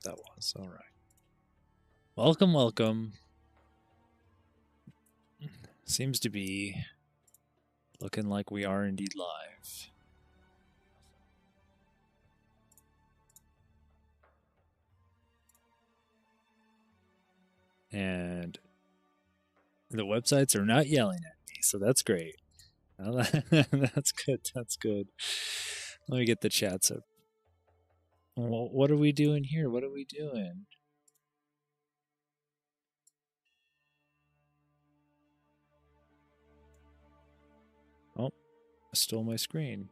that was. All right. Welcome, welcome. Seems to be looking like we are indeed live. And the websites are not yelling at me, so that's great. That's good. That's good. Let me get the chats up. Well, what are we doing here? What are we doing? Oh, I stole my screen.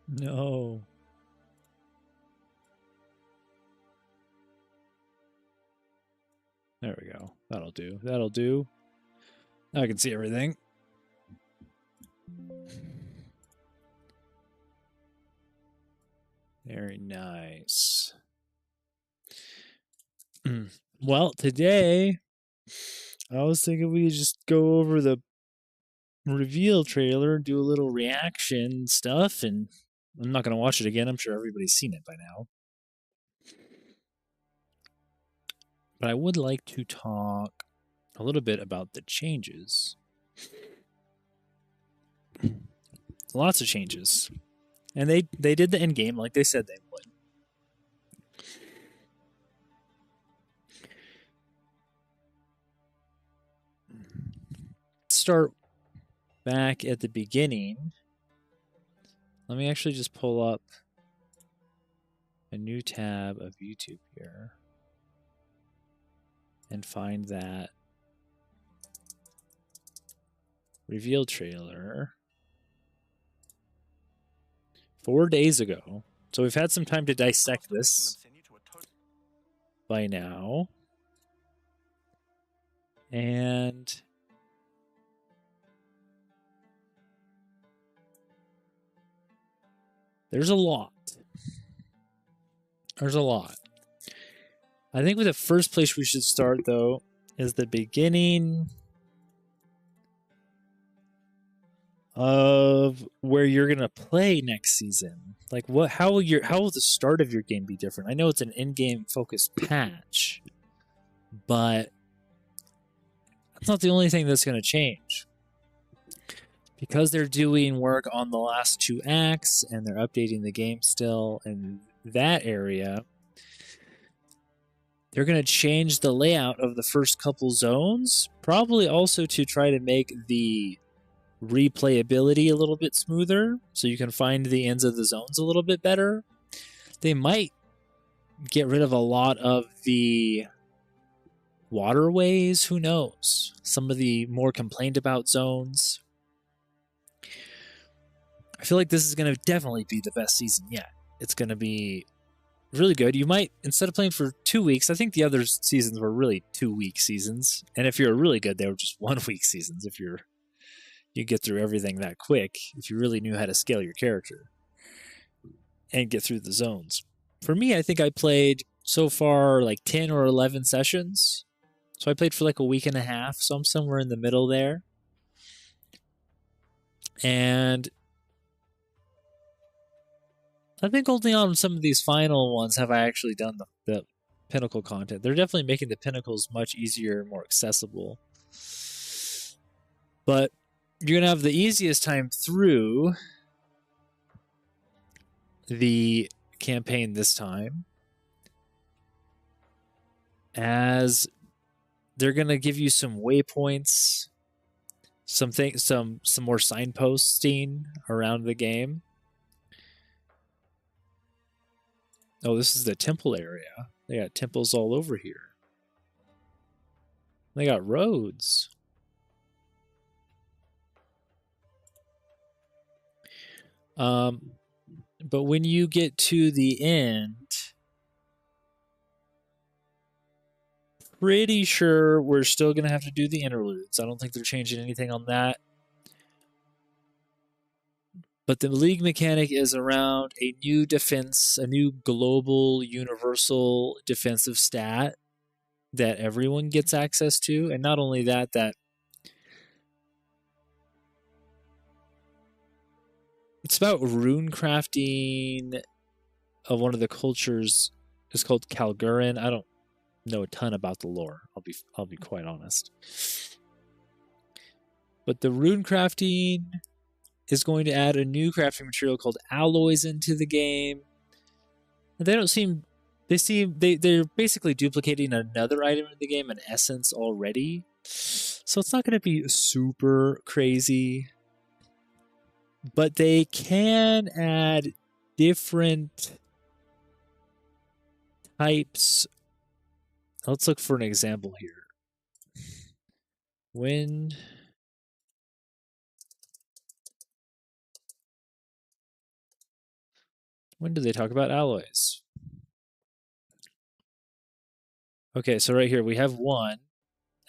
No. There we go. That'll do. That'll do. Now I can see everything. Very nice. Well, today I was thinking we could just go over the reveal trailer, do a little reaction stuff, and I'm not going to watch it again. I'm sure everybody's seen it by now. But I would like to talk a little bit about the changes. Lots of changes. And they did the endgame like they said they would. Start back at the beginning. Let me actually just pull up a new tab of YouTube here and find that reveal trailer 4 days ago. So we've had some time to dissect this by now. And there's a lot. There's a lot. I think with the first place we should start, though, is the beginning of where you're gonna play next season. Like, how will the start of your game be different? I know it's an in-game focused patch, but that's not the only thing that's gonna change. Because they're doing work on the last 2 acts and they're updating the game still in that area, they're going to change the layout of the first couple zones, probably also to try to make the replayability a little bit smoother so you can find the ends of the zones a little bit better. They might get rid of a lot of the waterways, who knows? Some of the more complained about zones. I feel like this is going to definitely be the best season yet. It's going to be really good. You might, instead of playing for 2 weeks, I think the other seasons were really 2-week seasons. And if you're really good, they were just 1-week seasons if you get through everything that quick, if you really knew how to scale your character and get through the zones. For me, I think I played so far like 10 or 11 sessions. So I played for like a week and a half, so I'm somewhere in the middle there. And I think only on some of these final ones have I actually done the pinnacle content. They're definitely making the pinnacles much easier and more accessible. But you're going to have the easiest time through the campaign this time, as they're going to give you some waypoints, some more signposting around the game. Oh, this is the temple area. They got temples all over here. They got roads. But when you get to the end, pretty sure we're still going to have to do the interludes. I don't think they're changing anything on that. But the league mechanic is around a new defense, a new global universal defensive stat that everyone gets access to. And not only that, it's about rune crafting of one of the cultures. It's called Kalgurin. I don't know a ton about the lore. I'll be quite honest. But the rune crafting is going to add a new crafting material called alloys into the game. They don't seem. They're basically duplicating another item in the game, an essence already. So it's not going to be super crazy. But they can add different types. Let's look for an example here. When do they talk about alloys? Okay, so right here we have one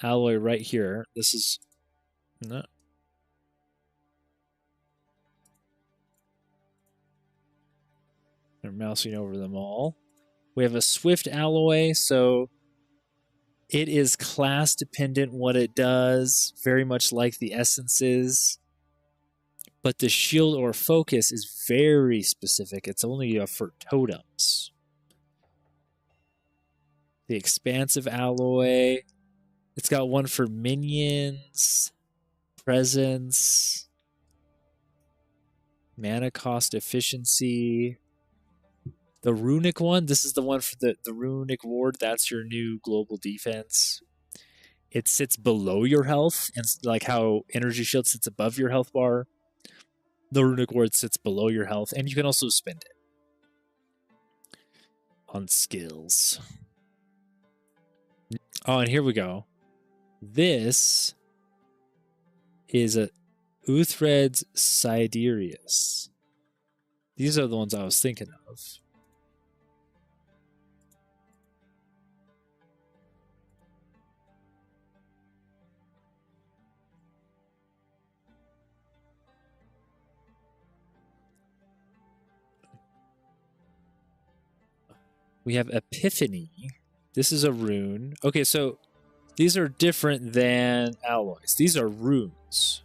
alloy right here. This is no. I'm mousing over them all. We have a swift alloy, so it is class dependent what it does, very much like the essences. But the shield or focus is very specific. It's only for totems. The expansive alloy. It's got one for minions, presence, mana cost efficiency. The Runic one, this is the one for the Runic ward. That's your new global defense. It sits below your health, and like how Energy Shield sits above your health bar, the Runic ward sits below your health, and you can also spend it on skills. Oh, and here we go. This is a Uthred's Siderius. These are the ones I was thinking of. We have Epiphany. This is a rune. Okay, so these are different than alloys. These are runes.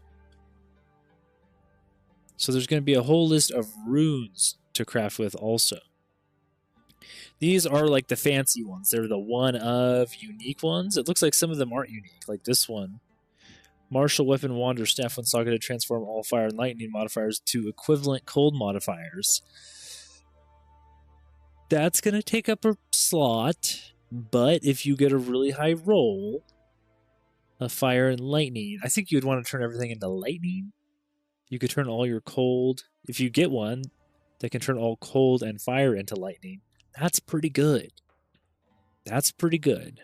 So there's going to be a whole list of runes to craft with also. These are like the fancy ones. They're the one of unique ones. It looks like some of them aren't unique, like this one. Martial Weapon Wander Staff when socketed transform all fire and lightning modifiers to equivalent cold modifiers. That's going to take up a slot, but if you get a really high roll of fire and lightning, I think you'd want to turn everything into lightning. You could turn all your cold. If you get one that can turn all cold and fire into lightning, that's pretty good. That's pretty good.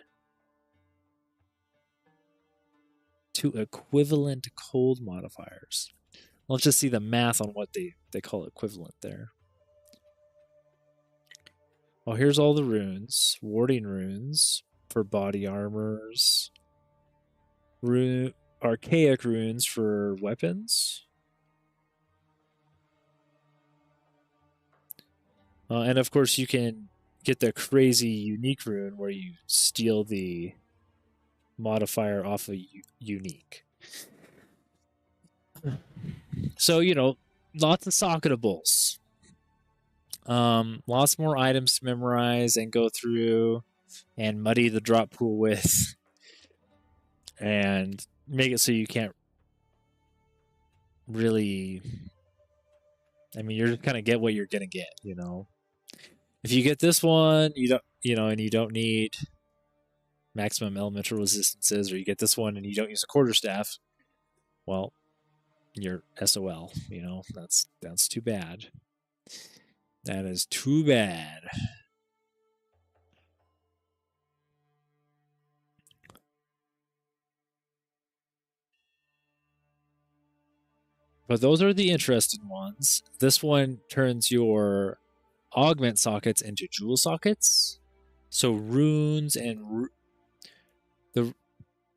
To equivalent cold modifiers. Let's just see the math on what they call equivalent there. Well, here's all the runes. Warding runes for body armors. Archaic runes for weapons. And of course, you can get the crazy unique rune where you steal the modifier off of unique. So, you know, lots of socketables. Lots more items to memorize and go through and muddy the drop pool with and make it so you can't really... I mean, you're just kind of get what you're going to get, you know? If you get this one, you don't, you know, and you don't need maximum elemental resistances, or you get this one and you don't use a quarterstaff, well, you're SOL, you know? That's too bad. That is too bad. But those are the interesting ones. This one turns your augment sockets into jewel sockets. So runes and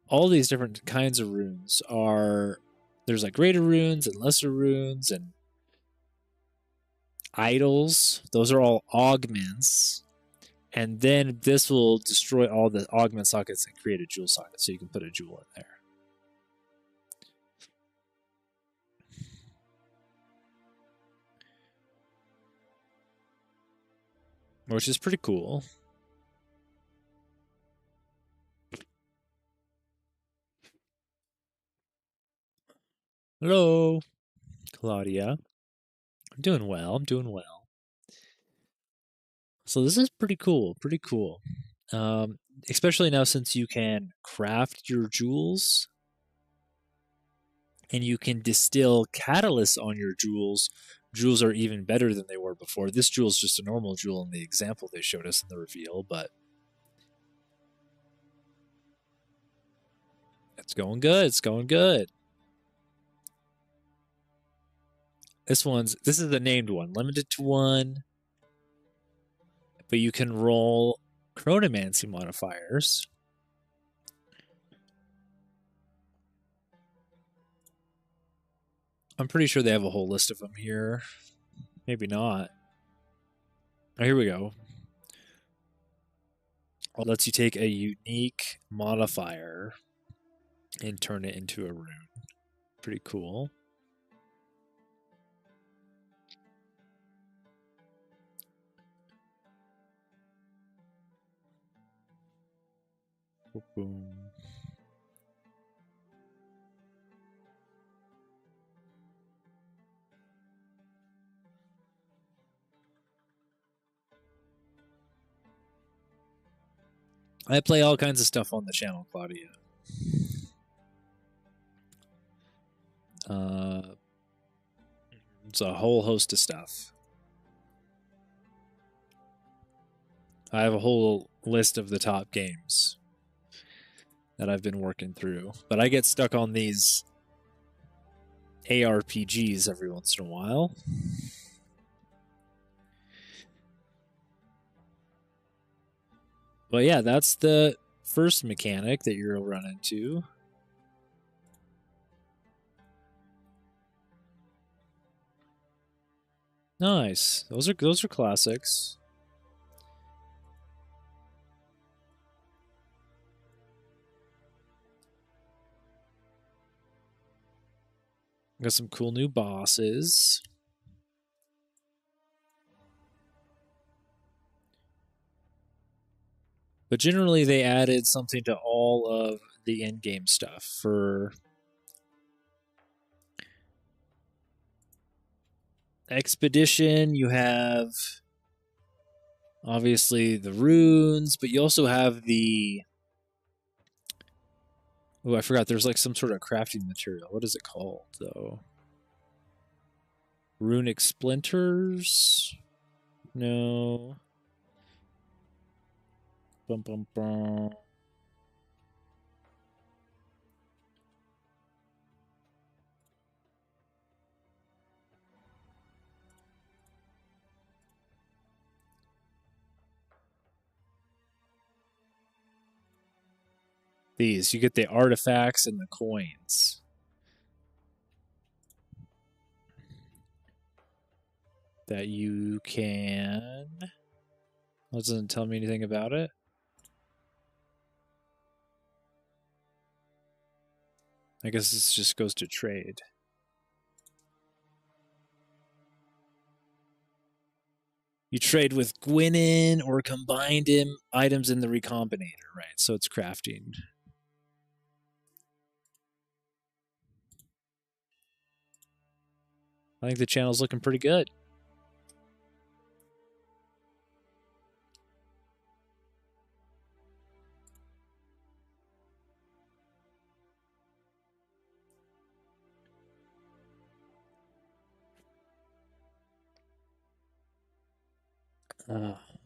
all these different kinds of runes are... There's like greater runes and lesser runes, and idols. Those are all augments. And then this will destroy all the augment sockets and create a jewel socket, so you can put a jewel in there. Which is pretty cool. Hello, Claudia. I'm doing well. I'm doing well. So this is pretty cool. Pretty cool. Especially now since you can craft your jewels and you can distill catalysts on your jewels. Jewels are even better than they were before. This jewel is just a normal jewel in the example they showed us in the reveal, but it's going good. It's going good. This is the named one, limited to one, but you can roll chronomancy modifiers. I'm pretty sure they have a whole list of them here. Maybe not. Oh, here we go. It lets you take a unique modifier and turn it into a rune. Pretty cool. Boom. I play all kinds of stuff on the channel, Claudia. It's a whole host of stuff. I have a whole list of the top games that I've been working through, but I get stuck on these ARPGs every once in a while. But yeah, that's the first mechanic that you'll run into. Nice. Those are classics. Got some cool new bosses. But generally they added something to all of the endgame stuff. For Expedition, you have obviously the runes, but you also have the... Oh, I forgot. There's like some sort of crafting material. What is it called, though? Runic splinters? No. Bum, bum, bum. These. You get the artifacts and the coins. That you can... Well, it doesn't tell me anything about it. I guess this just goes to trade. You trade with Gwynn or combined items in the Recombinator, right? So it's crafting. I think the channel's looking pretty good.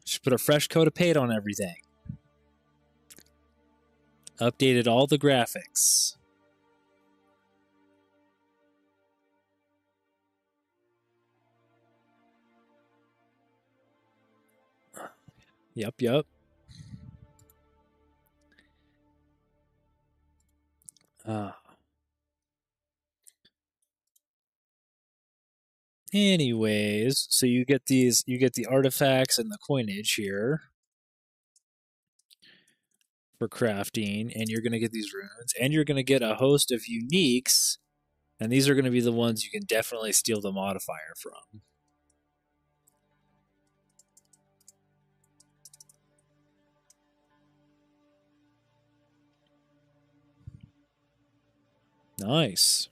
Should put a fresh coat of paint on everything. Updated all the graphics. Yep. Anyways, so you get these, you get the artifacts and the coinage here for crafting, and you're going to get these runes, and you're going to get a host of uniques, and these are going to be the ones you can definitely steal the modifier from. Nice.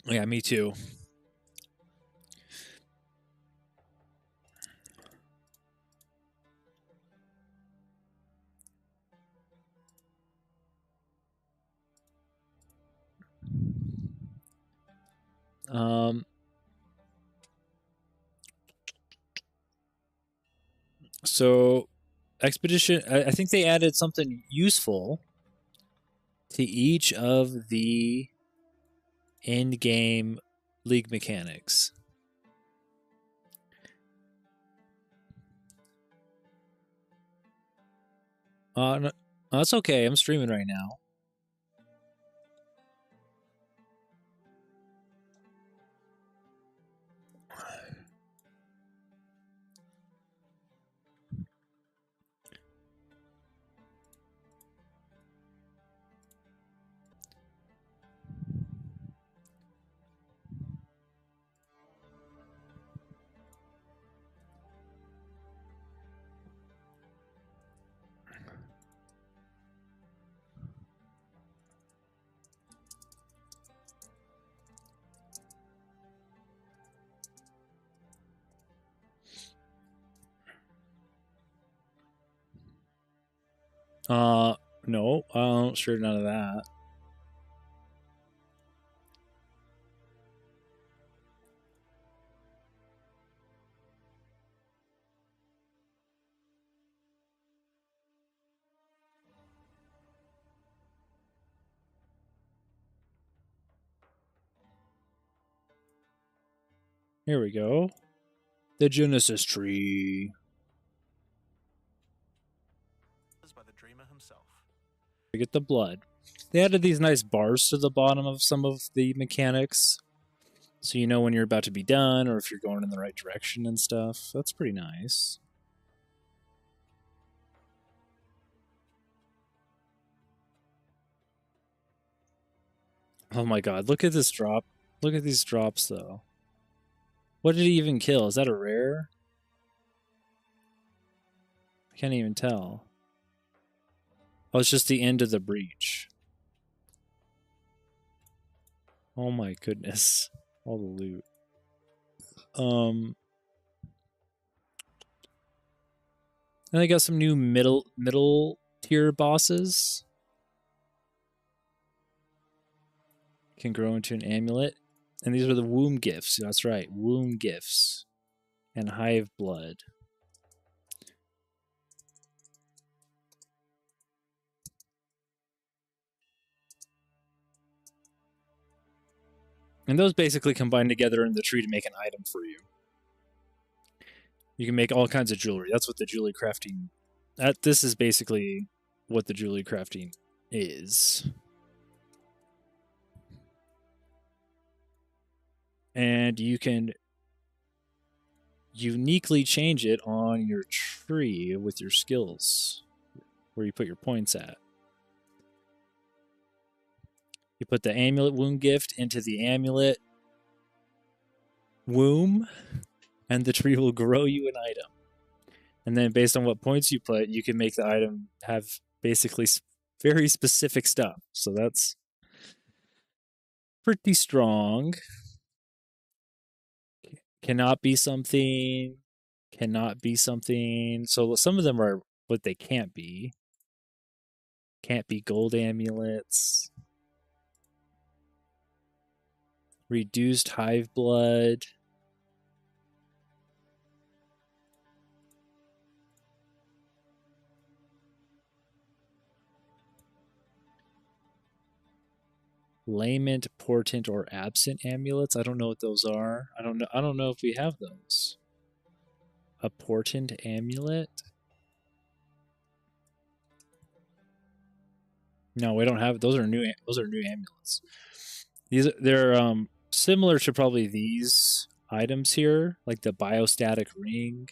Yeah, me too. So expedition, I think they added something useful to each of the in-game league mechanics. No, that's okay. I'm streaming right now. No, sure, none of that. Here we go. The Genesis tree. By the dreamer himself. We get the blood. They added these nice bars to the bottom of some of the mechanics, so you know when you're about to be done or if you're going in the right direction and stuff. That's pretty nice. Oh my god, look at this drop. Look at these drops, though. What did he even kill? Is that a rare? I can't even tell. Oh, it's just the end of the breach. Oh my goodness. All the loot. And they got some new middle tier bosses. Can grow into an amulet. And these are the womb gifts. That's right, womb gifts. And hive blood. And those basically combine together in the tree to make an item for you. You can make all kinds of jewelry. That's what the jewelry crafting... This is basically what the jewelry crafting is. And you can uniquely change it on your tree with your skills, where you put your points at. You put the amulet womb gift into the amulet womb, and the tree will grow you an item. And then based on what points you put, you can make the item have basically very specific stuff. So that's pretty strong. Cannot be something. Cannot be something. So some of them are what they can't be. Can't be gold amulets. Reduced hive blood. Lament, portent, or absent amulets. I don't know what those are. I don't know if we have those. A portent amulet. No, we don't have those. Are new. Those are new amulets. They're similar to probably these items here, like the biostatic ring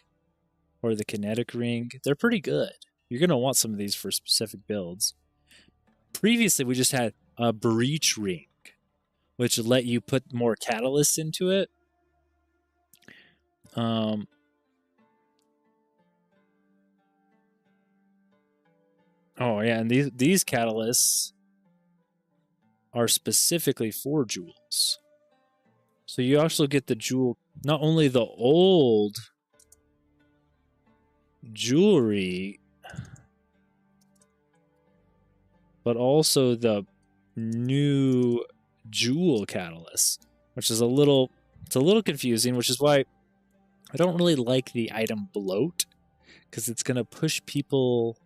or the kinetic ring. They're pretty good. You're gonna want some of these for specific builds. Previously, we just had a breach ring, which let you put more catalysts into it. Oh yeah, and these catalysts are specifically for jewels. So you also get the jewel, not only the old jewelry, but also the new jewel catalyst, which is it's a little confusing, which is why I don't really like the item bloat, because it's gonna push people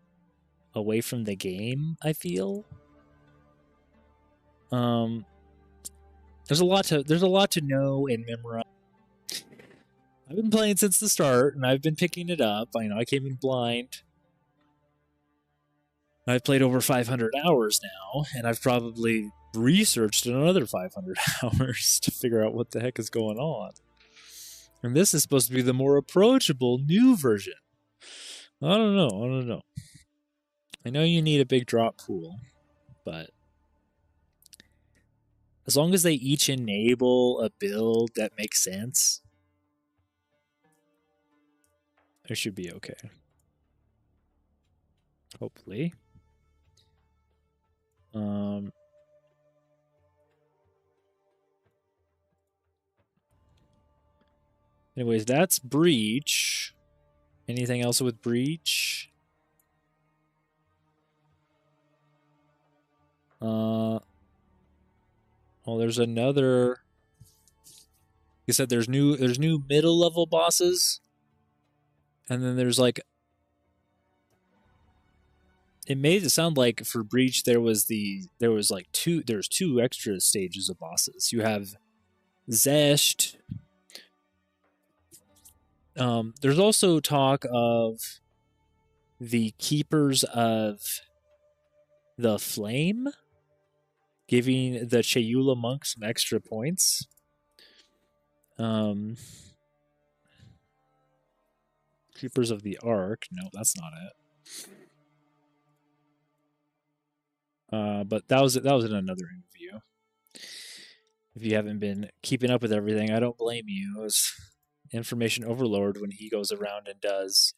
away from the game, I feel. There's a lot to know and memorize. I've been playing since the start, and I've been picking it up. I know I came in blind. I've played over 500 hours now, and I've probably researched another 500 hours to figure out what the heck is going on. And this is supposed to be the more approachable new version. I don't know. I know you need a big drop pool, but as long as they each enable a build that makes sense, it should be okay. Hopefully. Anyways, that's breach. Anything else with breach? Well, there's another. You said there's new middle level bosses, and then there's like. It made it sound like for breach there's two extra stages of bosses. You have Zesht. There's also talk of the Keepers of the Flame giving the Chayula monk some extra points. Keepers of the Ark. No, that's not it. But that was in another interview. If you haven't been keeping up with everything, I don't blame you. It was information overload when he goes around and does.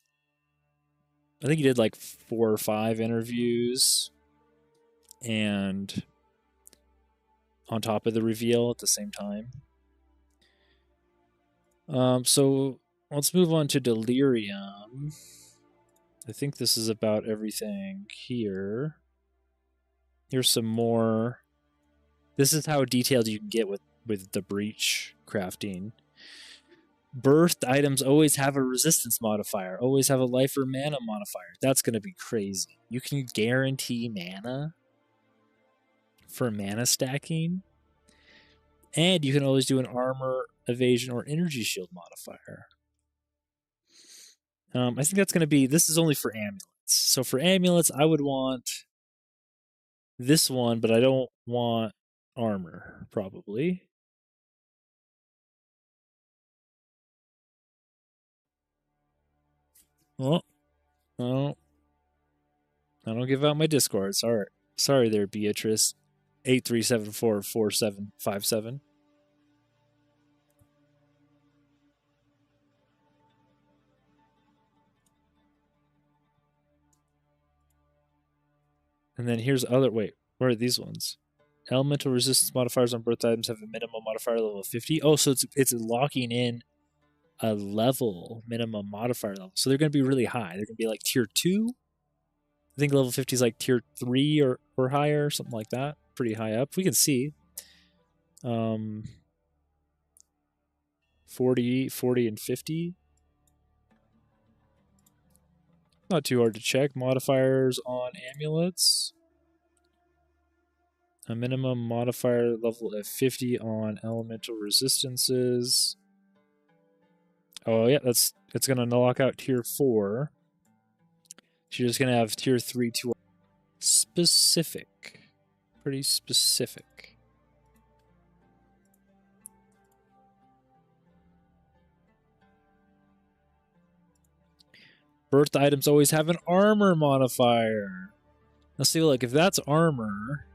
I think he did like 4 or 5 interviews, and on top of the reveal at the same time. So let's move on to Delirium. I think this is about everything here. Here's some more. This is how detailed you can get with the breach crafting. Birthed items always have a resistance modifier, always have a life or mana modifier. That's going to be crazy. You can guarantee mana for mana stacking, and you can always do an armor, evasion, or energy shield modifier. I think that's going to be. This is only for amulets. So for amulets, I would want this one, but I don't want armor, probably. Oh, I don't give out my Discord. Sorry there, Beatrice. 83744757. And then here's other. Wait, where are these ones? Elemental resistance modifiers on birth items have a minimum modifier level of 50. Oh, so it's locking in a level, minimum modifier level. So they're going to be really high. They're going to be like tier 2. I think level 50 is like tier 3 or higher, something like that. Pretty high up. We can see. 40, and 50. Not too hard to check. Modifiers on amulets. A minimum modifier level of 50 on elemental resistances. Oh yeah, it's gonna knock out tier 4. So you're just gonna have tier 3, 2. Specific. Pretty specific. Birth items always have an armor modifier. Let's see, look, if that's armor,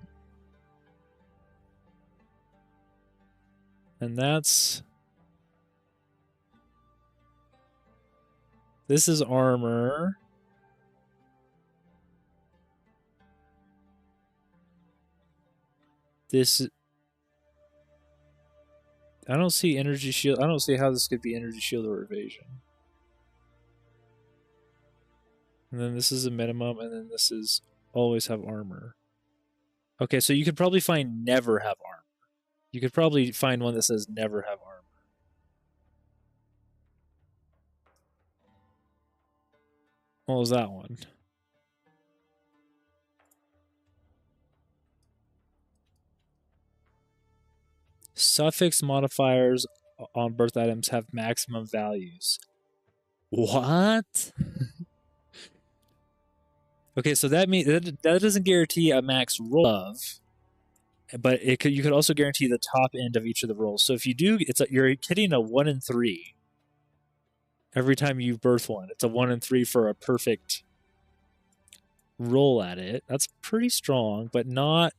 and that's... This is armor. This... I don't see energy shield. I don't see how this could be energy shield or evasion. And then this is a minimum, and then this is always have armor. Okay, so you could probably find never have armor. You could probably find one that says never have armor. What was that one? Suffix modifiers on birth items have maximum values. What? Okay, so that means that doesn't guarantee a max roll of, but you could also guarantee the top end of each of the rolls. So if you do, you're hitting a 1 in 3 every time you birth one. It's a 1 in 3 for a perfect roll at it. That's pretty strong, but not.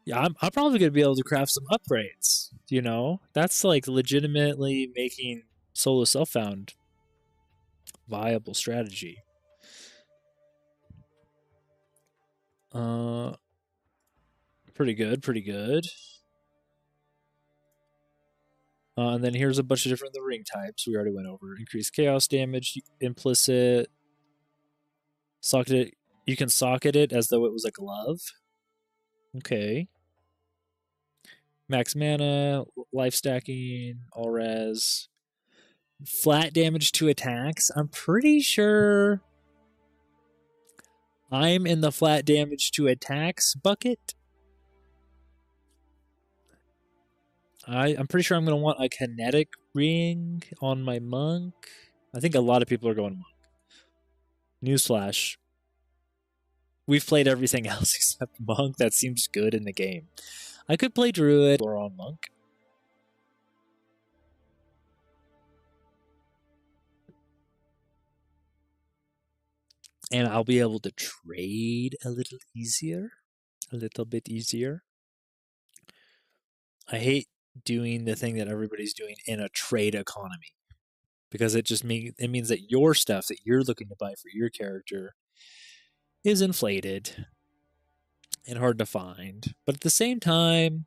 Yeah, I'm probably gonna be able to craft some upgrades. You know, that's like legitimately making solo self-found viable strategy. Pretty good, pretty good. And then here's a bunch of different ring types we already went over. Increased chaos damage, implicit. Socket it. You can socket it as though it was a glove. Okay. Max mana, life stacking, all res. Flat damage to attacks. I'm pretty sure I'm in the flat damage to attacks bucket. I'm pretty sure I'm going to want a kinetic ring on my monk. I think a lot of people are going monk. Newsflash. We've played everything else except monk. That seems good in the game. I could play druid or on monk. And I'll be able to trade a little easier. A little bit easier. I hate doing the thing that everybody's doing in a trade economy, because it just means that your stuff that you're looking to buy for your character is inflated and hard to find. But at the same time,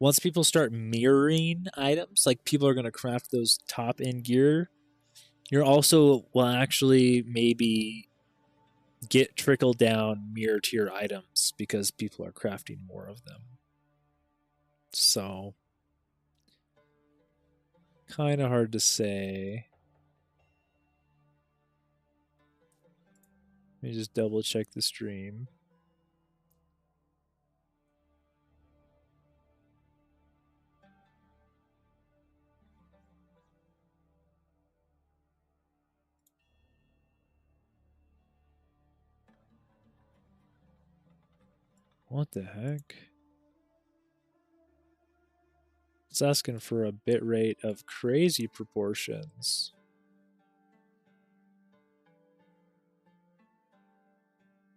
once people start mirroring items, like people are going to craft those top end gear, you're also will actually maybe get trickled down mirror tier items because people are crafting more of them. So kind of hard to say. Let me just double check the stream. What the heck? It's asking for a bit rate of crazy proportions.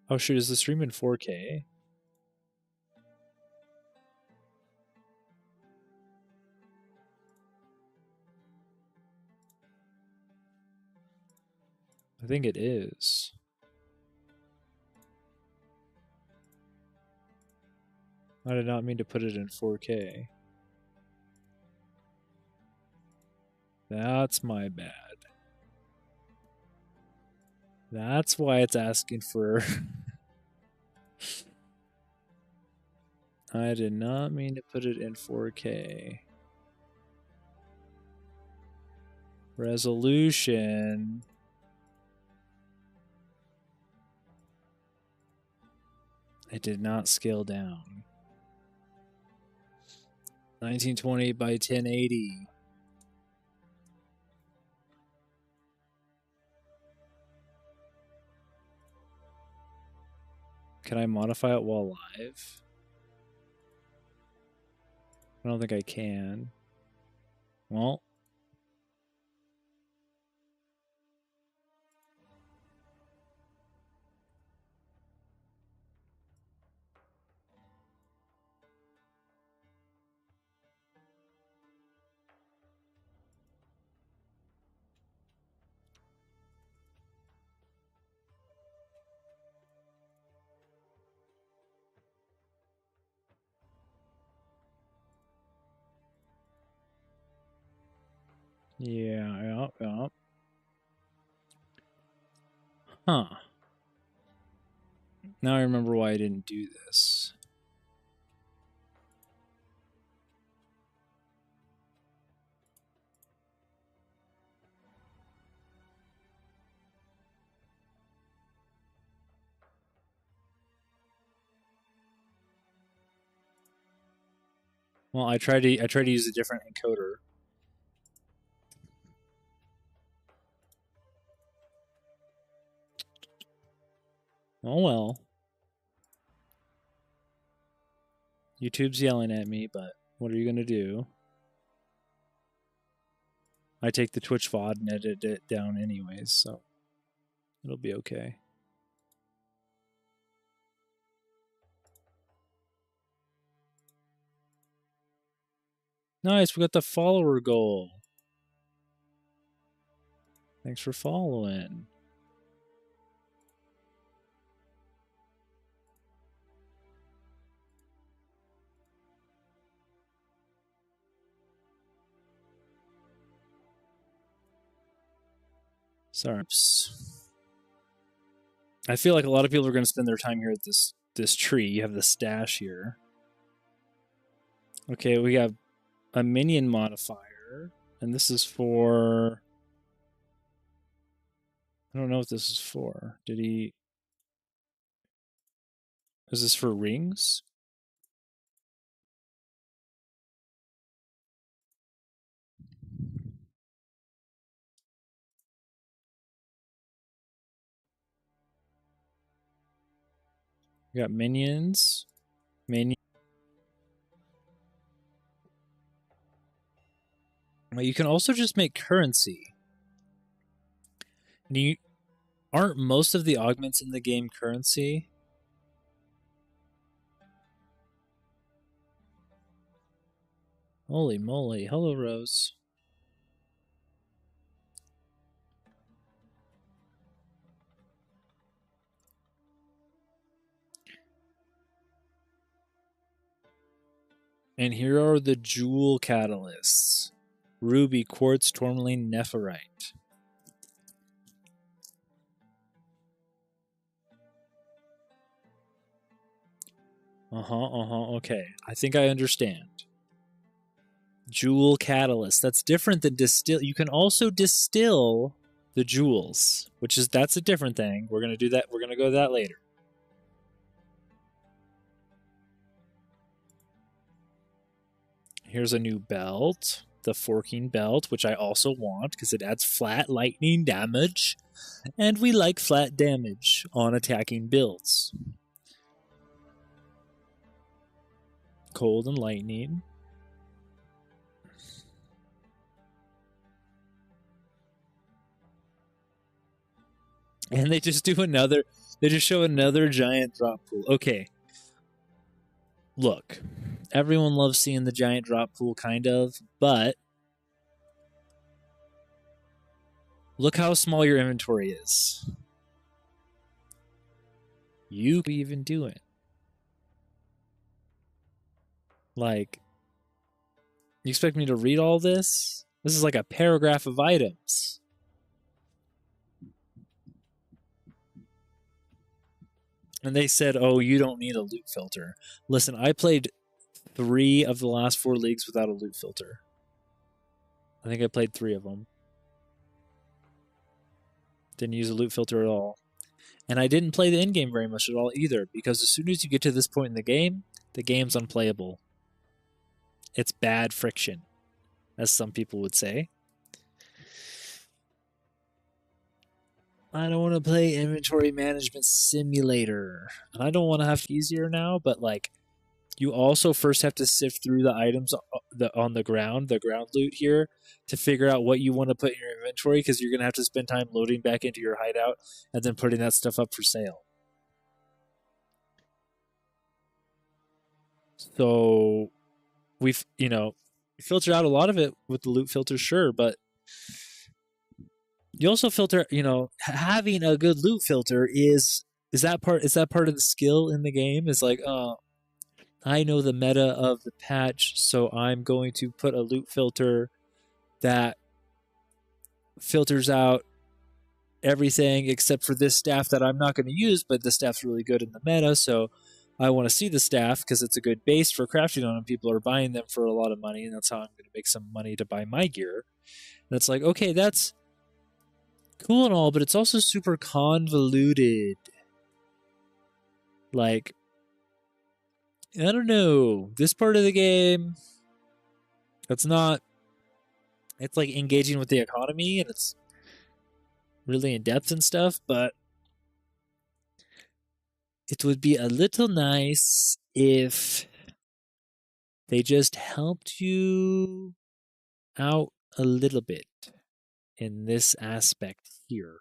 Oh shoot, is the stream in 4K? I think it is. I did not mean to put it in 4K. That's my bad. That's why it's asking for... I did not mean to put it in 4K. Resolution... It did not scale down. 1920 by 1080. Can I modify it while live? I don't think I can. Well. Yeah. Huh. Now I remember why I didn't do this. Well, I try to use a different encoder. Oh well. YouTube's yelling at me, but what are you gonna do? I take the Twitch VOD and edit it down anyways, so it'll be okay. Nice, we got the follower goal. Thanks for following. Sorry. I feel like a lot of people are going to spend their time here at this tree. You have the stash here. Okay, we have a minion modifier, and this is for... I don't know what this is for. Did he... Is this for rings? We got minions. Well, you can also just make currency. Aren't most of the augments in the game currency? Holy moly. Hello, Rose. And here are the jewel catalysts. Ruby, quartz, tourmaline, nephrite. Okay. I think I understand. Jewel catalyst. That's different than distill. You can also distill the jewels, that's a different thing. We're going to do that. We're going to go to that later. Here's a new belt, the forking belt, which I also want because it adds flat lightning damage. And we like flat damage on attacking builds. Cold and lightning. And they just show another giant drop pool. Okay. Look, everyone loves seeing the giant drop pool, kind of, but look how small your inventory is. You could even do it. Like, you expect me to read all this? This is like a paragraph of items. And they said, oh, you don't need a loot filter. Listen, I played 3 of the last 4 leagues without a loot filter. I think I played 3 of them. Didn't use a loot filter at all. And I didn't play the endgame very much at all either, because as soon as you get to this point in the game's unplayable. It's bad friction, as some people would say. I don't want to play Inventory Management Simulator. And I don't want to have it easier now, but like you also first have to sift through the items on the ground loot here, to figure out what you want to put in your inventory, because you're going to have to spend time loading back into your hideout and then putting that stuff up for sale. So we've, filter out a lot of it with the loot filter, sure, but you also filter, having a good loot filter is that part of the skill in the game. Is like, I know the meta of the patch, so I'm going to put a loot filter that filters out everything except for this staff that I'm not going to use, but the staff's really good in the meta, so I want to see the staff because it's a good base for crafting on, and people are buying them for a lot of money, and that's how I'm going to make some money to buy my gear. And it's like, okay, that's cool and all, but it's also super convoluted. Like, I don't know, this part of the game, it's not, it's like engaging with the economy, and it's really in depth and stuff, but it would be a little nice if they just helped you out a little bit in this aspect here.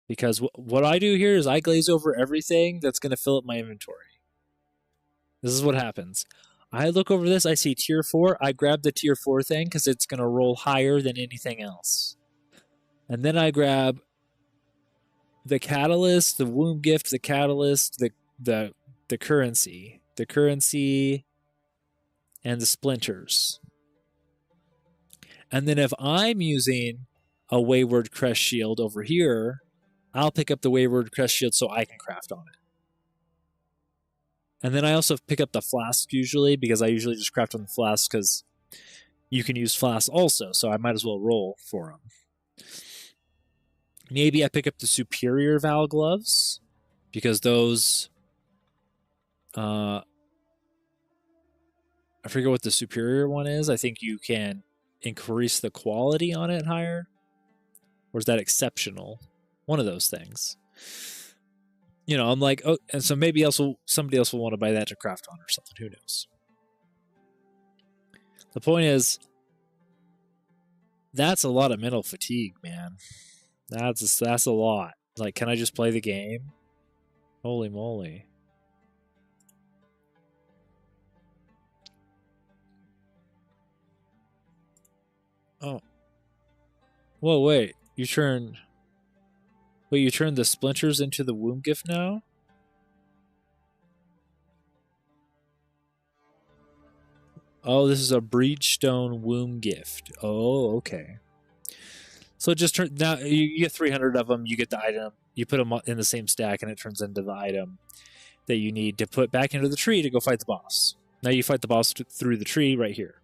Because what I do here is I glaze over everything that's going to fill up my inventory. This is what happens. I look over this, I see tier 4, I grab the tier 4 thing because it's going to roll higher than anything else. And then I grab the catalyst, the womb gift, the catalyst, the currency, and the splinters. And then if I'm using a Wayward Crest Shield over here, I'll pick up the Wayward Crest Shield so I can craft on it. And then I also pick up the flask usually, because I usually just craft on the flask because you can use flasks also, so I might as well roll for them. Maybe I pick up the Superior Val Gloves, because those... I forget what the Superior one is. I think you can increase the quality on it higher. Or is that Exceptional? One of those things. I'm like, oh, and so maybe somebody else will want to buy that to craft on or something. Who knows? The point is, that's a lot of mental fatigue, man. That's a lot. Like, can I just play the game? Holy moly. Oh. Whoa, wait. You turn the splinters into the womb gift now? Oh, this is a Breachstone womb gift. Oh, okay. So it just turns, now you get 300 of them, you get the item, you put them in the same stack, and it turns into the item that you need to put back into the tree to go fight the boss. Now you fight the boss through the tree right here.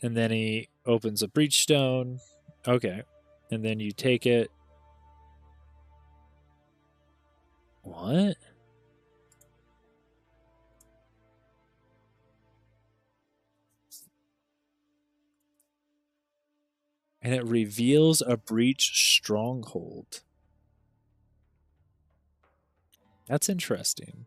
And then he opens a Breachstone. Okay. And then you take it. What? And it reveals a breach stronghold. That's interesting.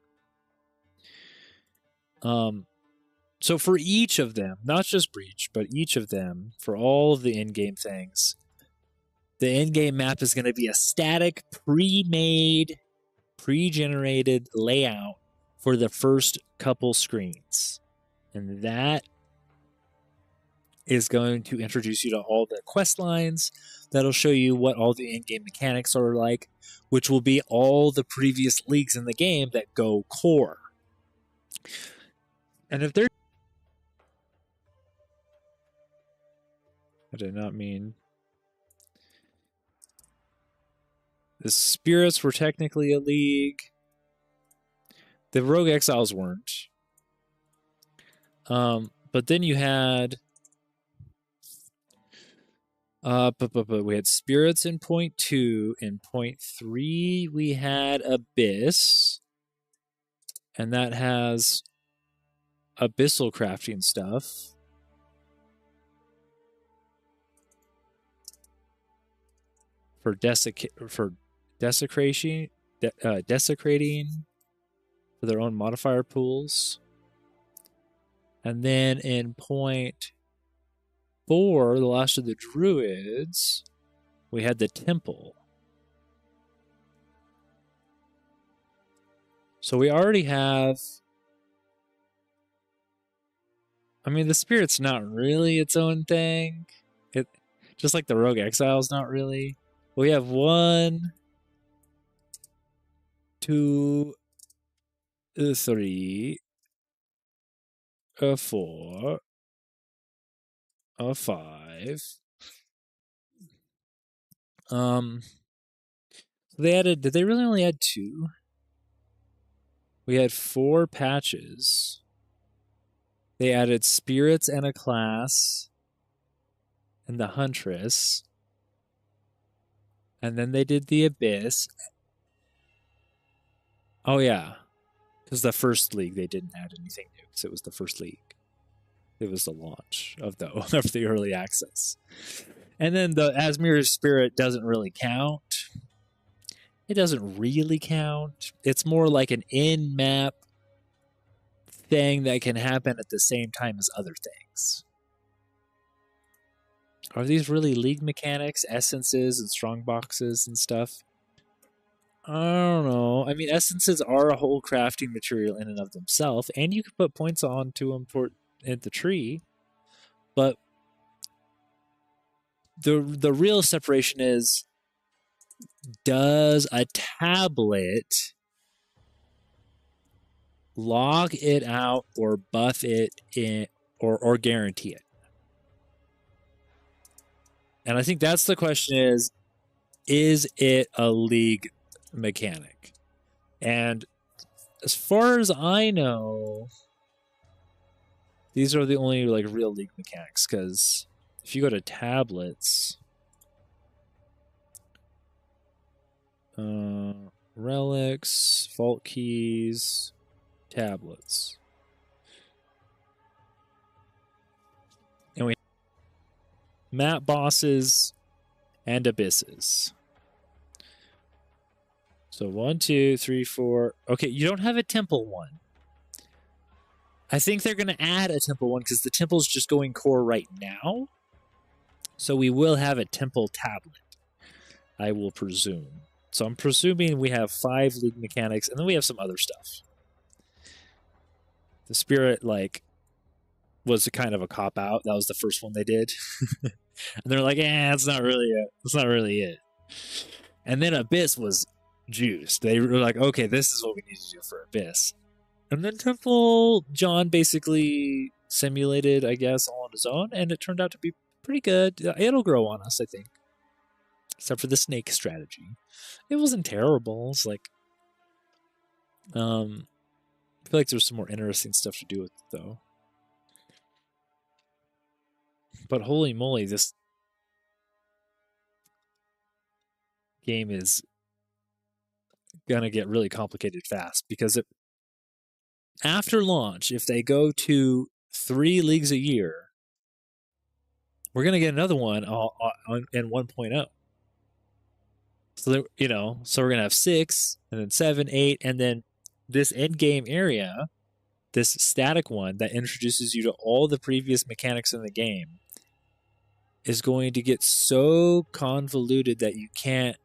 So for each of them, not just breach, but each of them, for all of the in-game things, the in-game map is going to be a static, pre-made, pre-generated layout for the first couple screens. And that is going to introduce you to all the quest lines. That'll show you what all the in-game mechanics are like, which will be all the previous leagues in the game that go core. And if they're... I did not mean... The Spirits were technically a league. The Rogue Exiles weren't. But then you had... but we had Spirits in point 2. In point 3, we had Abyss. And that has abyssal crafting stuff. for desecrating for their own modifier pools. And then in point 4, the last of the druids, we had the temple. So we already have... I mean, the spirit's not really its own thing. It just like the rogue exile's not really. We have 1, 2, 3, 4, 5. They added. Did they really only add 2? We had 4 patches. They added spirits and a class, and the Huntress, and then they did the Abyss. Oh yeah, because the first league they didn't add anything new because it was the first league. It was the launch of the early access. And then the Asmir's Spirit doesn't really count. It doesn't really count. It's more like an in-map thing that can happen at the same time as other things. Are these really league mechanics, essences, and strong boxes and stuff? I don't know. I mean, essences are a whole crafting material in and of themselves, and you can put points onto them at the tree. But the real separation is, does a tablet log it out or buff it in or guarantee it? And I think that's the question is it a league mechanic? And as far as I know, these are the only like real league mechanics, because if you go to tablets, relics, vault keys, tablets, and we map bosses and abysses. So 1, 2, 3, 4. Okay, you don't have a temple one. I think they're going to add a temple one because the temple's just going core right now. So we will have a temple tablet, I will presume. So I'm presuming we have 5 league mechanics, and then we have some other stuff. The spirit, like, was a kind of a cop-out. That was the first one they did. And they're like, that's not really it. That's not really it. And then Abyss was juiced. They were like, okay, this is what we need to do for Abyss. And then Temple, John basically simulated, I guess, all on his own, and it turned out to be pretty good. It'll grow on us, I think. Except for the snake strategy. It wasn't terrible. It's like, I feel like there's some more interesting stuff to do with it, though. But holy moly, this game is gonna get really complicated fast, because after launch, if they go to 3 leagues a year, we're gonna get another one in 1.0. So so we're gonna have 6, and then 7, 8, and then this endgame area, this static one that introduces you to all the previous mechanics in the game, is going to get so convoluted that you can't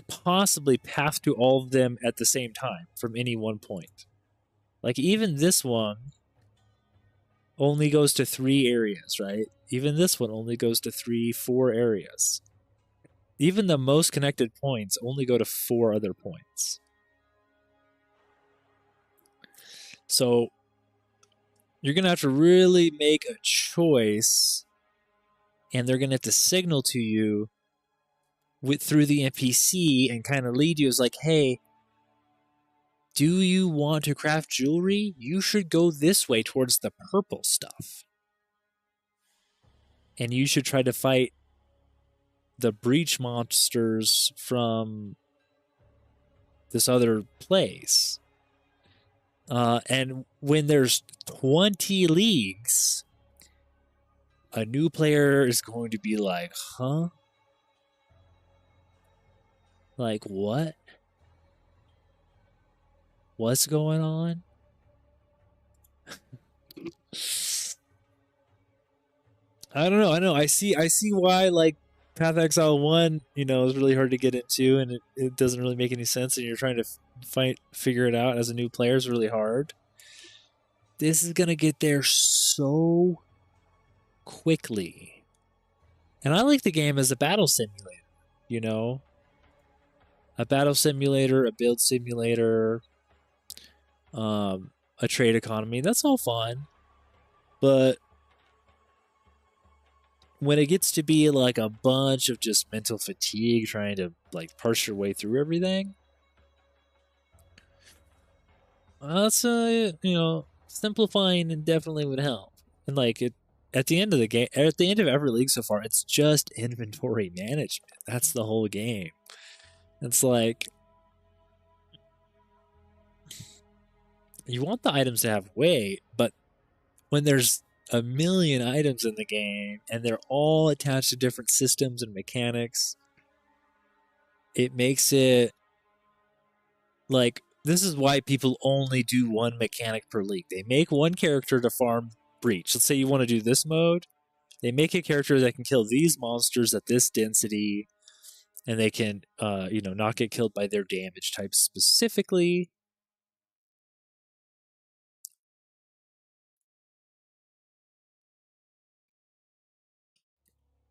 possibly path to all of them at the same time from any one point. Like, even this one only goes to 3 areas, right? Even this one only goes to 3, 4 areas. Even the most connected points only go to 4 other points. So you're going to have to really make a choice, and they're going to have to signal to you through the NPC and kind of lead you as like, hey, do you want to craft jewelry? You should go this way towards the purple stuff. And you should try to fight the breach monsters from this other place. And when there's 20 leagues, a new player is going to be like, huh? Like, what? What's going on? I don't know. I see why like Path Exile 1, is really hard to get into and it doesn't really make any sense and you're trying to figure it out as a new player is really hard. This is going to get there so quickly. And I like the game as a battle simulator, A battle simulator, a build simulator, a trade economy. That's all fun. But when it gets to be like a bunch of just mental fatigue trying to like parse your way through everything, that's simplifying and definitely would help. And like at the end of the game, at the end of every league so far, it's just inventory management. That's the whole game. It's like you want the items to have weight, but when there's a million items in the game and they're all attached to different systems and mechanics, it makes it like this is why people only do one mechanic per league. They make one character to farm breach. Let's say you want to do this mode. They make a character that can kill these monsters at this density, and they can not get killed by their damage type specifically.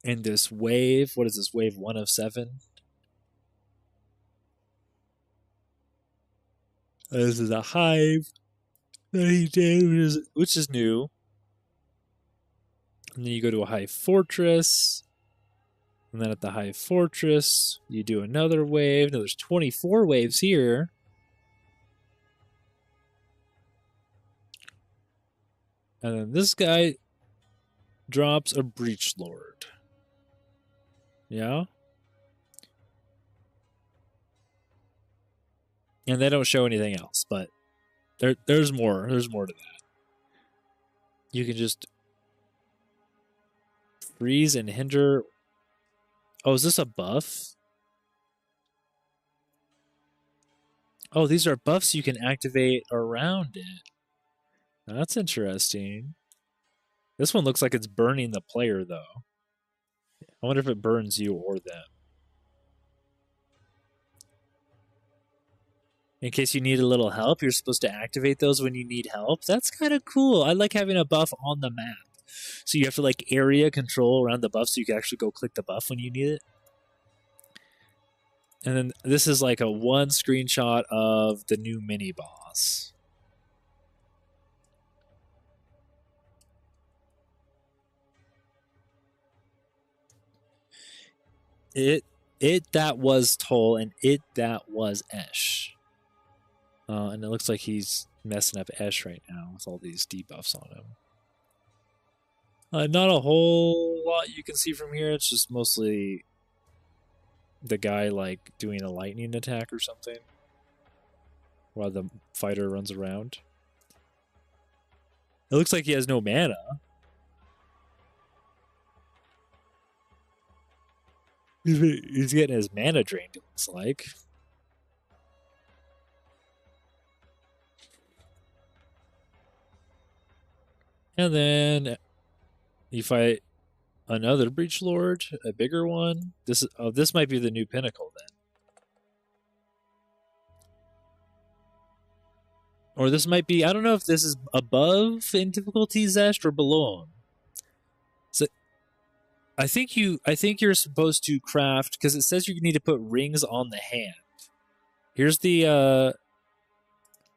And this wave, what is this wave 1 of 7? This is a hive that he did, which is new. And then you go to a hive fortress. And then at the hive fortress, you do another wave. Now there's 24 waves here. And then this guy drops a breach lord. Yeah? And they don't show anything else, but there's more. There's more to that. You can just freeze and hinder. Oh, is this a buff? Oh, these are buffs you can activate around it. Now, that's interesting. This one looks like it's burning the player, though. I wonder if it burns you or them. In case you need a little help, you're supposed to activate those when you need help. That's kind of cool. I like having a buff on the map. So you have to like area control around the buff so you can actually go click the buff when you need it. And then this is like a one screenshot of the new mini boss. It that was Toll and it that was Esh. And it looks like he's messing up Esh right now with all these debuffs on him. Not a whole lot you can see from here. It's just mostly the guy like doing a lightning attack or something while the fighter runs around. It looks like he has no mana. He's getting his mana drained, it looks like. And then you fight another Breach Lord, a bigger one. This might be the new pinnacle then. Or this might be, I don't know if this is above in difficulty Zest or below him. So I think you're supposed to craft, because it says you need to put rings on the hand. Here's the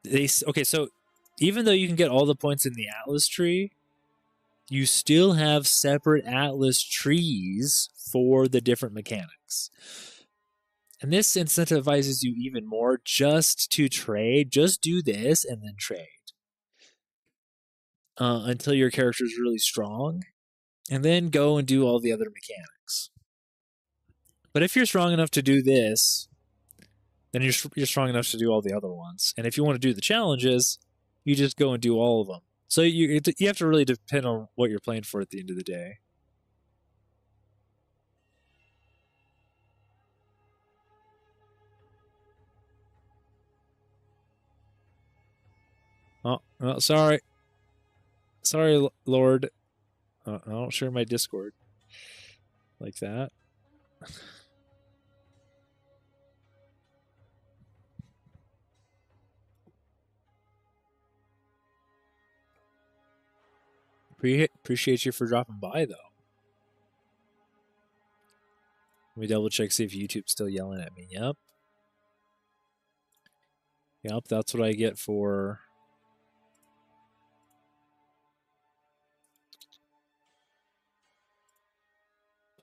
okay, so even though you can get all the points in the Atlas tree, you still have separate Atlas trees for the different mechanics. And this incentivizes you even more just to trade. Just do this and then trade. Until your character is really strong. And then go and do all the other mechanics. But if you're strong enough to do this, then you're strong enough to do all the other ones. And if you want to do the challenges, you just go and do all of them. So you have to really depend on what you're playing for at the end of the day. Oh, sorry. Sorry, Lord. I don't share my Discord like that. Appreciate you for dropping by, though. Let me double check, see if YouTube's still yelling at me. Yep. Yep, that's what I get for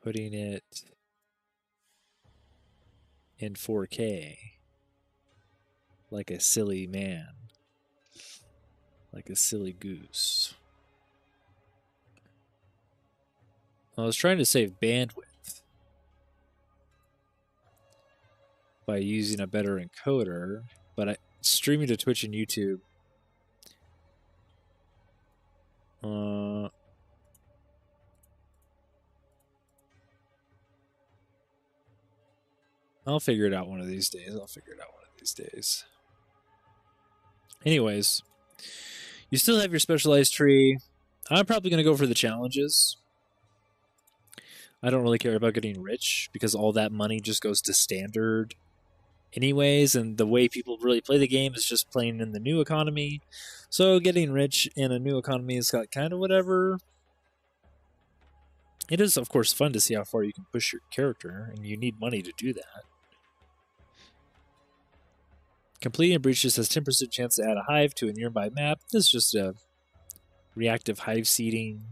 putting it in 4K like a silly man. Like a silly goose. I was trying to save bandwidth by using a better encoder, but streaming to Twitch and YouTube. I'll figure it out one of these days. Anyways, you still have your specialized tree. I'm probably going to go for the challenges. I don't really care about getting rich because all that money just goes to standard anyways, and the way people really play the game is just playing in the new economy. So getting rich in a new economy is kind of whatever. It is, of course, fun to see how far you can push your character, and you need money to do that. Completing a breach just has 10% chance to add a hive to a nearby map. This is just a reactive hive seeding.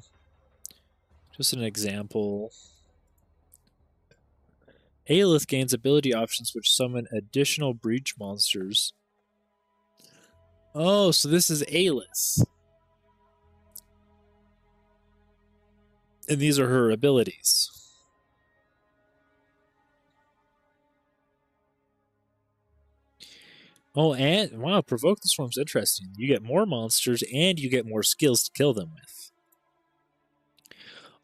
Just an example. Aelith gains ability options which summon additional breach monsters. Oh, so this is Aelith. And these are her abilities. Oh, and wow, Provoke the Swarm's interesting. You get more monsters and you get more skills to kill them with.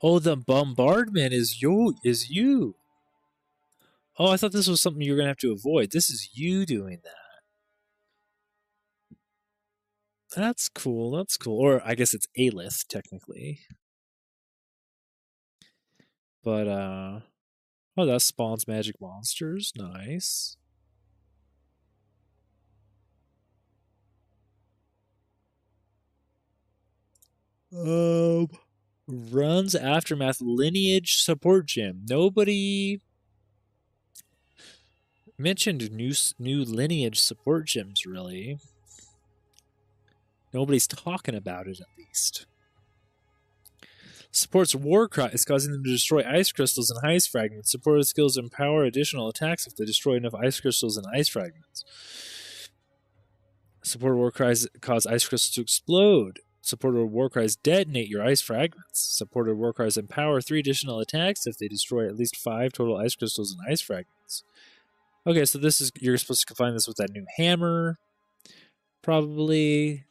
Oh, the bombardment is you. Oh, I thought this was something you were going to have to avoid. This is you doing that. That's cool. That's cool. Or I guess it's Aelith, technically. But, oh, that spawns magic monsters. Nice. Runs Aftermath Lineage Support Gym. Nobody mentioned new Lineage Support Gyms, really. Nobody's talking about it, at least. Supports war cries, causing them to destroy ice crystals and ice fragments. Supported skills empower additional attacks if they destroy enough ice crystals and ice fragments. Supported war cries cause ice crystals to explode. Supported war cries detonate your ice fragments. Supported war cries empower 3 additional attacks if they destroy at least 5 total ice crystals and ice fragments. Okay, so this is, you're supposed to combine this with that new hammer, probably.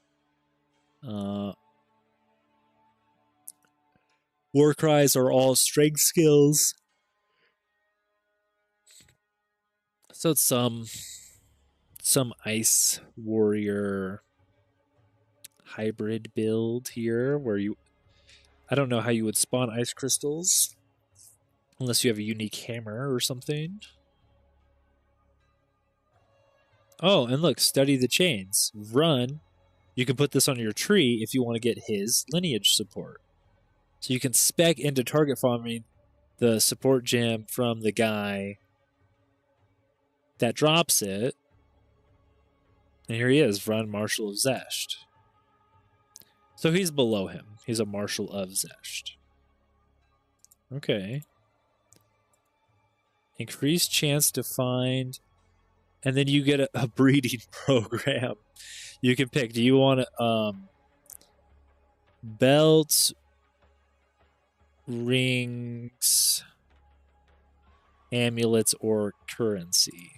War cries are all strength skills. So it's some ice warrior hybrid build here where I don't know how you would spawn ice crystals unless you have a unique hammer or something. Oh, and look, study the chains. Run. You can put this on your tree if you want to get his lineage support. So you can spec into target farming the support gem from the guy that drops it. And here he is, Run Marshal of Zesht. So he's below him. He's a Marshal of Zesht. Okay. Increased chance to find... And then you get a breeding program. You can pick. Do you want belts, rings, amulets, or currency?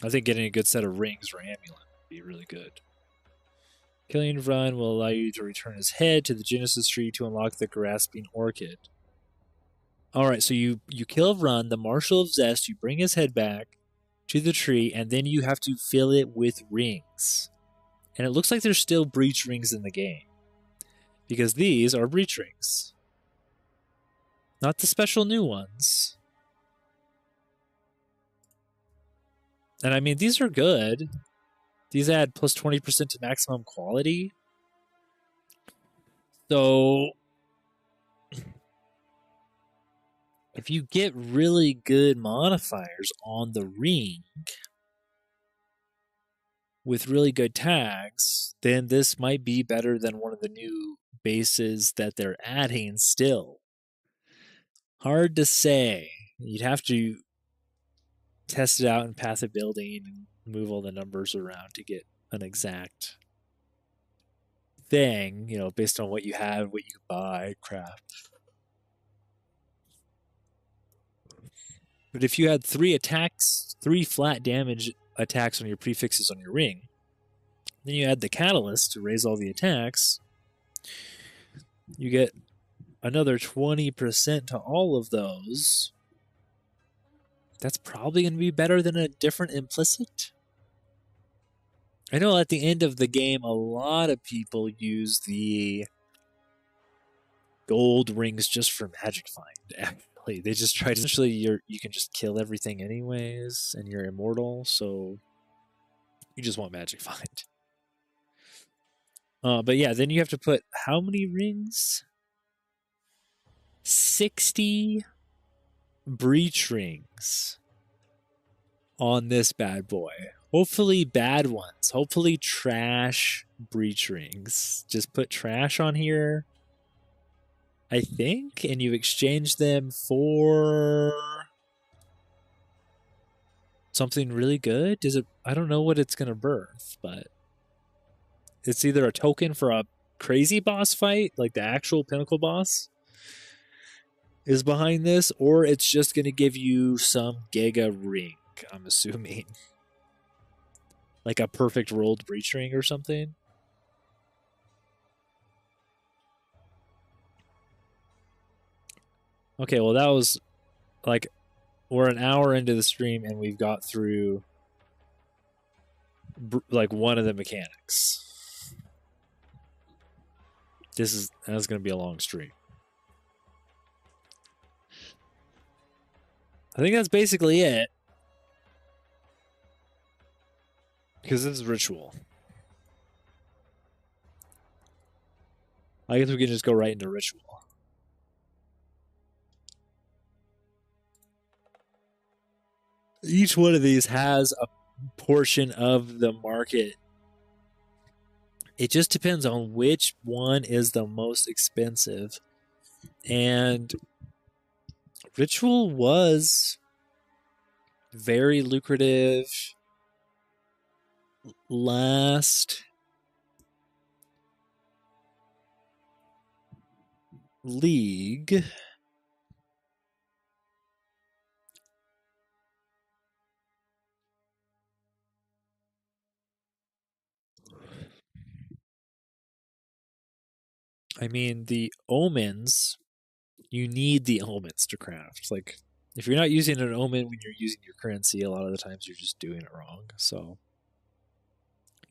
I think getting a good set of rings or amulet would be really good. Killing Run will allow you to return his head to the Genesis tree to unlock the Grasping Orchid. Alright, so you kill Run, the Marshal of Zest, you bring his head back, to the tree, and then you have to fill it with rings. And it looks like there's still breach rings in the game, because these are breach rings. Not the special new ones. And I mean, these are good. These add plus 20% to maximum quality. So if you get really good modifiers on the ring with really good tags, then this might be better than one of the new bases that they're adding still. Hard to say. You'd have to test it out in path of building and move all the numbers around to get an exact thing, you know, based on what you have, what you can buy, craft. But if you had 3 attacks, 3 flat damage attacks on your prefixes on your ring, then you add the catalyst to raise all the attacks, you get another 20% to all of those. That's probably going to be better than a different implicit. I know at the end of the game, a lot of people use the gold rings just for magic find. Actually, they just try to. Essentially, you can just kill everything anyways, and you're immortal. So you just want magic find. But yeah, then you have to put how many rings? 60 breach rings on this bad boy. Hopefully bad ones. Hopefully trash breach rings. Just put trash on here, I think, and you exchange them for something really good. Does it? I don't know what it's gonna birth, but it's either a token for a crazy boss fight, like the actual pinnacle boss is behind this, or it's just gonna give you some giga ring, I'm assuming. Like a perfect rolled breach ring or something. Okay, well that was like, we're an hour into the stream and we've got through like one of the mechanics. That's going to be a long stream. I think that's basically it. Because this is ritual. I guess we can just go right into ritual. Each one of these has a portion of the market. It just depends on which one is the most expensive. And ritual was very lucrative last league. I mean, the omens, you need the omens to craft. Like, if you're not using an omen when you're using your currency, a lot of the times you're just doing it wrong. So,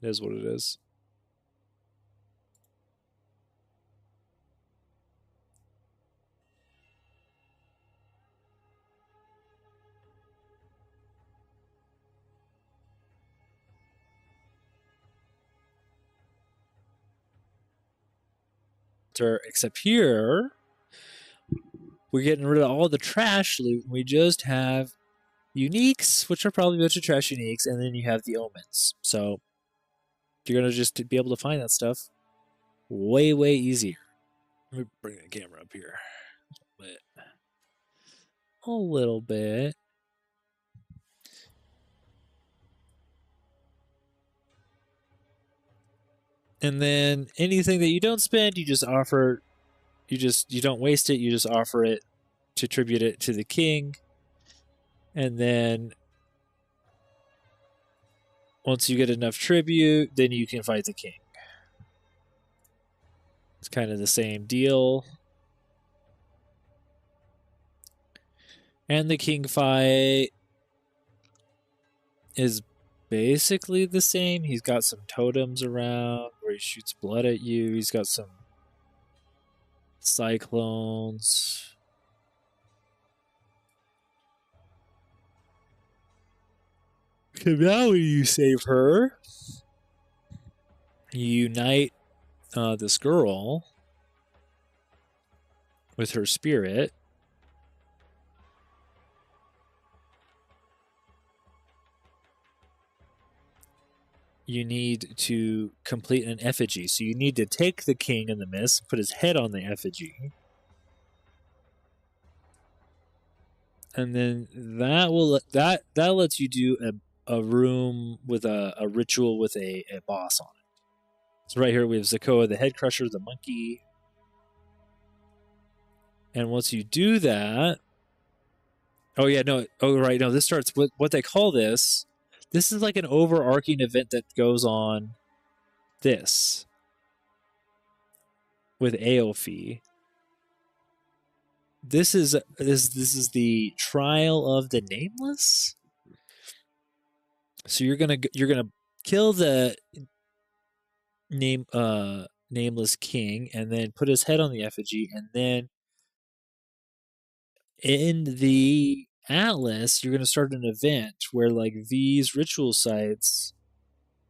it is what it is. Except here, we're getting rid of all the trash loot. We just have uniques, which are probably a bunch of trash uniques, and then you have the omens. So you're going to just be able to find that stuff way, way easier. Let me bring the camera up here a little bit. And then anything that you don't spend, you just offer. You don't waste it. You just offer it to tribute it to the king. And then once you get enough tribute, then you can fight the king. It's kind of the same deal. And the king fight is basically the same. He's got some totems around where he shoots blood at you. He's got some cyclones. Okay, now when you save her, you unite this girl with her spirit. You need to complete an effigy. So you need to take the king in the mist, put his head on the effigy. And then that will that lets you do a room with a ritual with a boss on it. So right here we have Zakoa, the head crusher, the monkey. And once you do that, oh yeah, no, oh right, no, this starts with what they call this. This is like an overarching event that goes on this with Aofi. This is the trial of the nameless. So you're gonna kill the nameless king and then put his head on the effigy, and then in the Atlas you're gonna start an event where like these ritual sites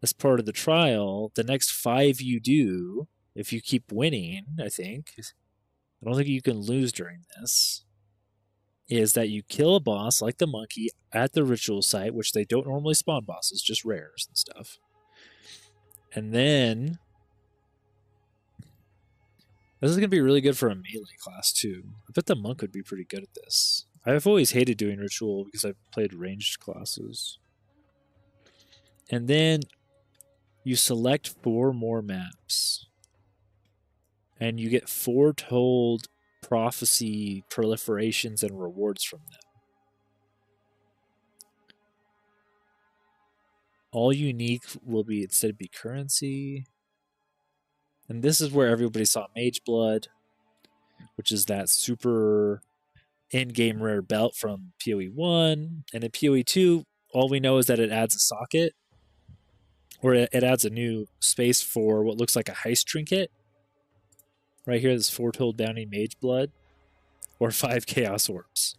as part of the trial, the next 5 you do, if you keep winning, I don't think you can lose during this, is that you kill a boss like the monkey at the ritual site, which they don't normally spawn bosses, just rares and stuff. And then this is going to be really good for a melee class too. I bet the monk would be pretty good at this. I've always hated doing ritual because I've played ranged classes. And then you select 4 more maps. And you get foretold prophecy proliferations and rewards from them. All unique will be instead be currency. And this is where everybody saw Mage Blood, which is that super endgame rare belt from PoE1. And in PoE2, all we know is that it adds a socket, or it adds a new space for what looks like a heist trinket. Right here, this foretold bounty Mage Blood, or 5 Chaos Orbs.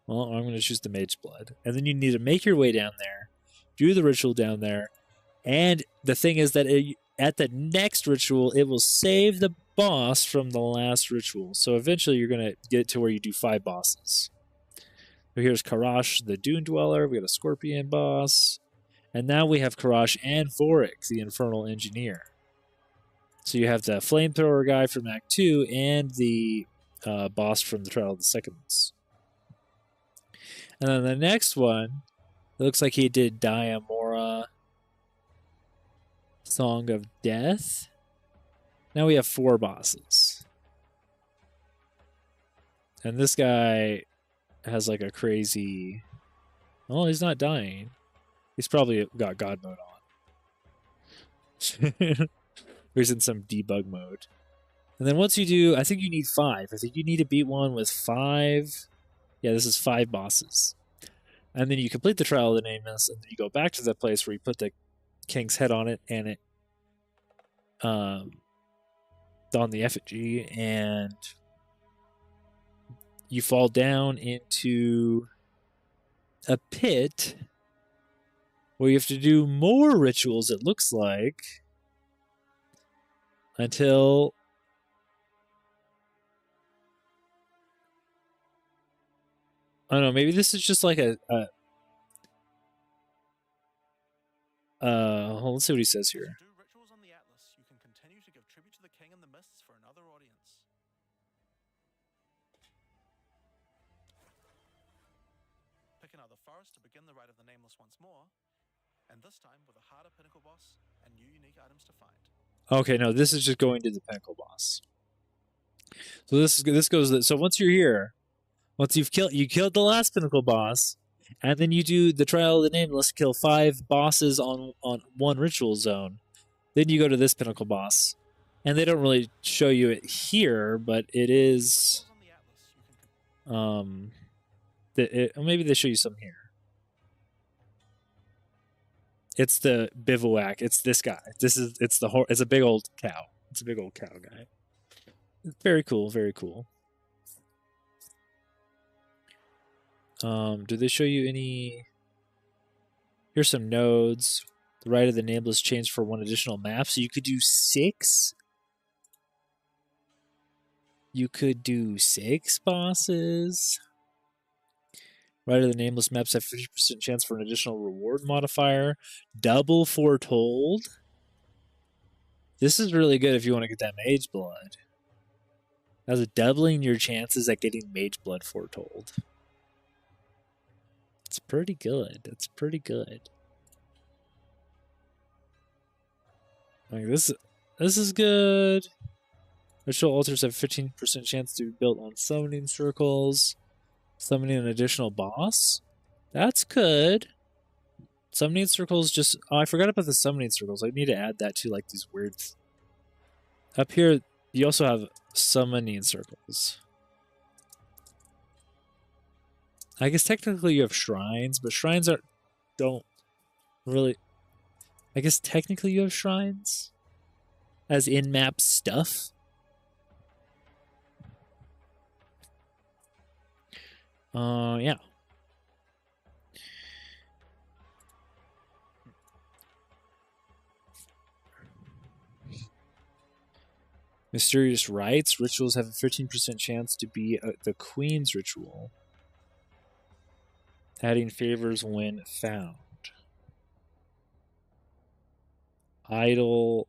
Well, I'm going to choose the Mage Blood. And then you need to make your way down there, do the ritual down there, and the thing is that at the next ritual, it will save the boss from the last ritual. So eventually you're going to get to where you do 5 bosses. So here's Karash, the Dune Dweller. We got a Scorpion boss. And now we have Karash and Vorik, the Infernal Engineer. So you have the Flamethrower guy from Act 2 and the boss from the Trial of the Seconds. And then the next one, it looks like he did Diamora, Song of Death. Now we have 4 bosses. And this guy has like a crazy... Oh, he's not dying. He's probably got God mode on. He's in some debug mode. And then once you do, I think you need 5. I think you need to beat one with 5. Yeah, this is 5 bosses. And then you complete the Trial of the Nameless, and then you go back to the place where you put the king's head on it, and it on the effigy, and you fall down into a pit where you have to do more rituals, it looks like, until I don't know, maybe this is just like let's see what he says here. Do rituals on the Atlas, you can continue to give tribute to the king in the mists for another audience. Pick another forest to begin the rite of the nameless once more, and this time with a harder pinnacle boss and new unique items to find. Okay, no, this is just going to the pinnacle boss. So this goes. So once you're here, once you killed the last pinnacle boss, and then you do the Trial of the Nameless, kill 5 bosses on 1 ritual zone. Then you go to this pinnacle boss, and they don't really show you it here, but it is. Maybe they show you some here. It's the bivouac. It's this guy. It's a big old cow. It's a big old cow guy. Very cool. Very cool. Do they show you any? Here's some nodes. The right of the nameless changed for 1 additional map, so you could do 6. You could do 6 bosses. Right of the nameless maps have 50% chance for an additional reward modifier. Double foretold. This is really good if you want to get that mage blood. That's doubling your chances at getting mage blood foretold. It's pretty good. It's pretty good. Like this is good. Ritual altars have 15% chance to be built on summoning circles. Summoning an additional boss. That's good. Summoning circles just... Oh, I forgot about the summoning circles. I need to add that to like these weird... Up here, you also have summoning circles. I guess technically you have shrines, but shrines don't really... I guess technically you have shrines as in-map stuff. Yeah. Mysterious rites. Rituals have a 15% chance to be the Queen's ritual. Adding favors when found. Idols.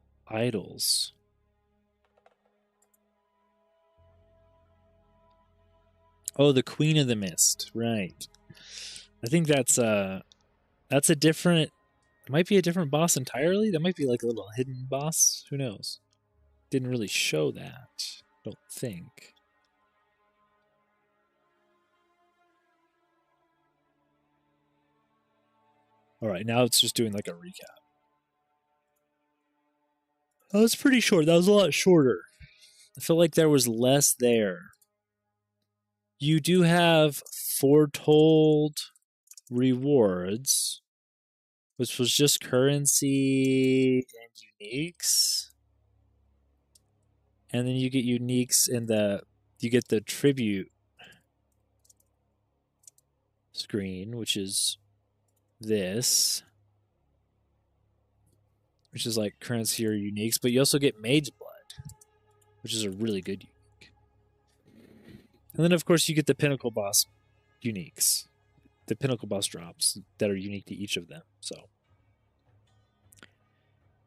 Oh, the Queen of the Mist. Right. I think that's a different... It might be a different boss entirely. That might be like a little hidden boss. Who knows? Didn't really show that. Don't think. All right, now it's just doing like a recap. That was pretty short. That was a lot shorter. I feel like there was less there. You do have foretold rewards, which was just currency and uniques. And then you get uniques in you get the tribute screen, which is this, which is like currency or uniques, but you also get mage blood, which is a really good unique. And then of course you get the pinnacle boss uniques, the pinnacle boss drops that are unique to each of them. So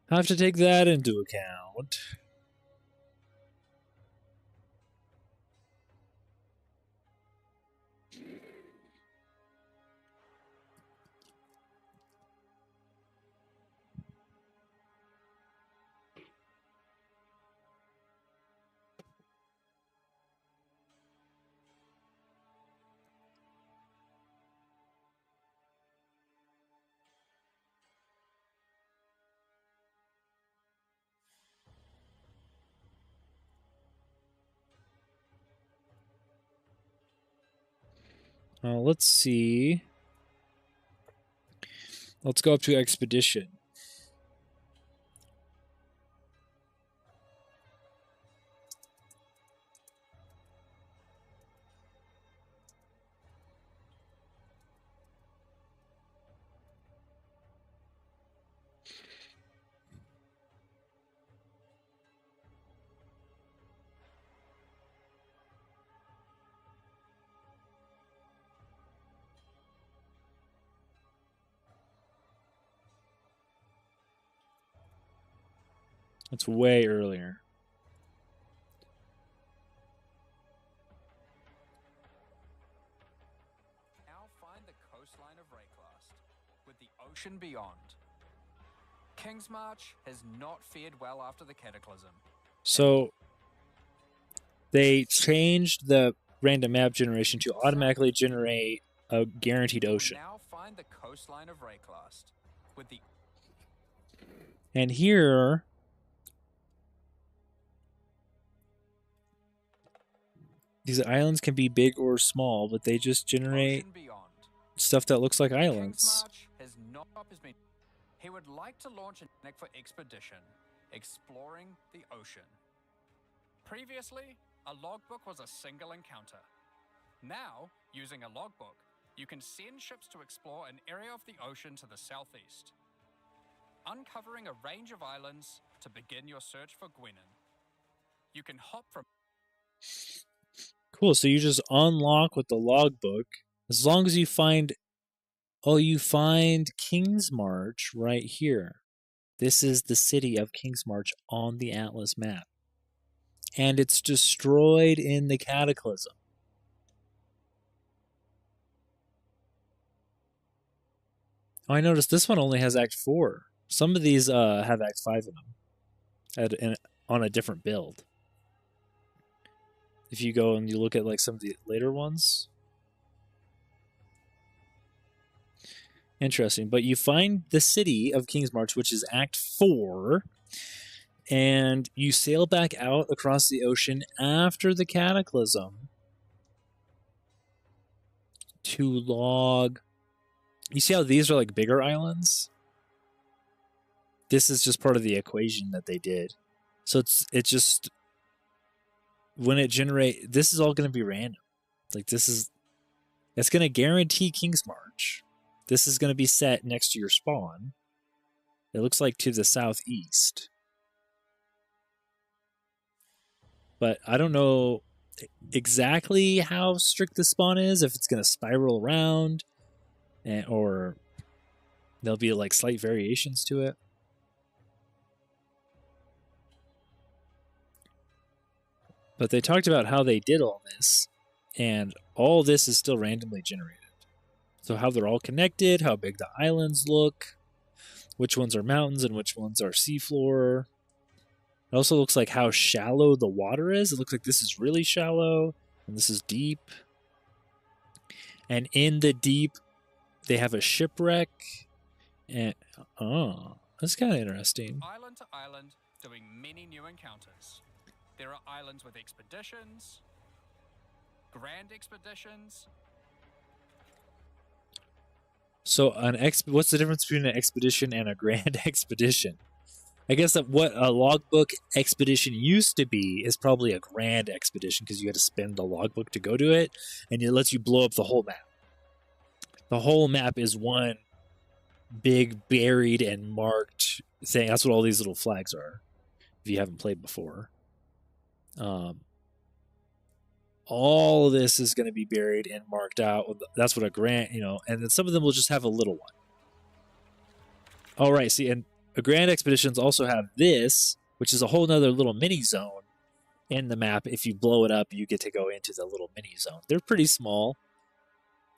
I have to take that into account. Let's see. Let's go up to Expedition. It's way earlier. Now find the coastline of Rayclast, with the ocean beyond. King's March has not fared well after the cataclysm. So they changed the random map generation to automatically generate a guaranteed ocean. Now find the coastline of Rayclast, with the... And here... These islands can be big or small, but they just generate stuff that looks like islands. he would like to launch a Runic for expedition, exploring the ocean. Previously, a logbook was a single encounter. Now, using a logbook, you can send ships to explore an area of the ocean to the southeast, uncovering a range of islands to begin your search for Gwenin. You can hop from... Cool, so you just unlock with the logbook. As long as you find... Oh, you find King's March right here. This is the city of King's March on the Atlas map. And it's destroyed in the Cataclysm. Oh, I noticed this one only has Act 4. Some of these have Act 5 in them. On a different build. If you go and you look at like some of the later ones. Interesting. But you find the city of King's March, which is Act 4. And you sail back out across the ocean after the Cataclysm to log. You see how these are like bigger islands? This is just part of the equation that they did. So it's just when it generate, this is all going to be random. Like it's going to guarantee King's March. This is going to be set next to your spawn. It looks like to the southeast. But I don't know exactly how strict the spawn is, if it's going to spiral around, or there'll be like slight variations to it. But they talked about how they did all this, and all this is still randomly generated. So how they're all connected, how big the islands look, which ones are mountains and which ones are seafloor. It also looks like how shallow the water is. It looks like this is really shallow, and this is deep. And in the deep, they have a shipwreck. And oh, that's kind of interesting. Island to island, doing many new encounters. There are islands with expeditions, grand expeditions. So what's the difference between an expedition and a grand expedition? I guess that what a logbook expedition used to be is probably a grand expedition because you had to spend the logbook to go to it, and it lets you blow up the whole map. The whole map is one big buried and marked thing. That's what all these little flags are, if you haven't played before. All of this is going to be buried and marked out. That's what a grand, and then some of them will just have a little one. All right, see, and the grand expeditions also have this, which is a whole nother little mini zone in the map. If you blow it up, you get to go into the little mini zone. They're pretty small,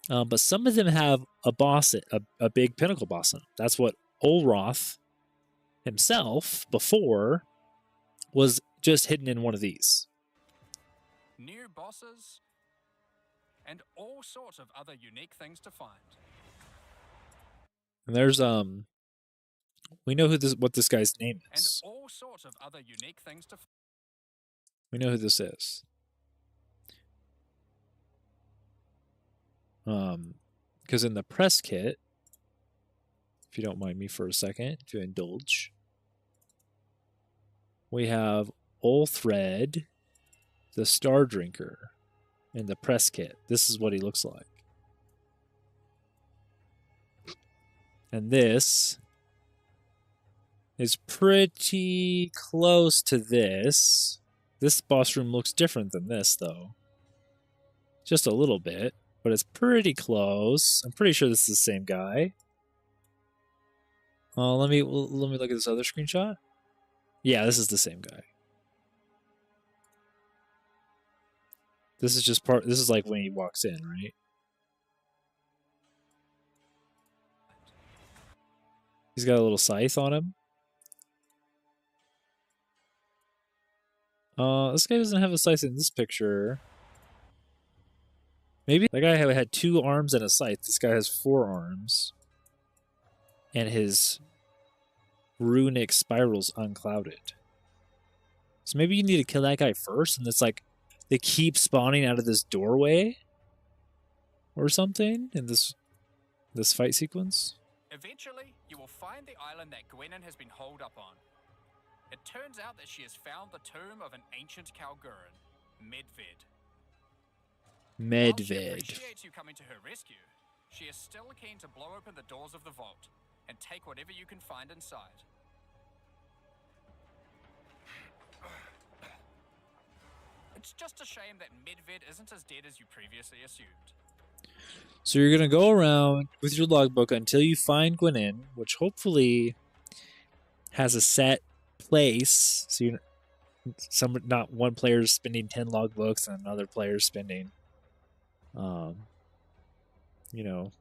but some of them have a boss, a big pinnacle boss in them. That's what Olroth himself before was just hidden in one of these. New bosses, and all sorts of other unique things to find. And there's we know what this guy's name And is. all sorts of other unique things to We know who this is. Because in the press kit, if you don't mind me for a second, if you indulge, we have Ulthred, the Star Drinker, in the press kit. This is what he looks like. And this is pretty close to this. This boss room looks different than this, though. Just a little bit, but it's pretty close. I'm pretty sure this is the same guy. Let me look at this other screenshot. Yeah, this is the same guy. This is just this is like when he walks in, right? He's got a little scythe on him. This guy doesn't have a scythe in this picture. Maybe that guy had 2 arms and a scythe. This guy has 4 arms. And his runic spiral's unclouded. So maybe you need to kill that guy first, and it's like they keep spawning out of this doorway or something in this fight sequence. Eventually, you will find the island that Gwenin has been holed up on. It turns out that she has found the tomb of an ancient Kalgurin, Medved. While she Medved. appreciates you coming to her rescue, she is still keen to blow open the doors of the vault and take whatever you can find inside. It's just a shame that Medved isn't as dead as you previously assumed. So you're gonna go around with your logbook until you find Gwenin, which hopefully has a set place. So you, not one player is spending 10 logbooks and another player is spending, you know,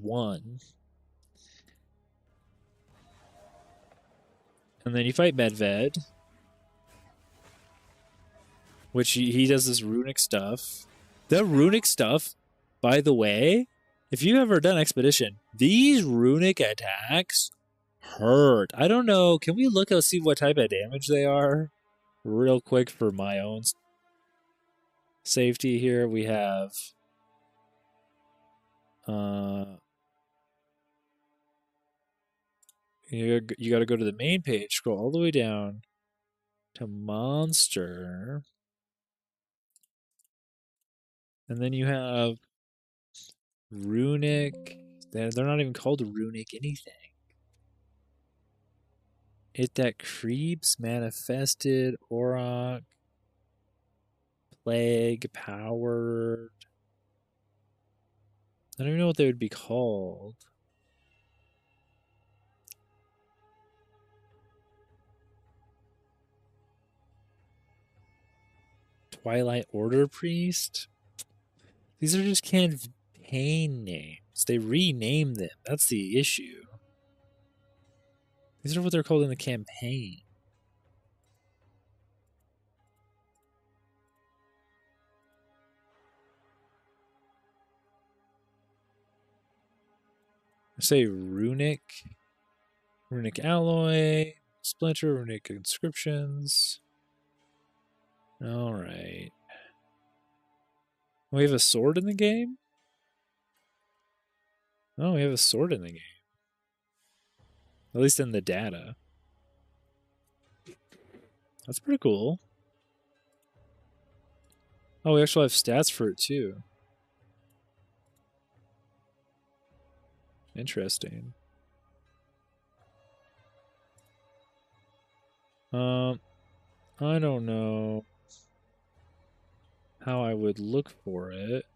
one. And then you fight Medved, which he does this runic stuff. The runic stuff, by the way, if you've ever done Expedition, these runic attacks hurt. I don't know. Can we look and see what type of damage they are real quick for my own safety here? We have you got to go to the main page, scroll all the way down to monster. And then you have Runic. They're not even called Runic anything. It that creeps, manifested, Auroch, plague, powered. I don't even know what they would be called. Twilight Order Priest? These are just campaign names. They rename them. That's the issue. These are what they're called in the campaign. I say Runic, Runic Alloy, Splinter, Runic Inscriptions. Alright. We have a sword in the game? Oh, we have a sword in the game. At least in the data. That's pretty cool. Oh, we actually have stats for it too. Interesting. I don't know how I would look for it.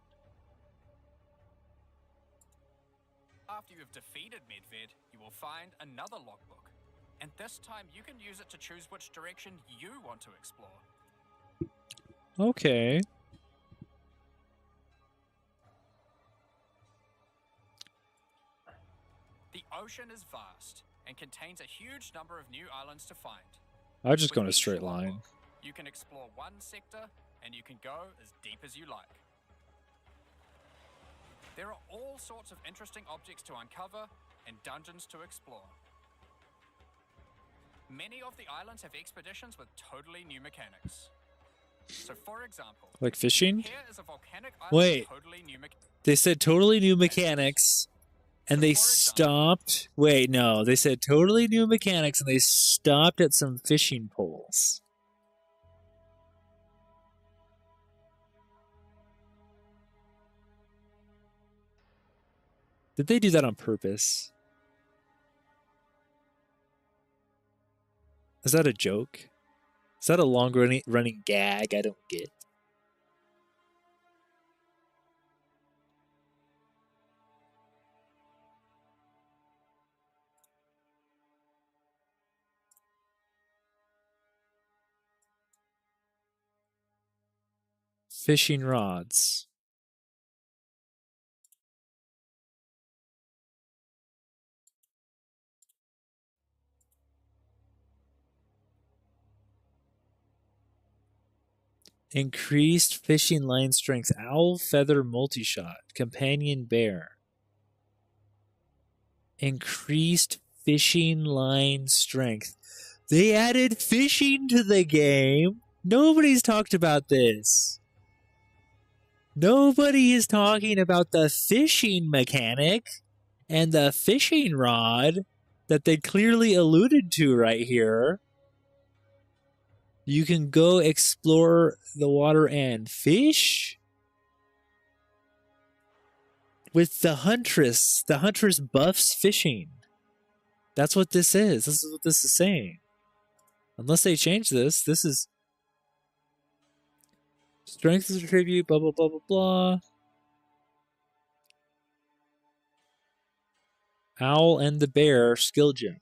After you have defeated Medved, you will find another logbook. And this time you can use it to choose which direction you want to explore. Okay. The ocean is vast and contains a huge number of new islands to find. I'll just go in With a straight each line. logbook, you can explore one sector and you can go as deep as you like. There are all sorts of interesting objects to uncover and dungeons to explore. Many of the islands have expeditions with totally new mechanics. So for example, Like fishing? here is a volcanic island Wait. with totally new mechanics. They said totally new mechanics, and they stopped. Wait, no. They said totally new mechanics, and they stopped at some fishing poles. Did they do that on purpose? Is that a joke? Is that a long running gag? I don't get. Fishing rods. Increased fishing line strength. Owl feather multi-shot. Companion bear. Increased fishing line strength. They added fishing to the game. Nobody's talked about this. Nobody is talking about the fishing mechanic. And the fishing rod that they clearly alluded to right here, you can go explore the water and fish with the Huntress. The Huntress buffs fishing. That's what this is. This is what this is saying. Unless they change this, this is strength is a tribute, blah, blah, blah, blah, blah. Owl and the bear skill gem.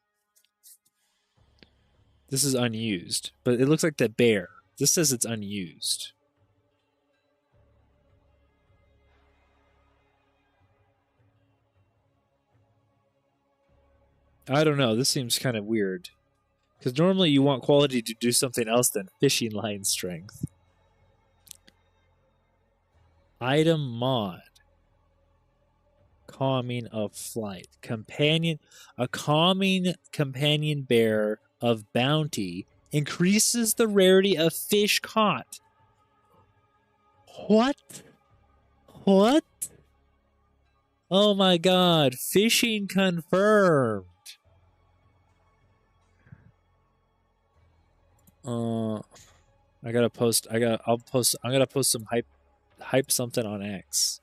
This is unused, but it looks like the bear. This says it's unused. I don't know. This seems kind of weird. Because normally you want quality to do something else than fishing line strength. Item mod. Calming of flight. Companion. A calming companion bear of bounty increases the rarity of fish caught. What? What? Oh my god. Fishing confirmed. I'm gonna post some hype something on X.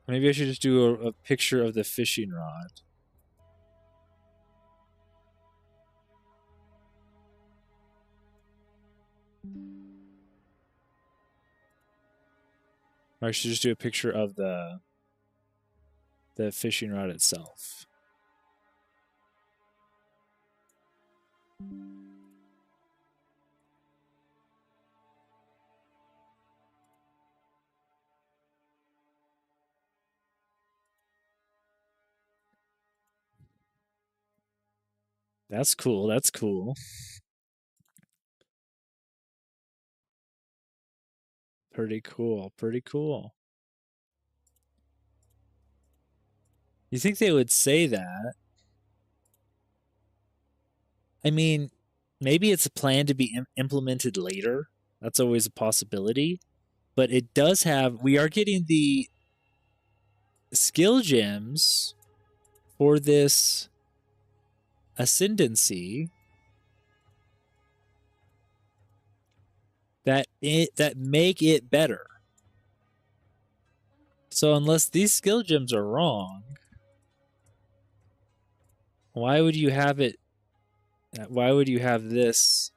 Maybe I should just do a picture of the fishing rod. Or I should just do a picture of the fishing rod itself. That's cool. That's cool. Pretty cool. Pretty cool. You think they would say that? I mean, maybe it's a plan to be implemented later. That's always a possibility. But it does have... We are getting the skill gems for this ascendancy that make it better. So unless these skill gems are wrong, why would you have it? Why would you have this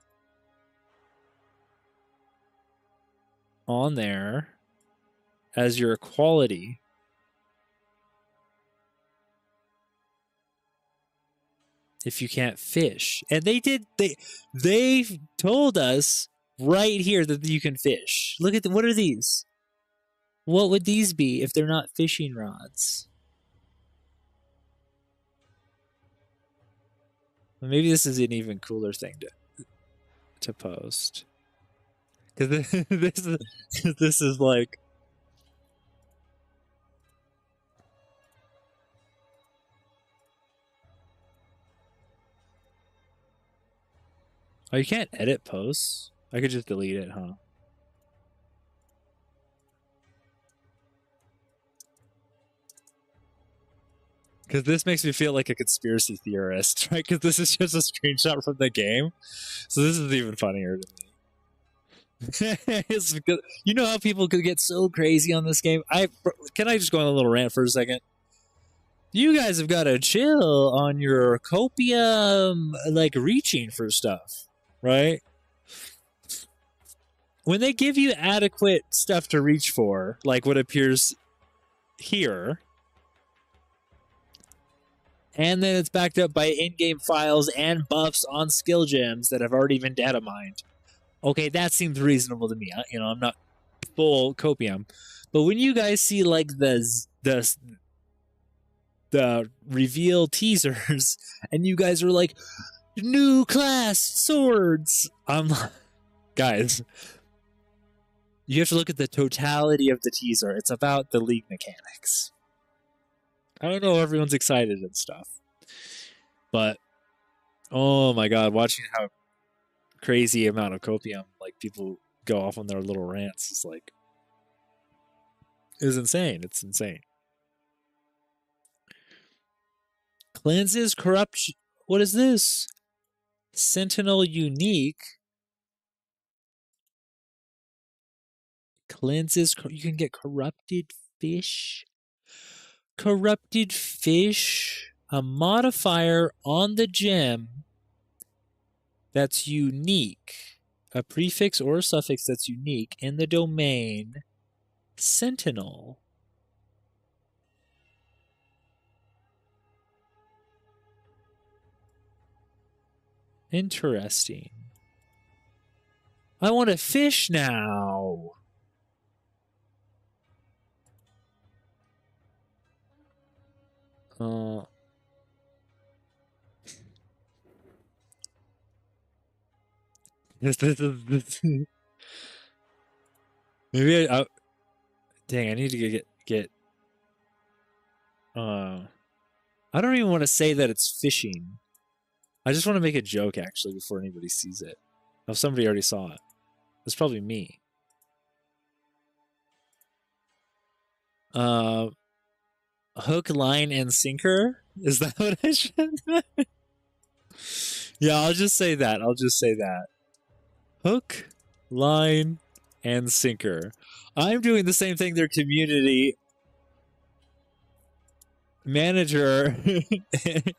on there as your quality? If you can't fish. And they told us right here that you can fish. Look at what are these? What would these be if they're not fishing rods? Well, maybe this is an even cooler thing to post. Because this is like... Oh, you can't edit posts? I could just delete it, huh? Because this makes me feel like a conspiracy theorist, right? Because this is just a screenshot from the game. So this is even funnier to me. It's because, you know how people could get so crazy on this game? Can I just go on a little rant for a second? You guys have got to chill on your copium, like, reaching for stuff, right? When they give you adequate stuff to reach for, like what appears here, and then it's backed up by in-game files and buffs on skill gems that have already been data mined. Okay, that seems reasonable to me. You know, I'm not full copium. But when you guys see like the reveal teasers and you guys are like, new class swords, I'm like, guys, you have to look at the totality of the teaser. It's about the league mechanics. I don't know if everyone's excited and stuff. But oh my god, watching how crazy amount of copium like people go off on their little rants is like is insane. It's insane. Cleanses corruption. What is this? Sentinel unique. Cleanses. You can get corrupted fish. Corrupted fish. A modifier on the gem that's unique. A prefix or a suffix that's unique in the domain Sentinel. Interesting. I want a fish now. This. Maybe dang, I need to get. I don't even want to say that it's fishing. I just want to make a joke actually before anybody sees it. Oh, somebody already saw it. It's probably me. Hook, line, and sinker? Is that what I should? Yeah, I'll just say that. I'll just say that. Hook, line, and sinker. I'm doing the same thing their community manager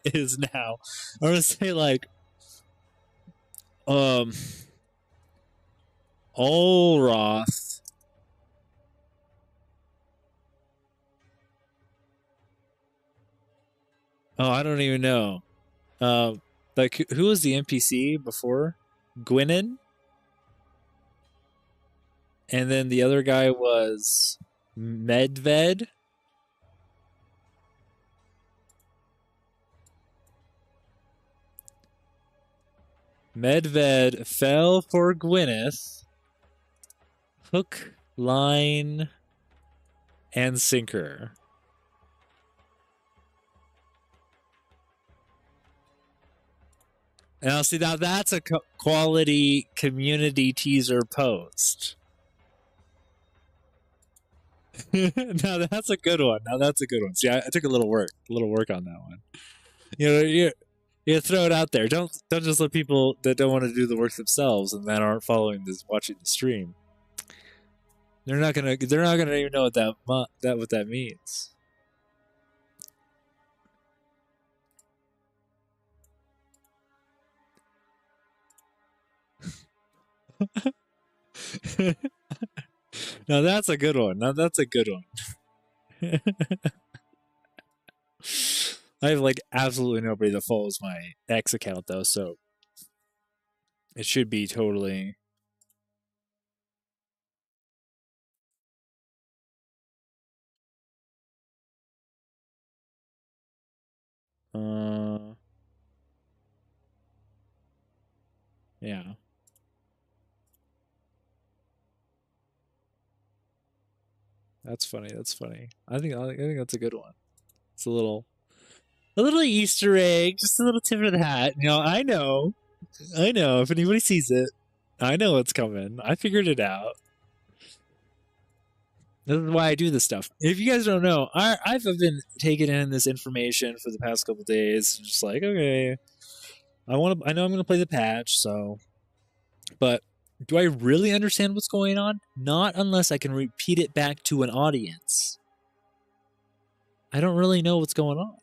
is now. I'm gonna say like Olroth. Oh, I don't even know. Like who was the NPC before? Gwynedd? And then the other guy was Medved. Medved fell for Gwynedd. Hook, line, and sinker. Now, see, now that's a quality community teaser post. Now that's a good one. Now that's a good one. See, I took a little work on that one. You know, you throw it out there. Don't just let people that don't want to do the work themselves and that aren't following this, watching the stream. They're not gonna even know what that means. Now that's a good one. Now that's a good one. I have like absolutely nobody that follows my X account though, so it should be totally. Yeah. That's funny. That's funny. I think that's a good one. It's a little Easter egg, just a little tip of the hat. You know, I know. If anybody sees it, I know it's coming. I figured it out. This is why I do this stuff. If you guys don't know, I've been taking in this information for the past couple days. Just like, okay, I know I'm gonna play the patch, so. But do I really understand what's going on? Not unless I can repeat it back to an audience. I don't really know what's going on.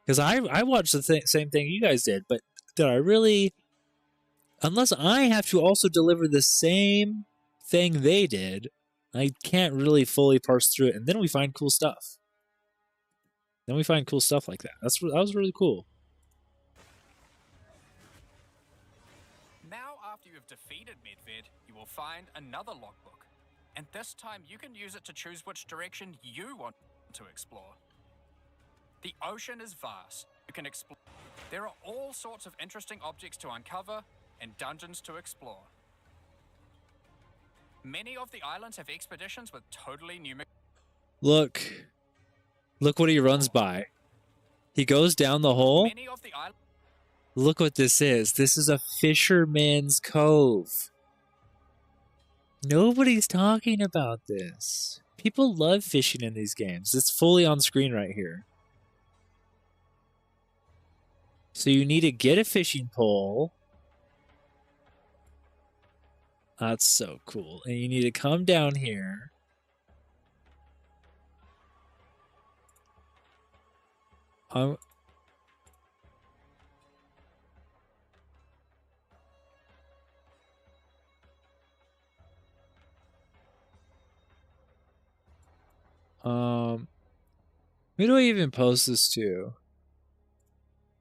Because I watched the same thing you guys did, but did I really? Unless I have to also deliver the same thing they did, I can't really fully parse through it, and then we find cool stuff. Then we find cool stuff like that. That was really cool. Now, after you have defeated Medved, you will find another logbook, and this time you can use it to choose which direction you want to explore. The ocean is vast. You can explore. There are all sorts of interesting objects to uncover and dungeons to explore. Many of the islands have expeditions with totally new... Look, Look what he runs by. He goes down the hole. Many of the islands. Look what this is. This is a fisherman's cove. Nobody's talking about this. People love fishing in these games. It's fully on screen right here. So you need to get a fishing pole. That's so cool. And you need to come down here. Who do I even post this to?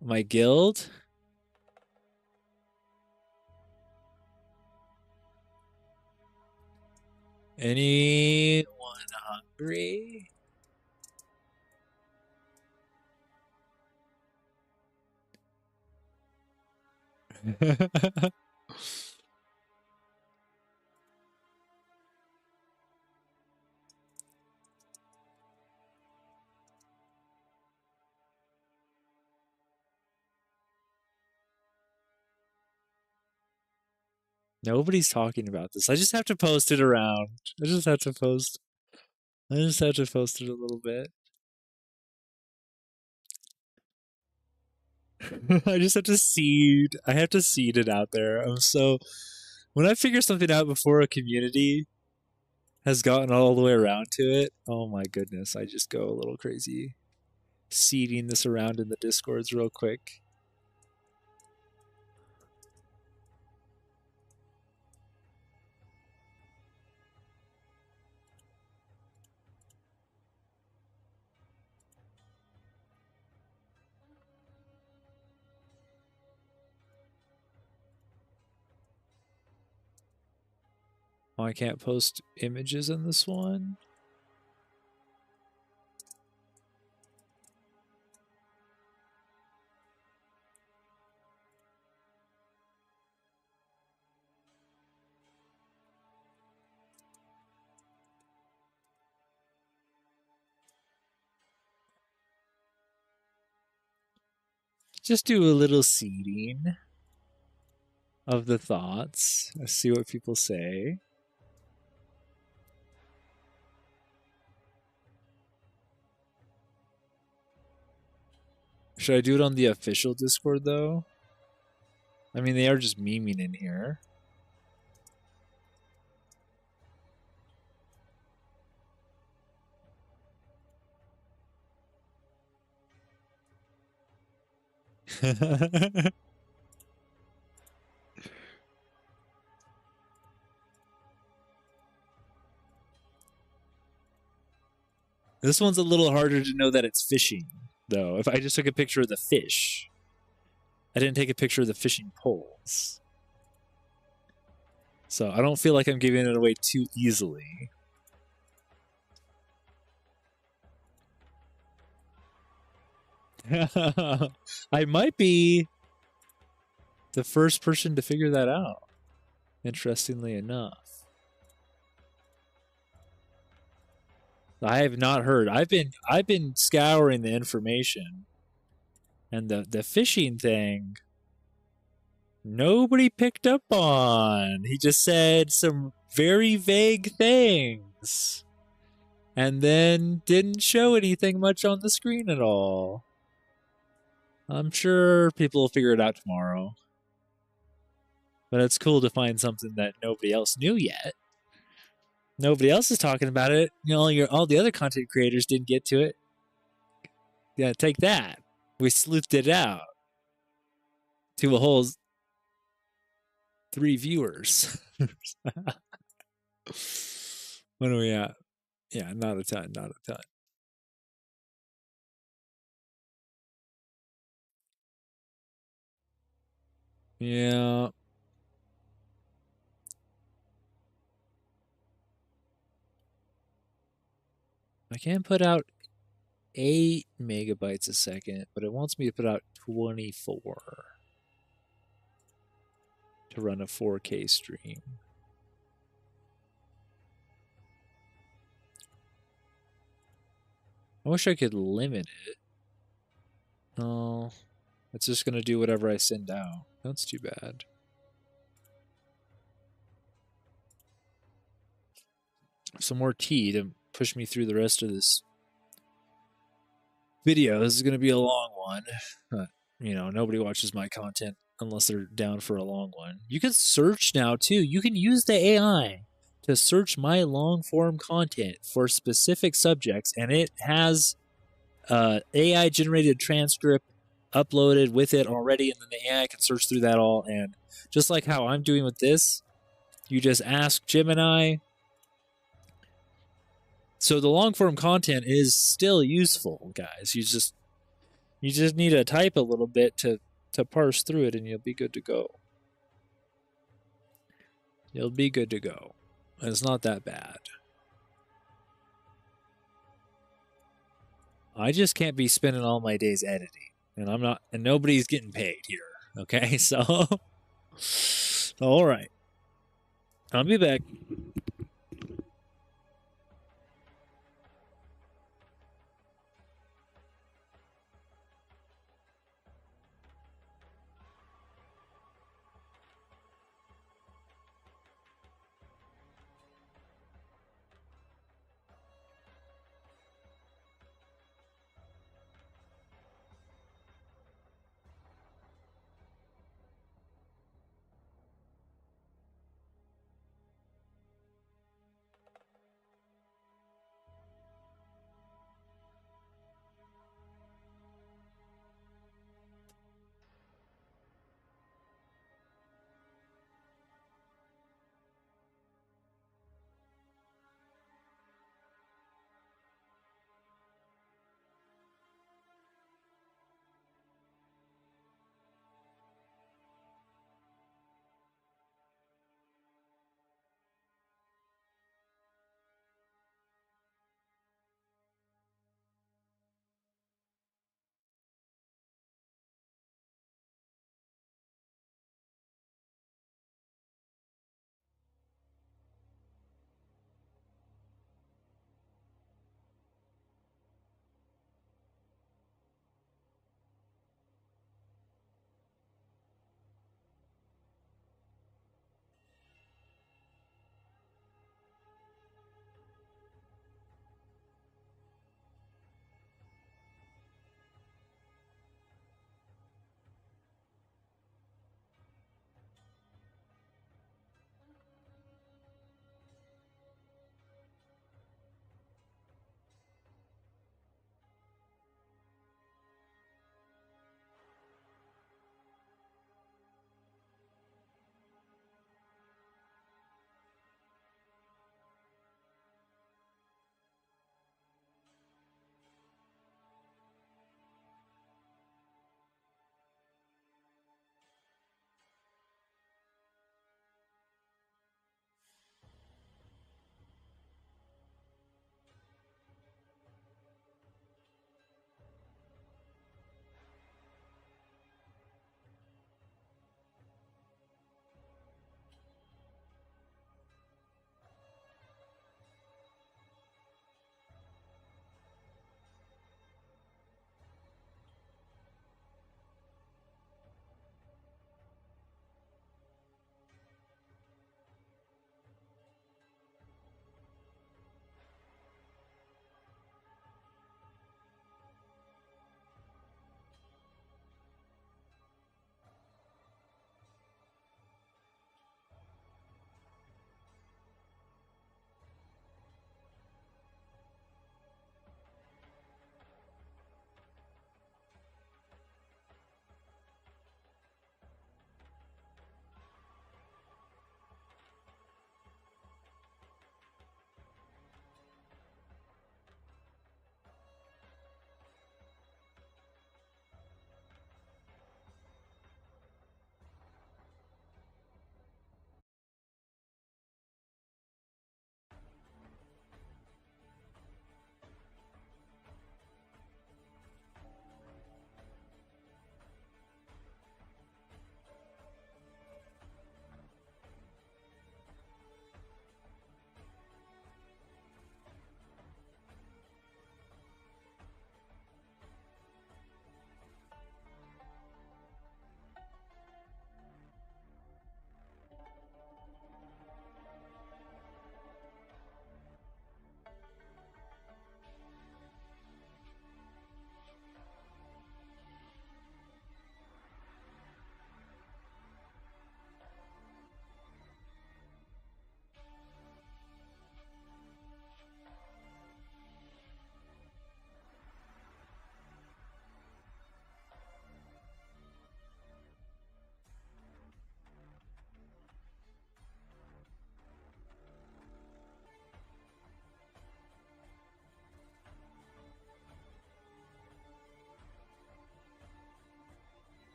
My guild? Anyone hungry? Nobody's talking about this. I just have to post it around. I just have to post it a little bit. I just have to seed. I have to seed it out there. When I figure something out before a community has gotten all the way around to it, oh my goodness, I just go a little crazy seeding this around in the Discords real quick. Oh, I can't post images in this one. Just do a little seeding of the thoughts. Let's see what people say. Should I do it on the official Discord, though? I mean, they are just memeing in here. This one's a little harder to know that it's fishing, though. If I just took a picture of the fish, I didn't take a picture of the fishing poles. So I don't feel like I'm giving it away too easily. I might be the first person to figure that out, interestingly enough. I have not heard. I've been scouring the information, and the fishing thing, nobody picked up on. He just said some very vague things, and then didn't show anything much on the screen at all. I'm sure people will figure it out tomorrow. But it's cool to find something that nobody else knew yet. Nobody else is talking about it. You know, all the other content creators didn't get to it. Yeah, take that. We sleuthed it out to a whole 3 viewers. When are we at? Yeah, not a ton. Yeah. I can put out 8 megabytes a second, but it wants me to put out 24 to run a 4K stream. I wish I could limit it. No, it's just going to do whatever I send out. That's too bad. Some more tea to push me through the rest of this video. This is going to be a long one. You know, nobody watches my content unless they're down for a long one. You can search now, too. You can use the AI to search my long form content for specific subjects, and it has AI generated transcript uploaded with it already, and then the AI can search through that all. And just like how I'm doing with this, you just ask Gemini. So the long form content is still useful, guys. You just need to type a little bit to parse through it, and you'll be good to go. You'll be good to go. It's not that bad. I just can't be spending all my days editing, and I'm not, and nobody's getting paid here. Okay, so all right, I'll be back.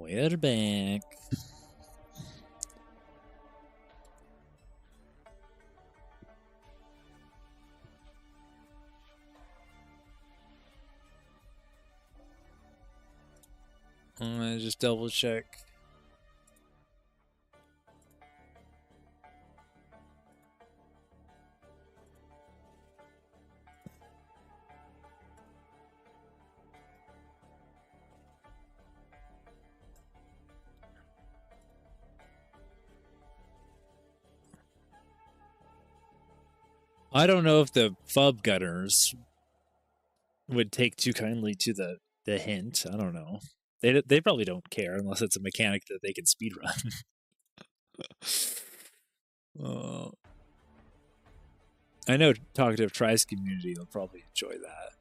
We're back. I'm gonna just double check. I don't know if the Fub Gunners would take too kindly to the hint. I don't know. They probably don't care unless it's a mechanic that they can speedrun. I know Talkative Tries community will probably enjoy that.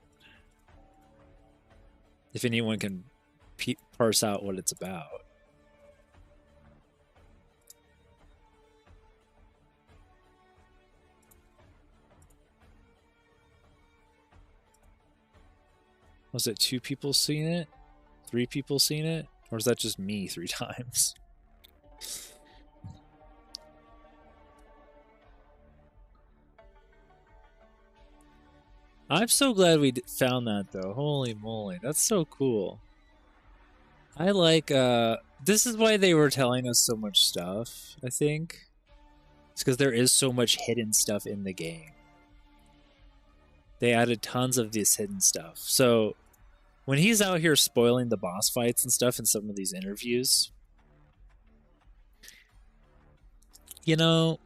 If anyone can parse out what it's about. Was it 2 people seen it? 3 people seen it? Or is that just me 3 times? I'm so glad we found that though. Holy moly, that's so cool. I like, this is why they were telling us so much stuff, I think. It's because there is so much hidden stuff in the game. They added tons of this hidden stuff. So when he's out here spoiling the boss fights and stuff in some of these interviews, you know,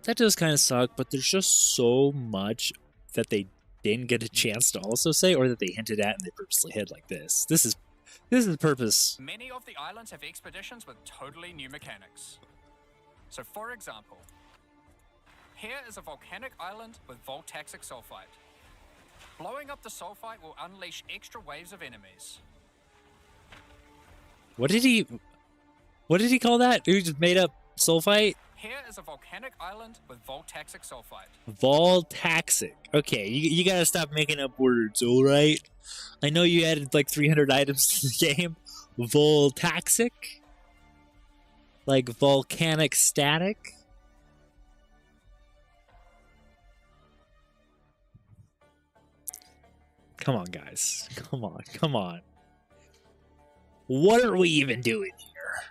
that does kind of suck, but there's just so much that they didn't get a chance to also say, or that they hinted at and they purposely hid like this. This is the purpose. Many of the islands have expeditions with totally new mechanics. So for example, here is a volcanic island with voltaxic sulfite. Blowing up the sulfite will unleash extra waves of enemies. What did he call that? He just made up sulfite? Here is a volcanic island with voltaxic sulfite. Voltaxic. Okay, you gotta stop making up words, alright? I know you added like 300 items to the game. Voltaxic? Like volcanic static? Come on, guys. Come on, come on. What are we even doing here?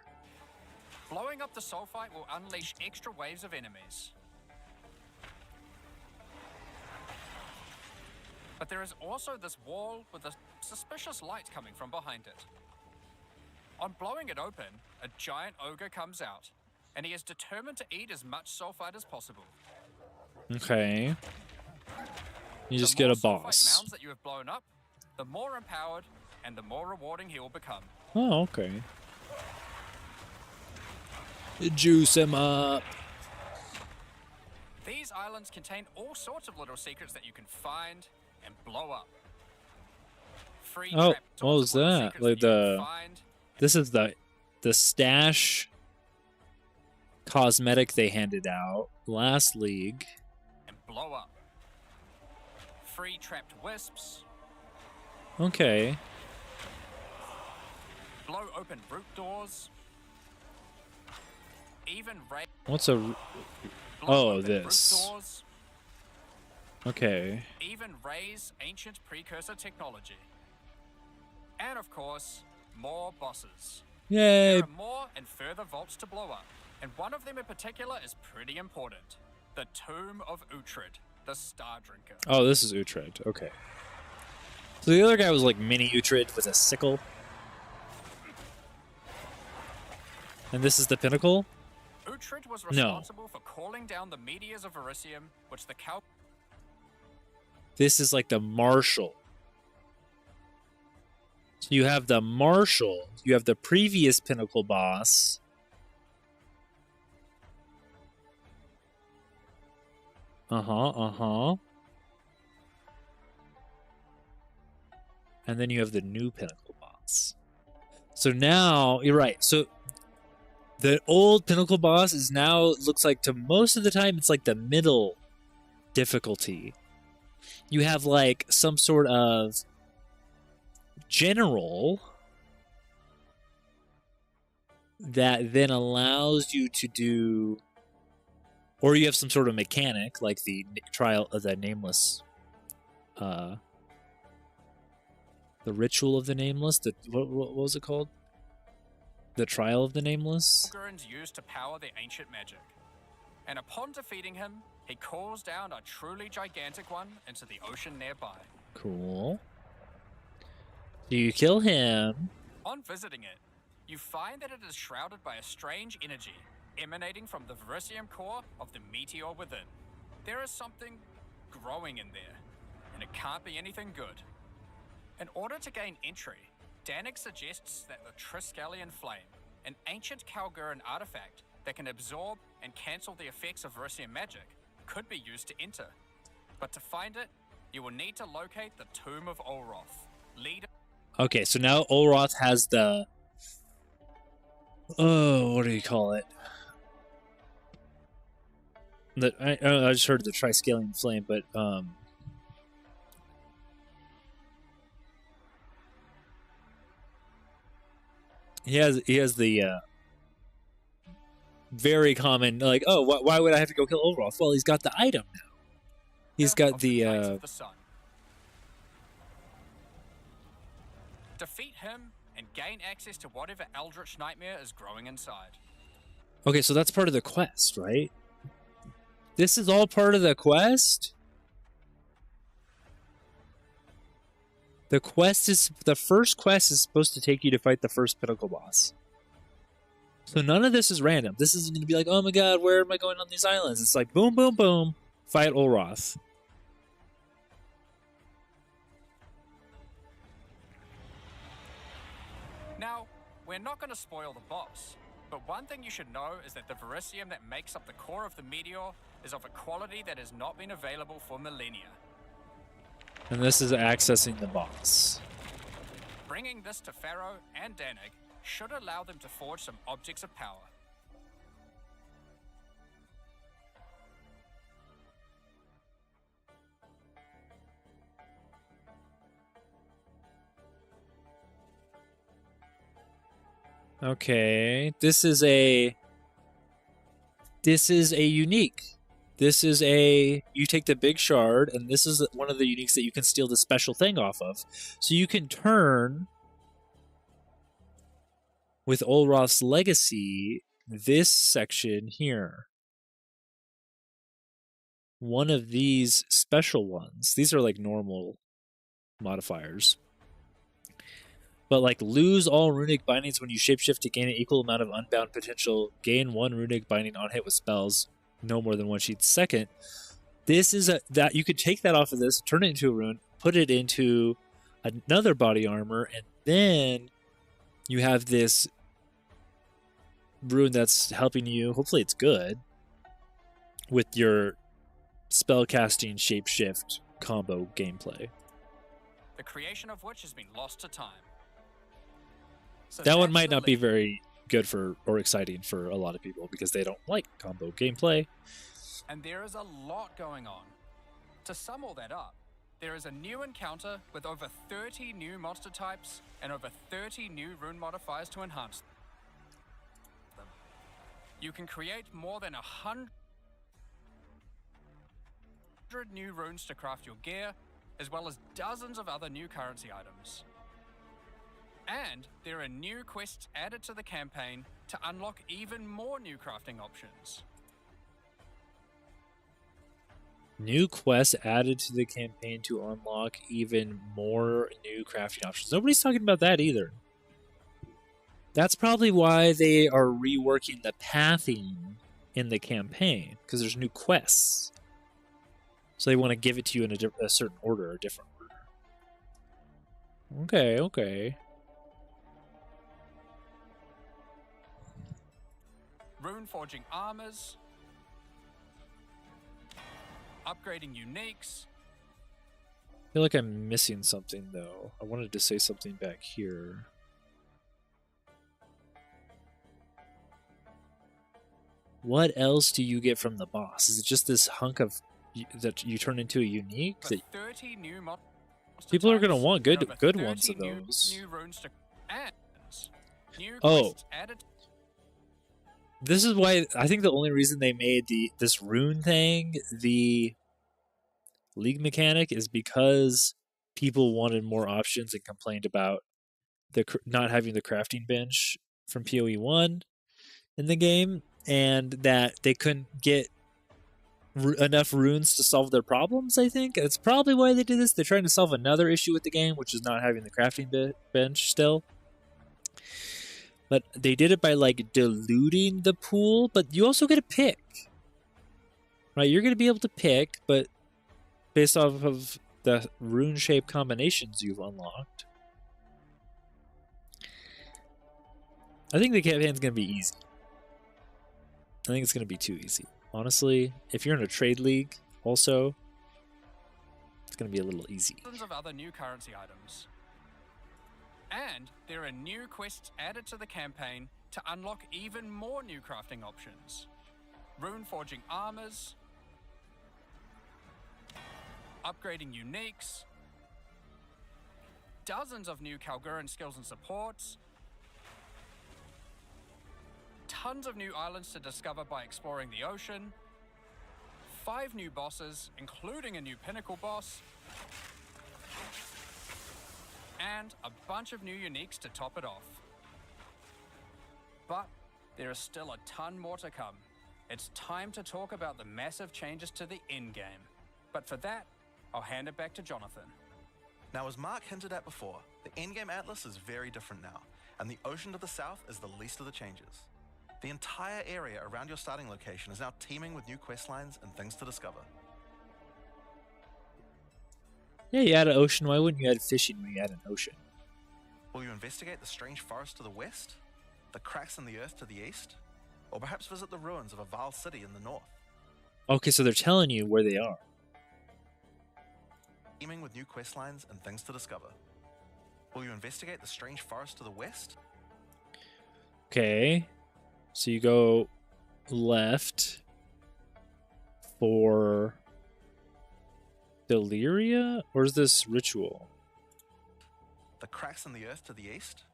Blowing up the sulfite will unleash extra waves of enemies. But there is also this wall with a suspicious light coming from behind it. On blowing it open, a giant ogre comes out, and he is determined to eat as much sulfite as possible. Okay. You just get a boss. The more sulfite mounds that you have blown up, the more empowered and the more rewarding he will become. Oh, okay. Juice him up. These islands contain all sorts of little secrets that you can find and blow up. Free Oh, trap what was that? Like this is the stash cosmetic they handed out last league. And blow up. Free trapped wisps. Okay. Blow open root doors. Even what's a? Oh, this. Doors. Okay. Even raise ancient precursor technology. And of course, more bosses. Yay! There are more and further vaults to blow up, and one of them in particular is pretty important. The Tomb of Uhtred, the Star Drinker. Oh, this is Uhtred. Okay. So the other guy was like mini Uhtred with a sickle. And this is the pinnacle? Uhtred was responsible for calling down the meteors of Verisium, which the Cal... This is like the Marshal. So you have the Marshal, you have the previous pinnacle boss. And then you have the new pinnacle boss. So now, you're right. So the old pinnacle boss is now, looks like to most of the time, it's like the middle difficulty. You have like some sort of general that then allows you to do, or you have some sort of mechanic like the trial of the nameless, the ritual of the nameless. What was it called? The trial of the nameless. Algorins used to power the ancient magic, and upon defeating him, he calls down a truly gigantic one into the ocean nearby. Cool. You kill him. On visiting it, you find that it is shrouded by a strange energy emanating from the Verisium core of the meteor within. There is something growing in there, and it can't be anything good. In order to gain entry, Danik suggests that the Triskelion Flame, an ancient Kalguran artifact that can absorb and cancel the effects of Verisium magic, could be used to enter. But to find it, you will need to locate the Tomb of Olroth, leader. Okay, so now Olroth has the... Oh, what do you call it? I just heard the Triskelion Flame, but... He has the very common, like, oh, why would I have to go kill Olroth? Well, he's got the item now. He's got the Defeat him and gain access to whatever eldritch nightmare is growing inside. Okay, so that's part of the quest, right? This is all part of the quest? The first quest is supposed to take you to fight the first pinnacle boss. So none of this is random. This isn't going to be like, oh my god, where am I going on these islands? It's like, boom, boom, boom, fight Olroth. Now, we're not going to spoil the boss, but one thing you should know is that the Verisium that makes up the core of the meteor is of a quality that has not been available for millennia. And this is accessing the boss. Bringing this to Pharaoh and Danik should allow them to forge some objects of power. Okay, this is a unique. You take the big shard, and this is one of the uniques that you can steal the special thing off of. So you can turn, with Olroth's legacy, this section here. One of these special ones. These are like normal modifiers. But like, lose all runic bindings when you shapeshift to gain an equal amount of unbound potential. Gain one runic binding on hit with spells. No more than one sheet. Second, this is that you could take that off of this, turn it into a rune, put it into another body armor, and then you have this rune that's helping you. Hopefully, it's good with your spell casting shapeshift combo gameplay. The creation of which has been lost to time. So that one might not be very good for or exciting for a lot of people because they don't like combo gameplay. And there is a lot going on. To sum all that up, there is a new encounter with over 30 new monster types and over 30 new rune modifiers to enhance them. You can create more than 100 new runes to craft your gear, as well as dozens of other new currency items. And there are new quests added to the campaign to unlock even more new crafting options. New quests added to the campaign to unlock even more new crafting options. Nobody's talking about that either. That's probably why they are reworking the pathing in the campaign, because there's new quests. So they want to give it to you in a certain order, a different order. Okay. Rune forging armors, upgrading uniques. I feel like I'm missing something though. I wanted to say something back here. What else do you get from the boss? Is it just this hunk of that you turn into a unique? That 30 new people are going to want good ones of those. New runes to, and new oh. quests added. This is why I think the only reason they made this rune thing the league mechanic is because people wanted more options and complained about not having the crafting bench from PoE1 in the game, and that they couldn't get enough runes to solve their problems. I think that's probably why they did this. They're trying to solve another issue with the game, which is not having the crafting bench still. But they did it by like diluting the pool, but you also get to pick. Right? You're going to be able to pick, but based off of the rune shape combinations you've unlocked. I think the campaign's going to be easy. I think it's going to be too easy. Honestly, if you're in a trade league also, it's going to be a little easy. Tons of other new currency items. And there are new quests added to the campaign to unlock even more new crafting options. Rune forging armors, upgrading uniques, dozens of new Kalguran skills and supports, tons of new islands to discover by exploring the ocean, 5 new bosses, including a new pinnacle boss, and a bunch of new uniques to top it off. But there is still a ton more to come. It's time to talk about the massive changes to the endgame. But for that, I'll hand it back to Jonathan. Now, as Mark hinted at before, the endgame atlas is very different now, and the ocean to the south is the least of the changes. The entire area around your starting location is now teeming with new quest lines and things to discover. Yeah, you add an ocean. Why wouldn't you add fishing when you add an ocean? Will you investigate the strange forest to the west, the cracks in the earth to the east, or perhaps visit the ruins of a vile city in the north? Okay, so they're telling you where they are. Teeming with new quest lines and things to discover. Will you investigate the strange forest to the west? Okay, so you go left for Delirium, or is this ritual? The cracks in the earth to the east,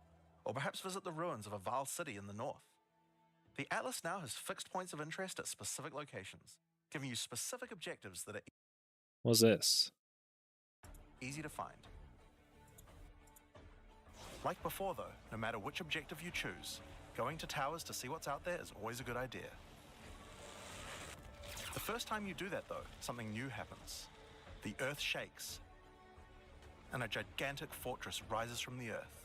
or perhaps visit the ruins of a vile city in the north. The atlas now has fixed points of interest at specific locations, giving you specific objectives that are What's this? easy to find. Like before though, no matter which objective you choose, going to towers to see what's out there is always a good idea. The first time you do that though, something new happens. The earth shakes, and a gigantic fortress rises from the earth.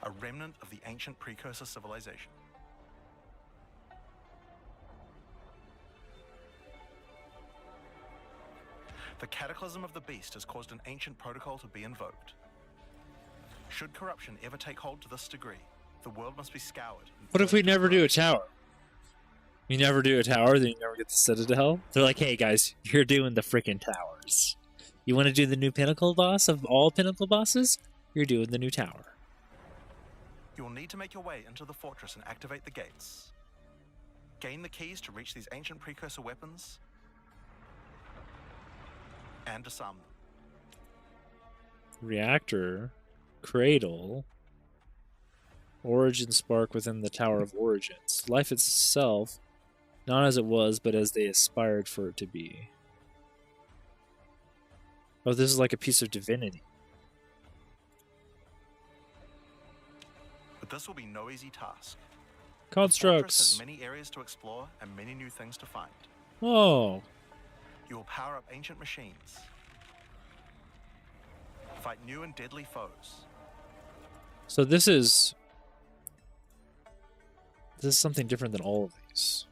A remnant of the ancient precursor civilization. The cataclysm of the beast has caused an ancient protocol to be invoked. Should corruption ever take hold to this degree, the world must be scoured. What if we never do a tower? You never do a tower, then you never get the Citadel? They're like, hey guys, you're doing the freaking towers. You want to do the new pinnacle boss of all pinnacle bosses? You're doing the new tower. You will need to make your way into the fortress and activate the gates. Gain the keys to reach these ancient precursor weapons, and disarm them. Reactor, Cradle, Origin Spark within the Tower of Origins. Life itself, not as it was, but as they aspired for it to be. Oh, this is like a piece of divinity. But this will be no easy task. The fortress Constructs. has many areas to explore and many new things to find. Oh, You will power up ancient machines, fight new and deadly foes, so this is something different than all of these.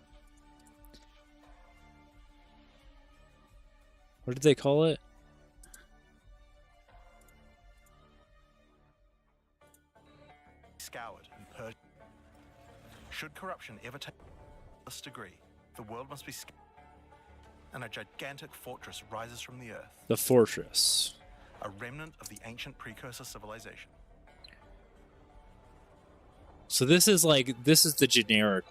What did they call it? scoured and purged. Should corruption ever take this degree, the world must be scoured, and a gigantic fortress rises from the earth, The Fortress. a remnant of the ancient precursor civilization. So this is the generic.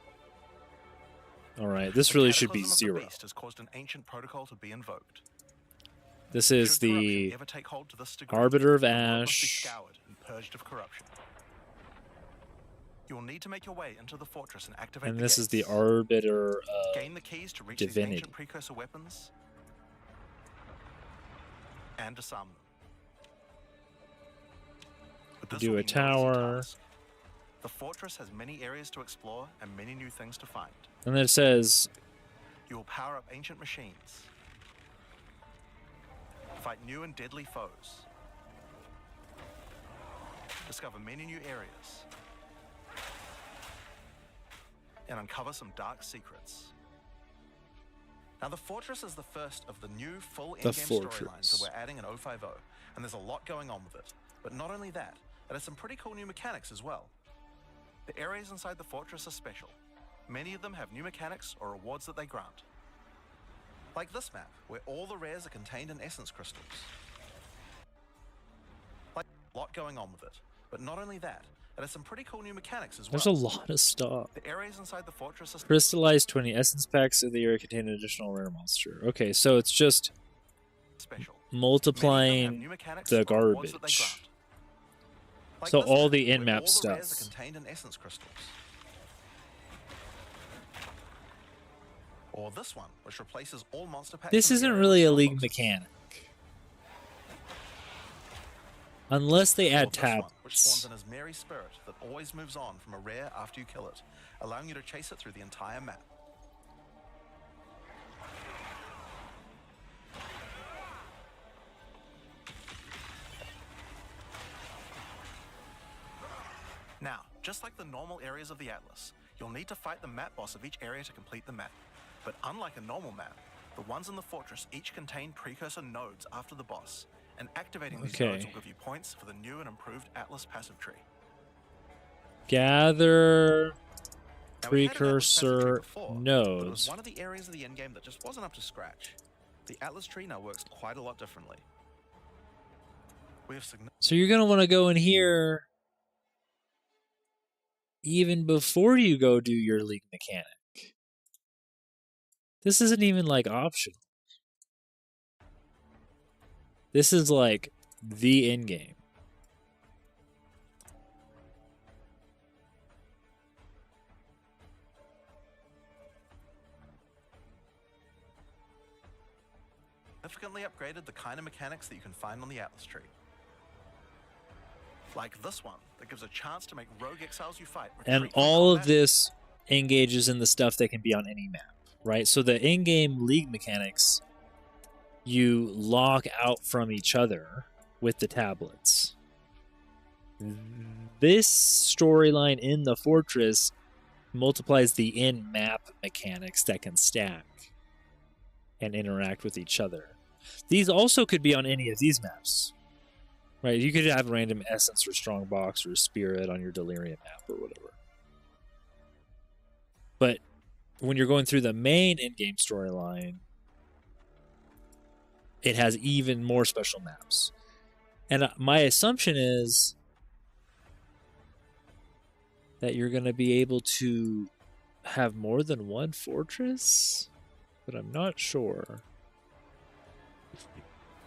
All right, this really should be Cataclysm of the 0. beast has caused an ancient protocol to be invoked. This is Should the corruption ever take hold to this degree, Arbiter of the world must be Ash. scoured and purged of corruption. You will need to make your way into the fortress and activate And the this is the gates. Arbiter Gain the keys to reach these Divinity. ancient precursor weapons and disarm them. But this Do will a be no easy tower. task. The fortress has many areas to explore and many new things to find. And then it says, You will power up ancient machines, fight new and deadly foes, discover many new areas, and uncover some dark secrets. Now, the fortress is the first of the new full The in-game storylines fortress. that we're adding in 050, and there's a lot going on with it. But not only that, it has some pretty cool new mechanics as well. The areas inside the fortress are special. Many of them have new mechanics or rewards that they grant. Like this map, where all the rares are contained in essence crystals. Like a lot going on with it. But not only that, it has some pretty cool new mechanics as well. there's a lot of stuff. The areas inside the fortress are Crystallized 20 essence packs of the area contain an additional rare monster. Okay, so it's just special. multiplying the garbage. So all the in-map All the rares stuff. are contained in essence crystals. Or this one, which replaces all monster packs. This in the isn't area really with a league strongboxes. mechanic. Unless they Or add this one, which spawns tablets. an Asmeri spirit that always moves on from a rare after you kill it, allowing you to chase it through the entire map. Now, just like the normal areas of the Atlas, you'll need to fight the map boss of each area to complete the map. But unlike a normal map, the ones in the fortress each contain precursor nodes after the boss, and activating these Okay. nodes will give you points for the new and improved Atlas passive tree. Gather Now, we had an Atlas passive tree precursor before, but it was nodes. one of the areas of the endgame that just wasn't up to scratch. The Atlas tree now works quite a lot differently. We have So you're going to want to go in here even before you go do your league mechanic. This isn't even like optional. This is like the end game. significantly upgraded the kind of mechanics that you can find on the Atlas tree. Like this one, that gives a chance to make rogue exiles you fight And retreat from all of combat. this engages in the stuff that can be on any map, right? So the in-game league mechanics, you lock out from each other with the tablets. This storyline in the fortress multiplies the in-map mechanics that can stack and interact with each other. These also could be on any of these maps, right? You could have random essence or strong box or spirit on your Delirium map or whatever. But when you're going through the main in-game storyline, it has even more special maps. And my assumption is that you're going to be able to have more than one fortress, but I'm not sure.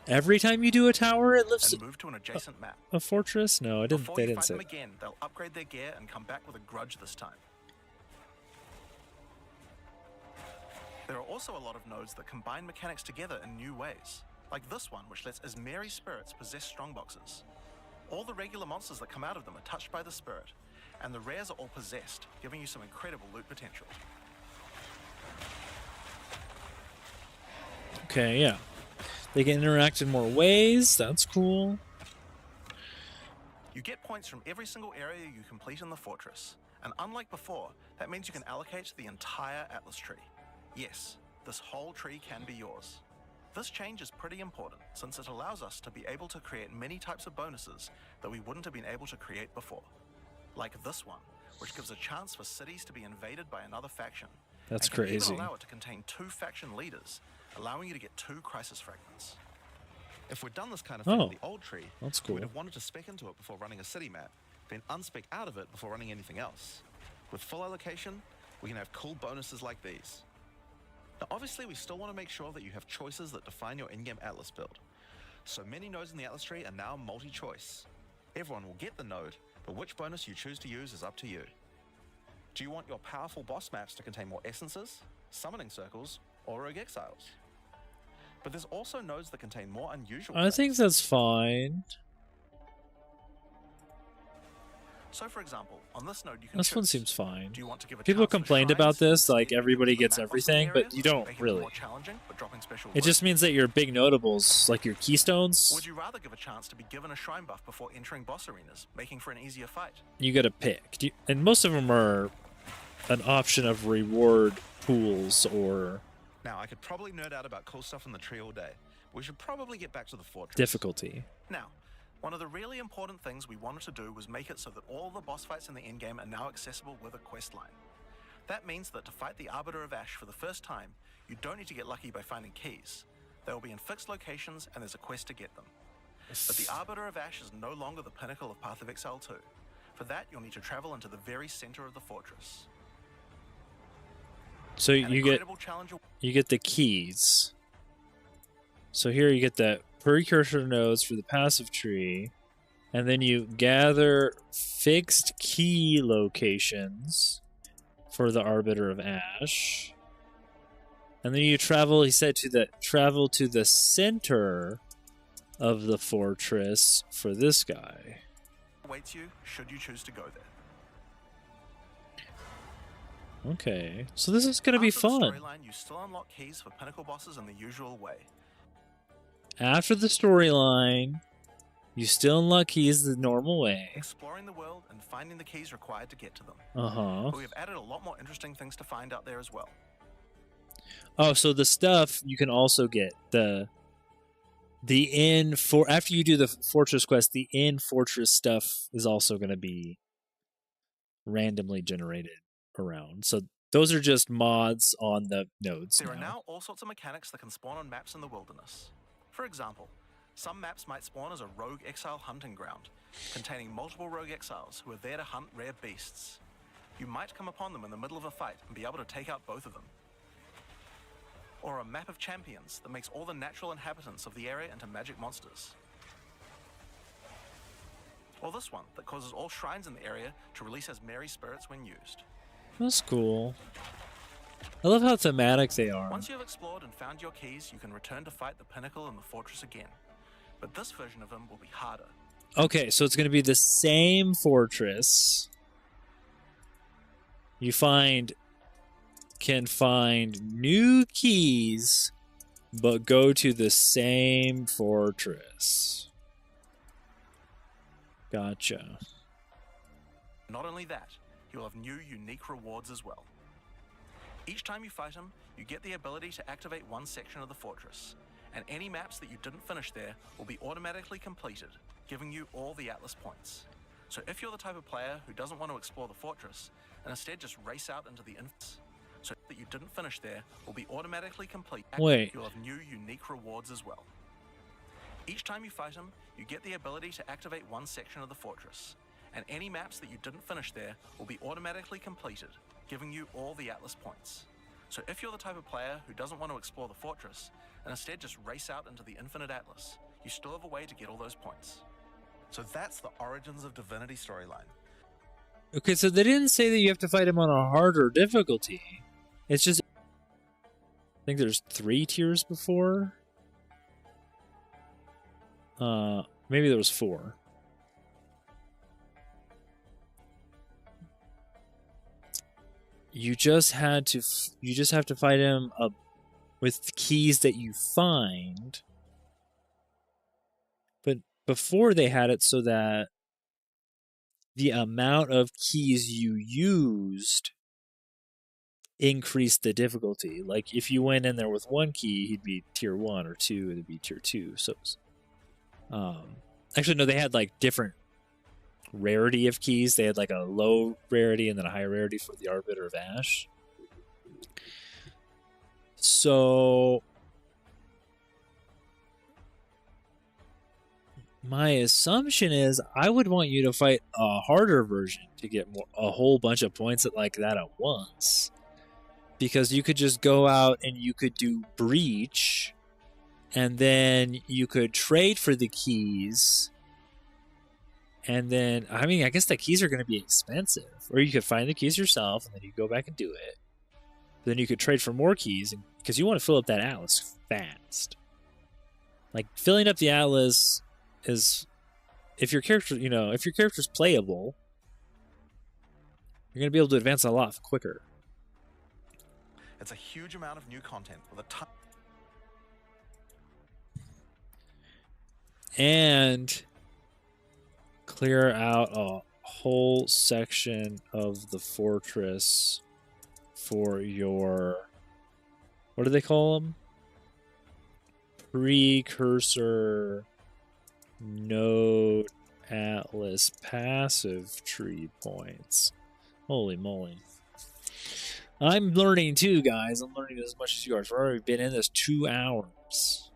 Every time you do a tower, it lifts and move to an adjacent map. a fortress? No, I didn't. Before They you didn't fight say them that. again, they'll upgrade their gear and come back with a grudge this time. There are also a lot of nodes that combine mechanics together in new ways, like this one, which lets Asmeri spirits possess strongboxes. All the regular monsters that come out of them are touched by the spirit, and the rares are all possessed, giving you some incredible loot potential. Okay, yeah. They can interact in more ways. That's cool. You get points from every single area you complete in the fortress, and unlike before, that means you can allocate the entire Atlas tree. Yes, this whole tree can be yours. This change is pretty important, since it allows us to be able to create many types of bonuses that we wouldn't have been able to create before. Like this one, which gives a chance for cities to be invaded by another faction. That's and can crazy. even allow it to contain 2 faction leaders, allowing you to get 2 crisis fragments. If we'd done this kind of thing in the old tree, that's cool. we'd have wanted to spec into it before running a city map, then unspec out of it before running anything else. With full allocation, we can have cool bonuses like these. Now obviously we still want to make sure that you have choices that define your in-game Atlas build. So many nodes in the Atlas tree are now multi-choice. Everyone will get the node, but which bonus you choose to use is up to you. Do you want your powerful boss maps to contain more essences, summoning circles, or rogue exiles? But there's also nodes that contain more unusual I think things. that's fine. So for example, on this node you can This one choose. seems fine. Do you want to give a People chance for complained shrines about to this, like instead everybody give gets the map bosses in the everything, but area, you don't making them really. more challenging, but dropping special It just means that your big notables, like your keystones, Would you rather give a chance to be given a shrine buff before entering boss arenas, making for an easier fight? you gotta pick. And most of them are an option of reward pools or Now, I could probably nerd out about cool stuff in the tree all day, but we should probably get back to the fortress. difficulty. Now, one of the really important things we wanted to do was make it so that all the boss fights in the endgame are now accessible with a quest line. That means that to fight the Arbiter of Ash for the first time, you don't need to get lucky by finding keys. They will be in fixed locations and there's a quest to get them. But the Arbiter of Ash is no longer the pinnacle of Path of Exile 2. For that, you'll need to travel into the very center of the fortress. So An you get incredible challenge the keys. So here you get the precursor nodes for the passive tree, and then you gather fixed key locations for the Arbiter of Ash. And then you travel, he said, to the center of the fortress for this guy. awaits you should you choose to go there. Okay, so this is gonna be After the fun. storyline, you still unlock keys for pinnacle bosses in the usual way. After the storyline, you still unlock keys the normal way. Exploring the world and finding the keys required to get to them. Uh-huh. But we have added a lot more interesting things to find out there as well. Oh, so the stuff you can also get after you do the fortress quest, the in fortress stuff is also going to be randomly generated around. So those are just mods on the nodes. There are now all sorts of mechanics that can spawn on maps in the wilderness. For example, some maps might spawn as a rogue exile hunting ground, containing multiple rogue exiles who are there to hunt rare beasts. You might come upon them in the middle of a fight and be able to take out both of them. Or a map of champions that makes all the natural inhabitants of the area into magic monsters. Or this one that causes all shrines in the area to release as merry spirits when used. That's cool. I love how thematic they are. Once you have explored and found your keys, you can return to fight the pinnacle in the fortress again. But this version of them will be harder. Okay, so it's going to be the same fortress. You can find new keys, but go to the same fortress. Gotcha. Not only that, you will have new unique rewards as well. Each time you fight him, you get the ability to activate one section of the fortress, and any maps that you didn't finish there will be automatically completed, giving you all the Atlas points. So if you're the type of player who doesn't want to explore the fortress, and instead just race out into the infinite, so that you didn't finish there will be automatically complete. Wait. You'll have new unique rewards as well. Each time you fight him, you get the ability to activate one section of the fortress, and any maps that you didn't finish there will be automatically completed, giving you all the Atlas points. So if you're the type of player who doesn't want to explore the fortress, and instead just race out into the infinite Atlas, you still have a way to get all those points. So that's the Origins of Divinity storyline. Okay, so they didn't say that you have to fight him on a harder difficulty. It's just, I think there's 3 tiers before. Maybe there was 4. You just have to fight him with keys that you find. But before they had it so that the amount of keys you used increased the difficulty. Like if you went in there with 1 key, he'd be tier 1, or 2, it'd be tier 2. So, actually no, they had like different rarity of keys. They had like a low rarity and then a high rarity for the Arbiter of Ash. So my assumption is I would want you to fight a harder version to get a whole bunch of points like that at once. Because you could just go out and you could do Breach, and then you could trade for the keys, And then, I mean, I guess the keys are going to be expensive. Or you could find the keys yourself, and then you go back and do it. Then you could trade for more keys, because you want to fill up that atlas fast. Like, filling up the atlas is, if your character, if your character's playable, you're going to be able to advance a lot quicker. It's a huge amount of new content with a ton. And clear out a whole section of the fortress for your, what do they call them? Precursor node atlas passive tree points. Holy moly. I'm learning too, guys. I'm learning as much as you are. We've already been in this 2 hours.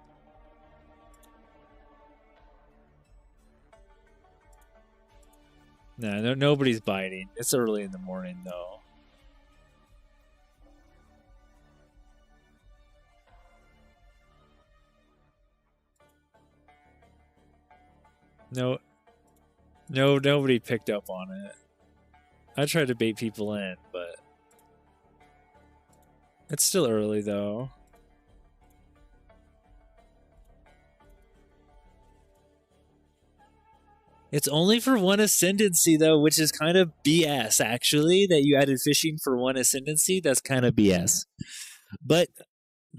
No, nobody's biting. It's early in the morning, though. No, nobody picked up on it. I tried to bait people in, but it's still early, though. It's only for 1 ascendancy, though, which is kind of BS, actually, that you added fishing for 1 ascendancy. That's kind of BS. But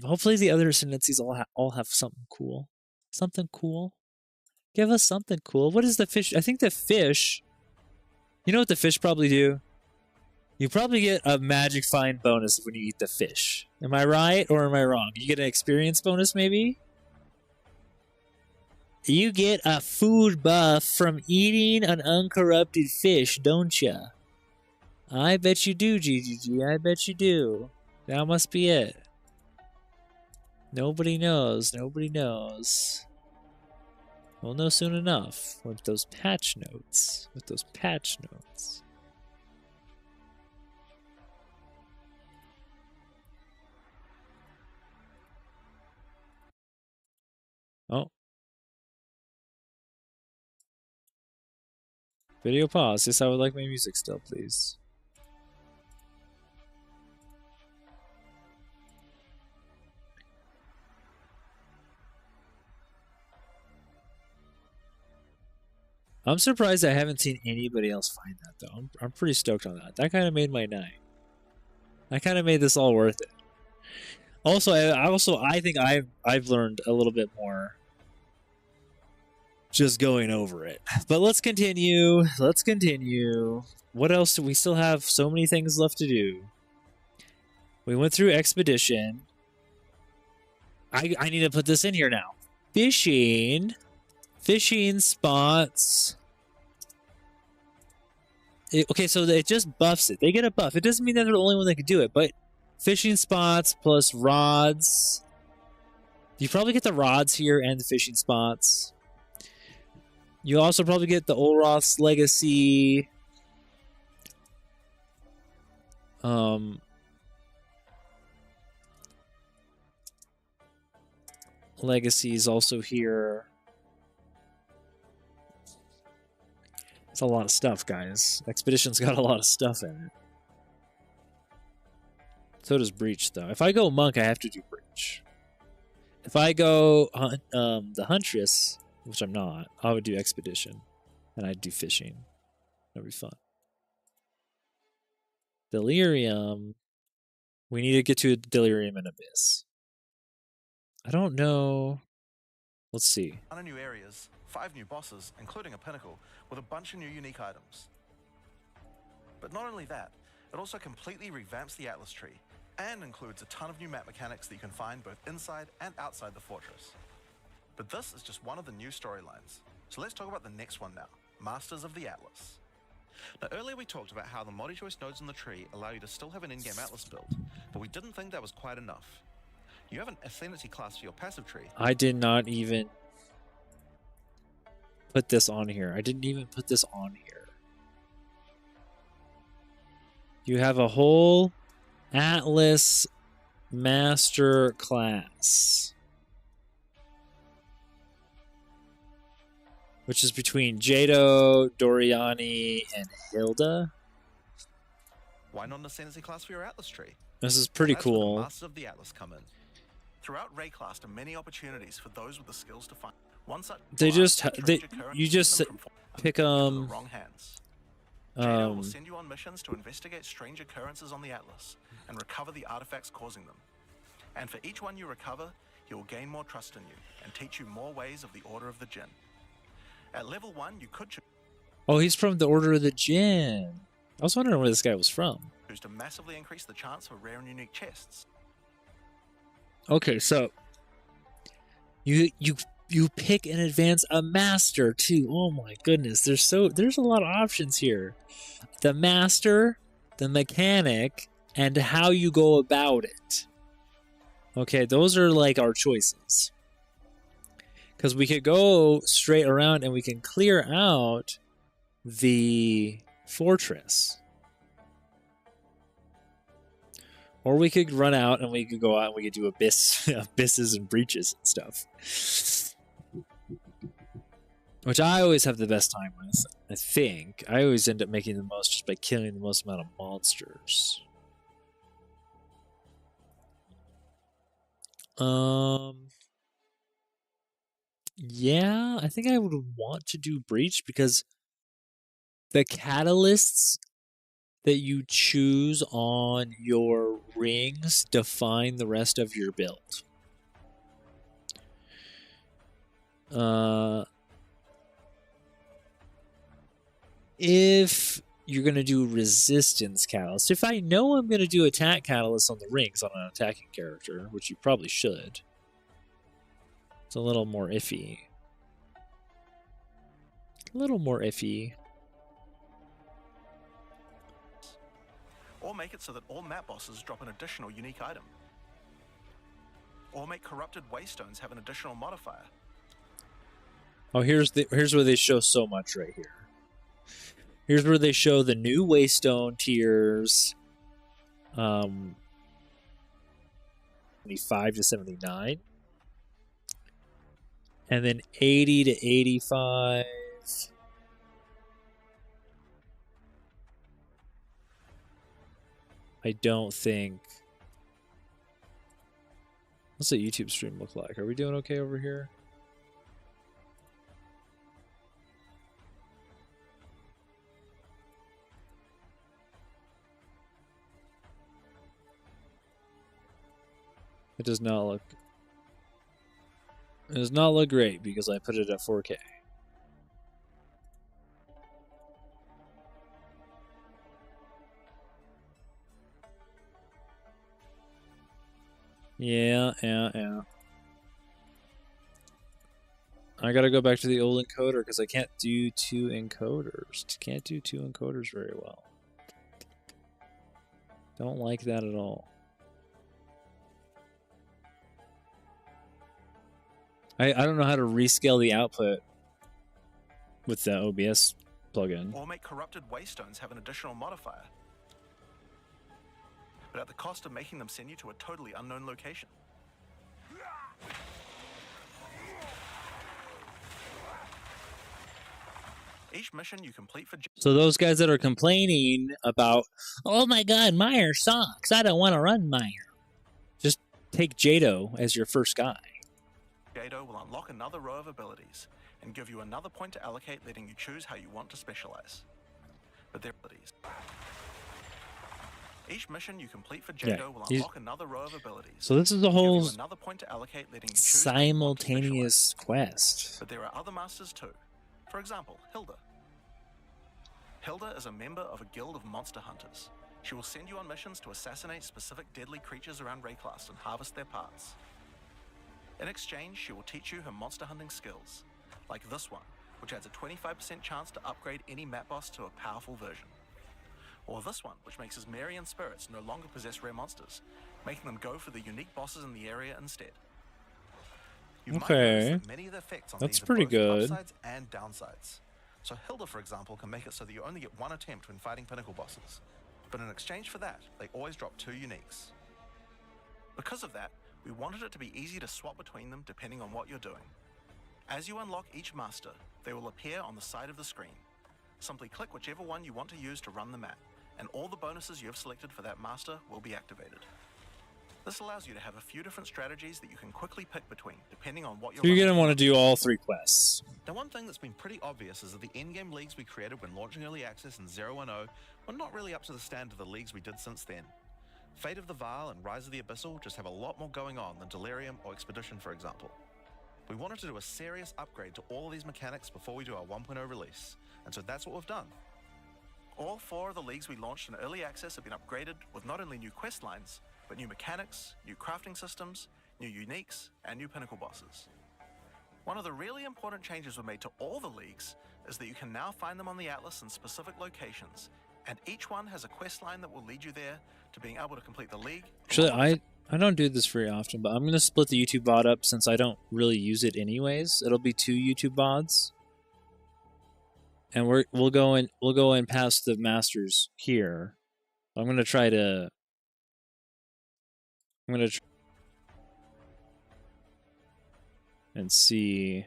hopefully the other ascendancies all have something cool. Something cool. Give us something cool. What is the fish? I think the fish... You know what the fish probably do? You probably get a magic find bonus when you eat the fish. Am I right or am I wrong? You get an experience bonus, maybe? You get a food buff from eating an uncorrupted fish, don't ya? I bet you do, GGG. I bet you do. That must be it. Nobody knows. Nobody knows. We'll know soon enough with those patch notes. With those patch notes. Oh. Video pause. Yes, I would like my music still, please. I'm surprised I haven't seen anybody else find that, though. I'm pretty stoked on that. That kind of made my night. That kind of made this all worth it. Also, I think I've learned a little bit more just going over it. But let's continue. Let's continue. What else do we still have? So many things left to do. We went through Expedition. I need to put this in here now. Fishing. Fishing spots. Okay, so it just buffs it. They get a buff. It doesn't mean that they're the only one that can do it, but fishing spots plus rods. You probably get the rods here and the fishing spots. You also probably get the Olroth's Legacy. Legacy is also here. It's a lot of stuff, guys. Expedition's got a lot of stuff in it. So does Breach, though. If I go Monk, I have to do Breach. If I go the Huntress, which I'm not, I would do Expedition. And I'd do Fishing. That'd be fun. Delirium. We need to get to Delirium and Abyss. I don't know. Let's see. 100 new areas, 5 new bosses, including a pinnacle, with a bunch of new unique items. But not only that, it also completely revamps the Atlas tree, and includes a ton of new map mechanics that you can find both inside and outside the fortress. But this is just one of the new storylines. So let's talk about the next one now, Masters of the Atlas. Now earlier we talked about how the multi-choice nodes in the tree allow you to still have an in-game Atlas build, but we didn't think that was quite enough. You have an affinity class for your passive tree. I did not even put this on here. I didn't even put this on here. You have a whole Atlas master class. which is between Jado, Doriani, and Hilda. Why not an ascendancy class for your Atlas tree? This is pretty That's where the cool. Masters of the Atlas come in. Throughout Rayclast are many opportunities for those with the skills to find. One such You just pick the wrong hands. Jado will send you on missions to investigate strange occurrences on the Atlas and recover the artifacts causing them. And for each one you recover, he will gain more trust in you and teach you more ways of the Order of the Jinn. At level 1, you could Oh, he's from the Order of the Jinn. I was wondering where this guy was from. choose to massively increase the chance for rare and unique chests. Okay, so you pick and advance a master too. Oh my goodness, there's a lot of options here. The master, the mechanic, and how you go about it. Okay, those are like our choices. Because we could go straight around and we can clear out the fortress. Or we could run out and we could go out and we could do abysses and breaches and stuff. Which I always have the best time with, I think. I always end up making the most just by killing the most amount of monsters. Yeah, I think I would want to do Breach because the catalysts that you choose on your rings define the rest of your build. If you're going to do resistance catalyst, if I know I'm going to do attack catalyst on the rings on an attacking character, which you probably should, it's a little more iffy. A little more iffy. Or make it so that all map bosses drop an additional unique item. Or make corrupted waystones have an additional modifier. Oh, here's where they show so much right here. Here's where they show the new waystone tiers. 75 to 79. And then 80 to 85. I don't think... What's the YouTube stream look like? Are we doing okay over here? It does not look... It does not look great because I put it at 4K. Yeah. I gotta go back to the old encoder because I can't do two encoders. Can't do two encoders very well. Don't like that at all. I don't know how to rescale the output with the OBS plugin. Or make corrupted waystones have an additional modifier. But at the cost of making them send you to a totally unknown location. Each mission you complete for... So those guys that are complaining about, oh my god, Meyer sucks, I don't want to run Meyer. Just take Jado as your first guy. Jado will unlock another row of abilities and give you another point to allocate, letting you choose how you want to specialize. But their abilities. Each mission you complete for Jado will unlock another row of abilities. So this is the whole another point to allocate, letting you choose simultaneous quest. But there are other masters too. For example, Hilda. Hilda is a member of a guild of monster hunters. She will send you on missions to assassinate specific deadly creatures around Rayclast and harvest their parts. In exchange, she will teach you her monster hunting skills, like this one, which adds a 25% chance to upgrade any map boss to a powerful version. Or this one, which makes Asmerian spirits no longer possess rare monsters, making them go for the unique bosses in the area instead. You might notice that many of the effects on That's these pretty are both good. upsides and downsides. So Hilda, for example, can make it so that you only get one attempt when fighting pinnacle bosses. But in exchange for that, they always drop 2 uniques. Because of that, we wanted it to be easy to swap between them depending on what you're doing. As you unlock each master, They will appear on the side of the screen. Simply click whichever one you want to use to run the map, and all the bonuses you have selected for that master will be activated. This allows you to have a few different strategies that you can quickly pick between, depending on what So you're going to want to do all 3 quests. Now, one thing that's been pretty obvious is that the endgame leagues we created when launching Early Access in 010 were not really up to the standard of the leagues we did since then. Fate of the Vile and Rise of the Abyssal just have a lot more going on than Delirium or Expedition, for example. We wanted to do a serious upgrade to all of these mechanics before we do our 1.0 release, and so that's what we've done. All 4 of the leagues we launched in Early Access have been upgraded with not only new quest lines, but new mechanics, new crafting systems, new uniques, and new pinnacle bosses. One of the really important changes we made to all the leagues is that you can now find them on the Atlas in specific locations, and each one has a quest line that will lead you there to being able to complete the league. Actually, I don't do this very often, but I'm going to split the YouTube VOD up since I don't really use it anyways. It'll be 2 YouTube VODs. And we'll go in past the masters here. I'm going to try to and see.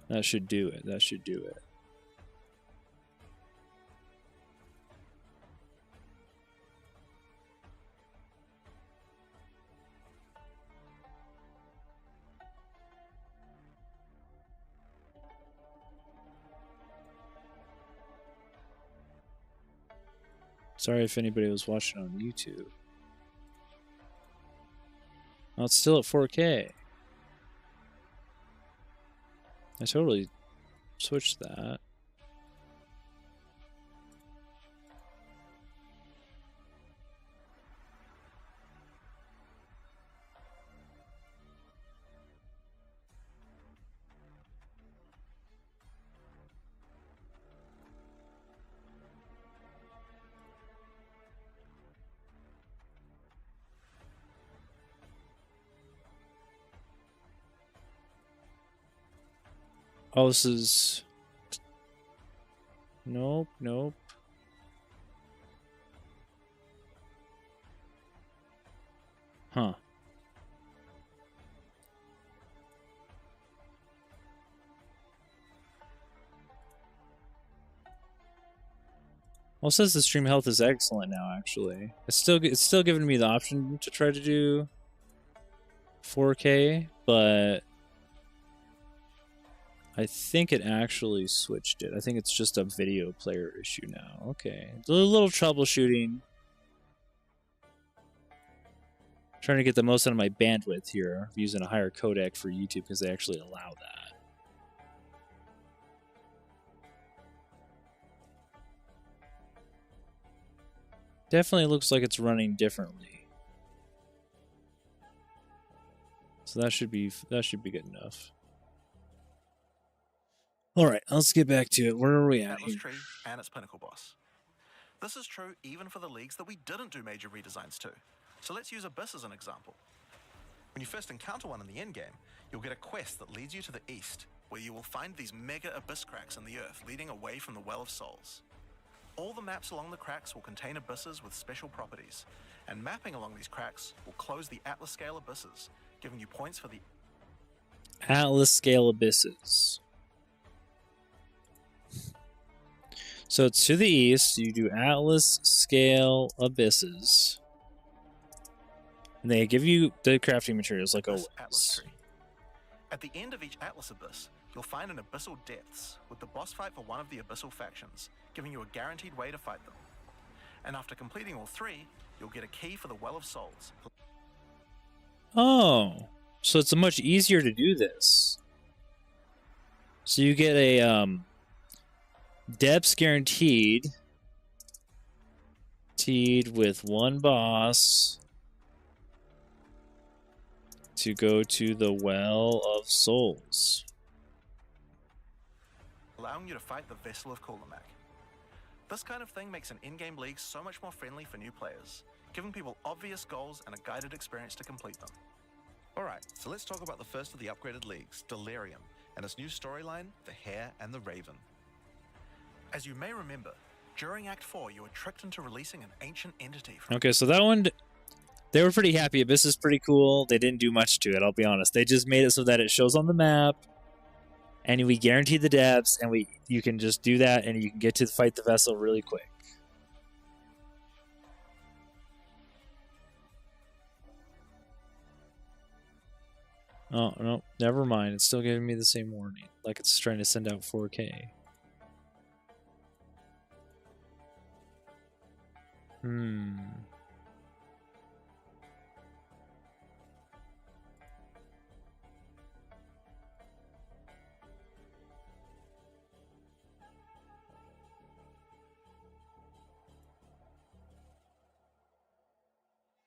That should do it. That should do it. Sorry if anybody was watching on YouTube. Oh, it's still at 4K. I totally switched that. Oh, this is... Nope, nope. Huh. Well, it says the stream health is excellent now, actually. It's still giving me the option to try to do 4K, but I think it actually switched it. I think it's just a video player issue now. Okay. A little troubleshooting. Trying to get the most out of my bandwidth here, using a higher codec for YouTube because they actually allow that. Definitely looks like it's running differently. So that should be good enough. All right, let's get back to it. Where are we at here? Tree and its pinnacle boss. This is true even for the leagues that we didn't do major redesigns to. So let's use Abyss as an example. When you first encounter one in the endgame, you'll get a quest that leads you to the east, where you will find these mega abyss cracks in the earth leading away from the Well of Souls. All the maps along the cracks will contain abysses with special properties, and mapping along these cracks will close the Atlas scale abysses, giving you points for the Atlas scale abysses. So it's to the east, you do Atlas scale abysses. And they give you the crafting materials like always. Atlas tree. At the end of each Atlas abyss, you'll find an abyssal depths with the boss fight for one of the abyssal factions, giving you a guaranteed way to fight them. And after completing all 3, you'll get a key for the Well of Souls. Oh, so it's much easier to do this. So you get a depths guaranteed with one boss to go to the Well of Souls, allowing you to fight the Vessel of Kulamak. This kind of thing makes an in-game league so much more friendly for new players, giving people obvious goals and a guided experience to complete them. Alright, so let's talk about the first of the upgraded leagues, Delirium, and its new storyline, the Hare and the Raven. As you may remember, during Act 4 you were tricked into releasing an ancient entity from... Okay, so that one, they were pretty happy. Abyss is pretty cool. They didn't do much to it, I'll be honest. They just made it so that it shows on the map. and we guarantee the depths, and you can just do that, and you can get to fight the vessel really quick. Oh, no, never mind. It's still giving me the same warning. Like it's trying to send out 4K.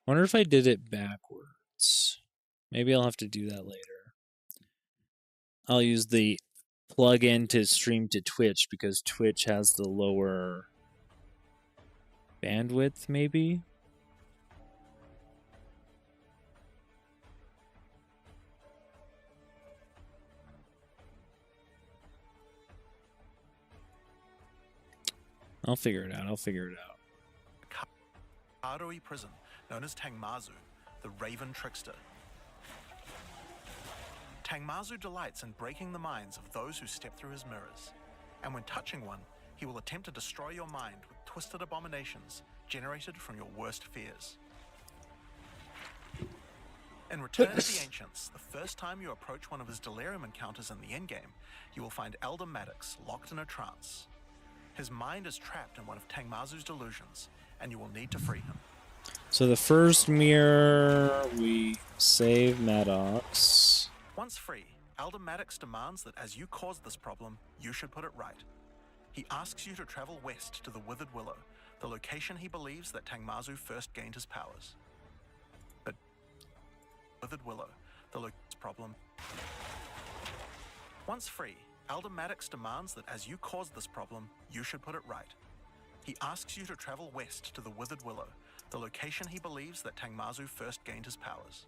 Wonder if I did it backwards. Maybe I'll have to do that later. I'll use the plug-in to stream to Twitch because Twitch has the lower bandwidth, maybe? I'll figure it out. Aroi prison, known as Tangmazu, the Raven Trickster. Tangmazu delights in breaking the minds of those who step through his mirrors, and when touching one, he will attempt to destroy your mind with twisted abominations generated from your worst fears. In Return of the Ancients, the first time you approach one of his Delirium encounters in the endgame, you will find Aldur locked in a trance. His mind is trapped in one of Tangmazu's delusions, and you will need to free him. So the first mirror, we save Maddox. Once free, Aldur demands that as you caused this problem, you should put it right. He asks you to travel west to the Withered Willow, the location he believes that Tangmazu first gained his powers. But Withered Willow, the problem. Once free, Aldur demands that as you caused this problem, you should put it right. He asks you to travel west to the Withered Willow, the location he believes that Tangmazu first gained his powers.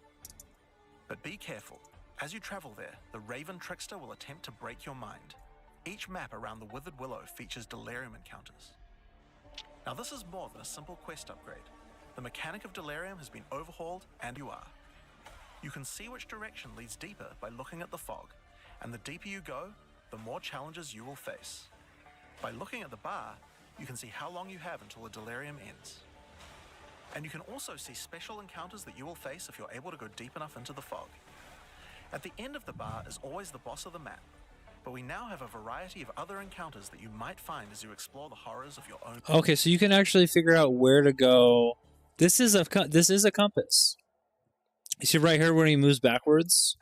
But be careful. As you travel there, the Raven Trickster will attempt to break your mind. Each map around the Withered Willow features Delirium encounters. Now this is more than a simple quest upgrade. The mechanic of Delirium has been overhauled, and you are. You can see which direction leads deeper by looking at the fog, and the deeper you go, the more challenges you will face. By looking at the bar, you can see how long you have until the Delirium ends. And you can also see special encounters that you will face if you're able to go deep enough into the fog. At the end of the bar is always the boss of the map, but we now have a variety of other encounters that you might find as you explore the horrors of your own. Okay, so you can actually figure out where to go. This is a compass. You see right here where he moves backwards?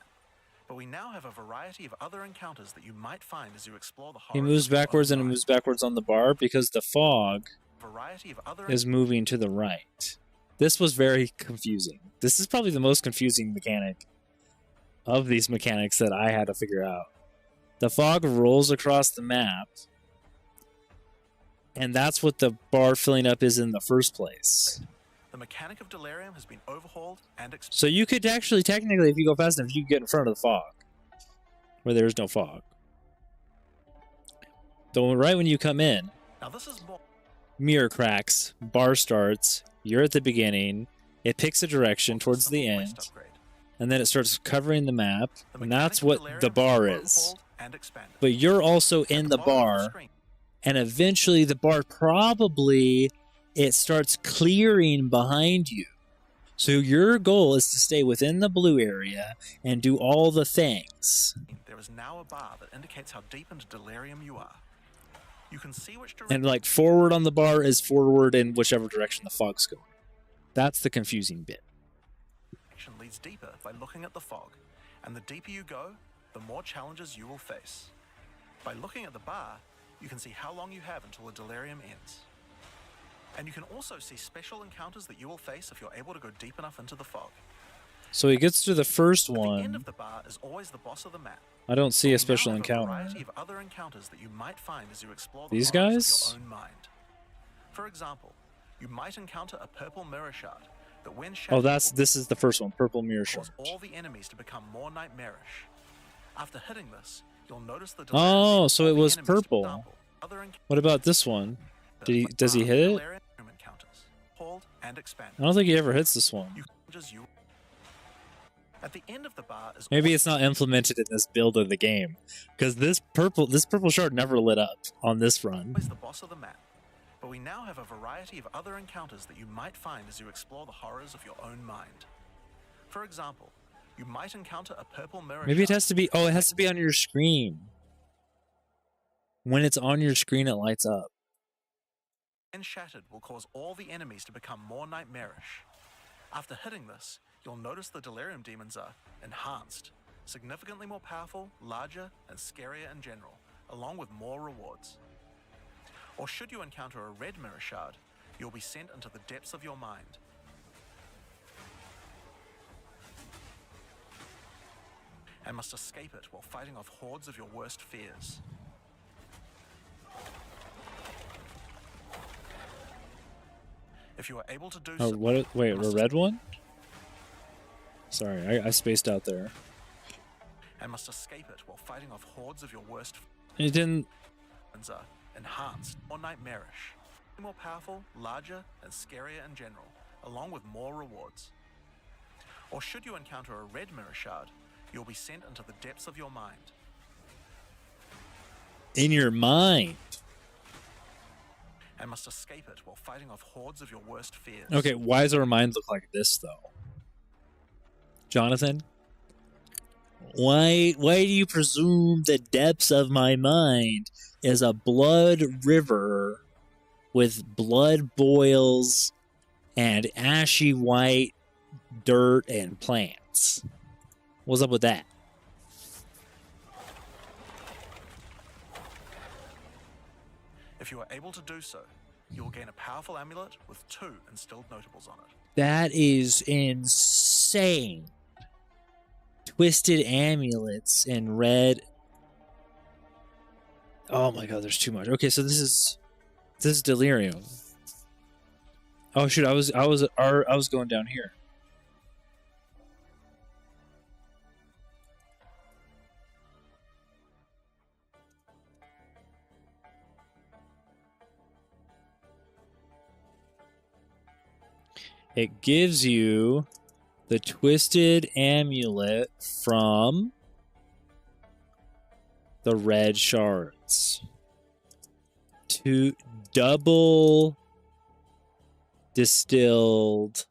But we now have a variety of other encounters that you might find as you explore the horrors. He moves backwards and it moves backwards on the bar because the fog is moving to the right. This was very confusing. This is probably the most confusing mechanic of these mechanics that I had to figure out. The fog rolls across the map, and that's what the bar filling up is in the first place. The mechanic of Delirium has been overhauled and so you could actually, technically, if you go fast enough, you can get in front of the fog, where there's no fog. So right when you come in, now this is more mirror cracks, bar starts, you're at the beginning, it picks a direction towards the end, and then it starts covering the map, and that's what the bar is. But you're also in the bar, and eventually the bar probably, it starts clearing behind you. So your goal is to stay within the blue area and do all the things. There is now a bar that indicates how deep into Delirium you are. You can see which direction. And like forward on the bar is forward in whichever direction the fog's going. That's the confusing bit. Leads deeper by looking at the fog, and the deeper you go, the more challenges you will face. By looking at the bar, you can see how long you have until the Delirium ends. And you can also see special encounters that you will face if you're able to go deep enough into the fog. So he gets to the first one. The end of the bar is always the boss of the map. I don't see a special encounter. A variety of other encounters that you might find as you explore these guys? Of your own mind. For example, you might encounter a purple mirror shard. Oh, this is the first one, purple mirror shard. All the enemies to become more nightmarish. After hitting this, you'll notice the oh, so it was purple. What about this one? Does he hit it? I don't think he ever hits this one. At the end of the bar is Maybe it's not implemented in this build of the game, because this purple shard never lit up on this run. always the boss of the map, but we now have a variety of other encounters that you might find as you explore the horrors of your own mind. For example, you might encounter a purple mirror. Maybe it shard. has to be. Oh, it has to be on your screen. When it's on your screen, it lights up. And shattered will cause all the enemies to become more nightmarish. After hitting this, you'll notice the Delirium demons are enhanced, significantly more powerful, larger, and scarier in general, along with more rewards. Or should you encounter a red mirror shard, you'll be sent into the depths of your mind. And must escape it while fighting off hordes of your worst fears. If you are able to do Oh, so... what? Wait, a red one? Sorry, I spaced out there. And must escape it while fighting off hordes of your worst It didn't. fears are enhanced or nightmarish. More powerful, larger, and scarier in general, along with more rewards. Or should you encounter a red mirror shard, you'll be sent into the depths of your mind. In your mind. And must escape it while fighting off hordes of your worst fears. Okay, why does our mind look like this, though? Jonathan? Why do you presume the depths of my mind is a blood river with blood boils and ashy white dirt and plants? What's up with that? If you are able to do so, you will gain a powerful amulet with 2 instilled notables on it. That is insane. Twisted amulets in red. Oh my god, there's too much. Okay, so this is Delirium. Oh shoot, I was going down here. It gives you the Twisted Amulet from the red shards. To double distilled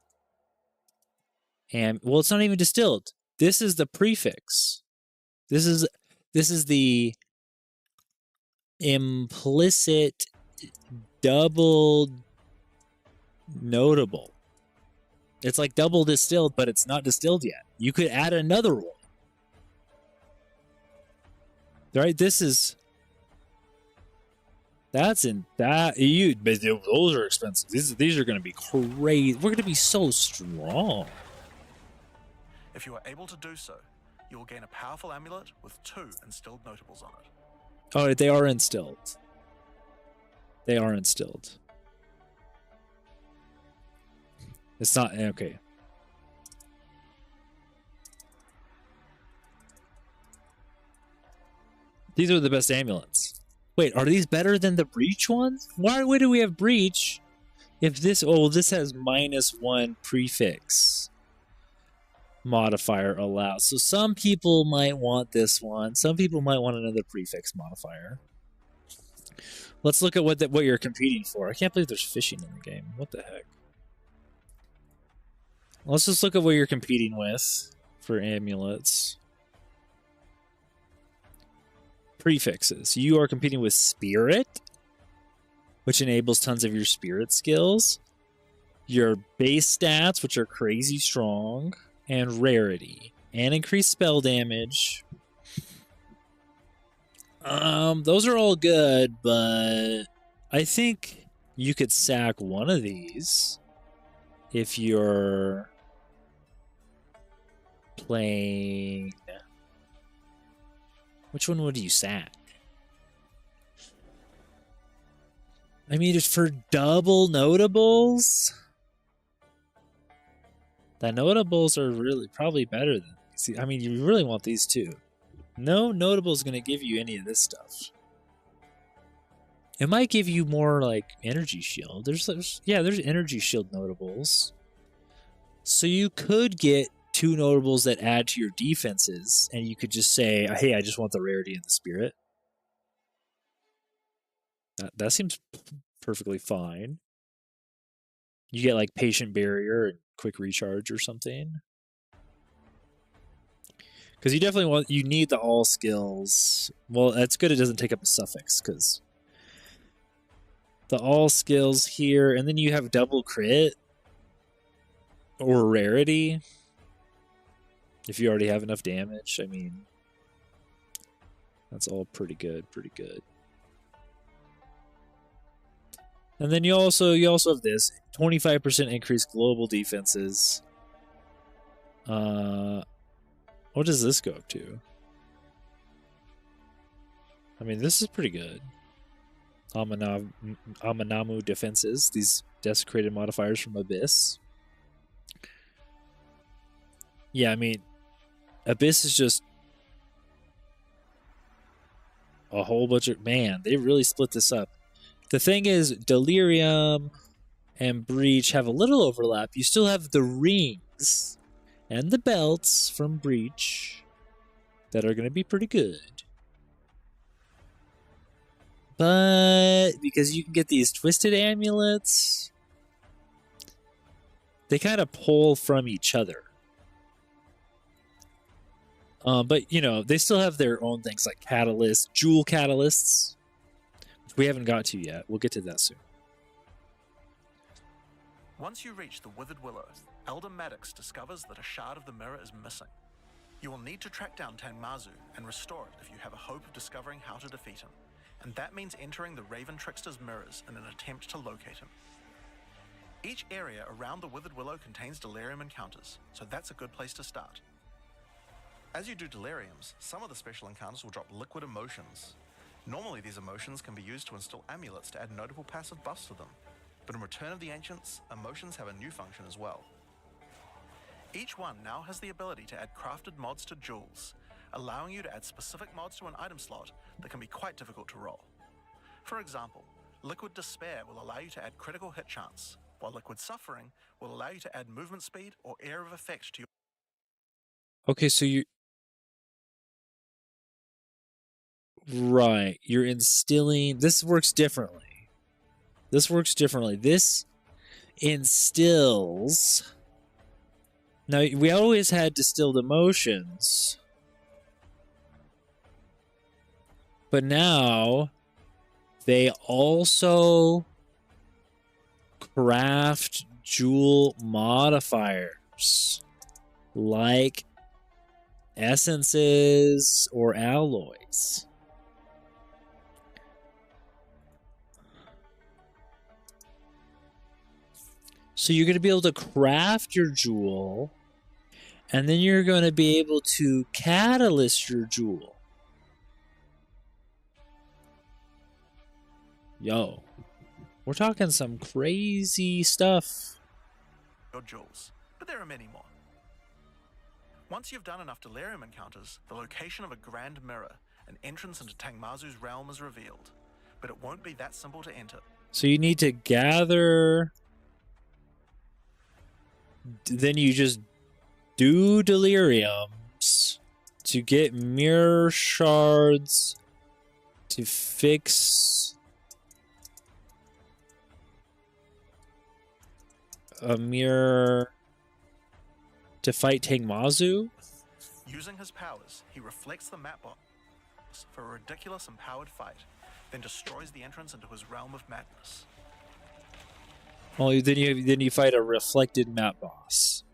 well, it's not even distilled. This is the prefix. This is the implicit double notable. It's like double distilled, but it's not distilled yet. You could add another one. Right? Those are expensive. These are going to be crazy. We're going to be so strong. If you are able to do so, you will gain a powerful amulet with 2 instilled notables on it. Oh, they are instilled. They are instilled. It's not okay. These are the best amulets. Wait, are these better than the breach ones? Why do we have breach? If this this has -1 prefix modifier allowed. So some people might want this one. Some people might want another prefix modifier. Let's look at what you're competing for. I can't believe there's fishing in the game. What the heck? Let's just look at what you're competing with for amulets. Prefixes. You are competing with Spirit, which enables tons of your Spirit skills. Your base stats, which are crazy strong. And Rarity. And increased spell damage. Those are all good, but I think you could sack one of these if you're playing. Which one would you sack? I mean, it's for double notables. The notables are really probably better than these. See, I mean, you really want these too. No notable is going to give you any of this stuff. It might give you more like energy shield. There's energy shield notables. So you could get 2 notables that add to your defenses, and you could just say, hey, I just want the rarity and the spirit. That seems perfectly fine. You get like patient barrier and quick recharge or something. Because you definitely you need the all skills. Well, that's good it doesn't take up a suffix, because the all skills here, and then you have double crit or rarity if you already have enough damage. I mean, that's all pretty good, And then you also have this 25% increased global defenses. What does this go up to? I mean, this is pretty good. Amanamu defenses, these desecrated modifiers from Abyss. Yeah, I mean, Abyss is just a whole bunch of... Man, they really split this up. The thing is, Delirium and Breach have a little overlap. You still have the rings and the belts from Breach that are going to be pretty good. But because you can get these twisted amulets, they kind of pull from each other. But, you know, they still have their own things like catalysts, jewel catalysts, which we haven't got to yet. We'll get to that soon. Once you reach the Withered Willow, Elder Maddox discovers that a shard of the mirror is missing. You will need to track down Tangmazu and restore it if you have a hope of discovering how to defeat him. And that means entering the Raven Trickster's mirrors in an attempt to locate him. Each area around the Withered Willow contains Delirium encounters, so that's a good place to start. As you do Deliriums, some of the special encounters will drop liquid emotions. Normally these emotions can be used to install amulets to add notable passive buffs to them, but in Return of the Ancients, emotions have a new function as well. Each one now has the ability to add crafted mods to jewels, allowing you to add specific mods to an item slot that can be quite difficult to roll. For example, Liquid Despair will allow you to add critical hit chance, while Liquid Suffering will allow you to add movement speed or Air of Effect to your... Okay, so Right, you're instilling... This works differently. This instills... Now, we always had distilled emotions, but now they also craft jewel modifiers like essences or alloys. So you're going to be able to craft your jewel, and then you're going to be able to catalyst your jewel. Yo, we're talking some crazy stuff. Your jewels, but there are many more. Once you've done enough Delirium encounters, the location of a grand mirror, an entrance into Tangmazu's realm, is revealed, but it won't be that simple to enter. So you need to gather... Then you just do Deliriums to get mirror shards to fix a mirror to fight Tangmazu. Using his powers, he reflects the map box for a ridiculous empowered fight, then destroys the entrance into his realm of madness. Well, then you fight a reflected map boss.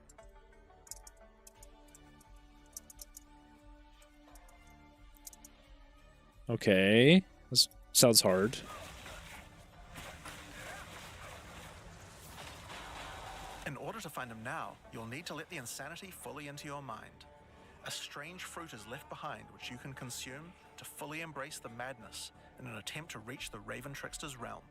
Okay, this sounds hard. In order to find him now, you'll need to let the insanity fully into your mind. A strange fruit is left behind which you can consume to fully embrace the madness in an attempt to reach the Raven Trickster's realm.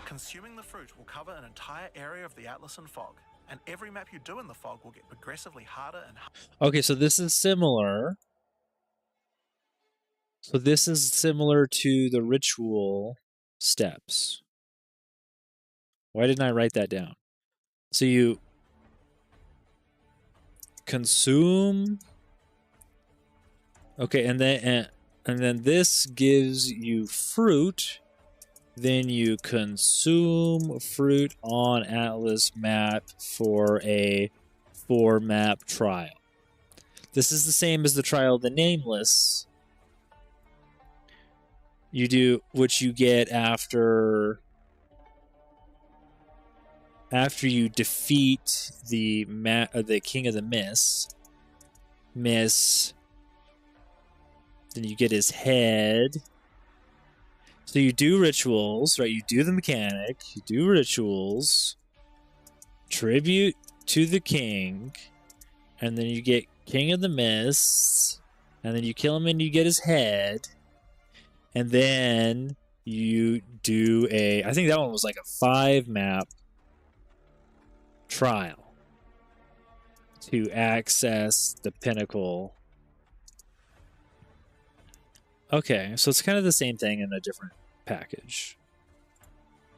Consuming the fruit will cover an entire area of the Atlassian fog, and every map you do in the fog will get progressively harder and harder. Okay, so this is similar. So this is similar to the ritual steps. Why didn't I write that down? So consume. Okay, and then this gives you fruit. Then you consume fruit on Atlas map for a 4-map trial. This is the same as the trial of the Nameless. You do, which you get after you defeat the King of the Miss. Then you get his head. So you do rituals, right? You do the mechanic, you do rituals, tribute to the king, and then you get King of the Mists, and then you kill him and you get his head, and then you do I think that one was like a 5-map trial to access the pinnacle. Okay, so it's kind of the same thing in a different package.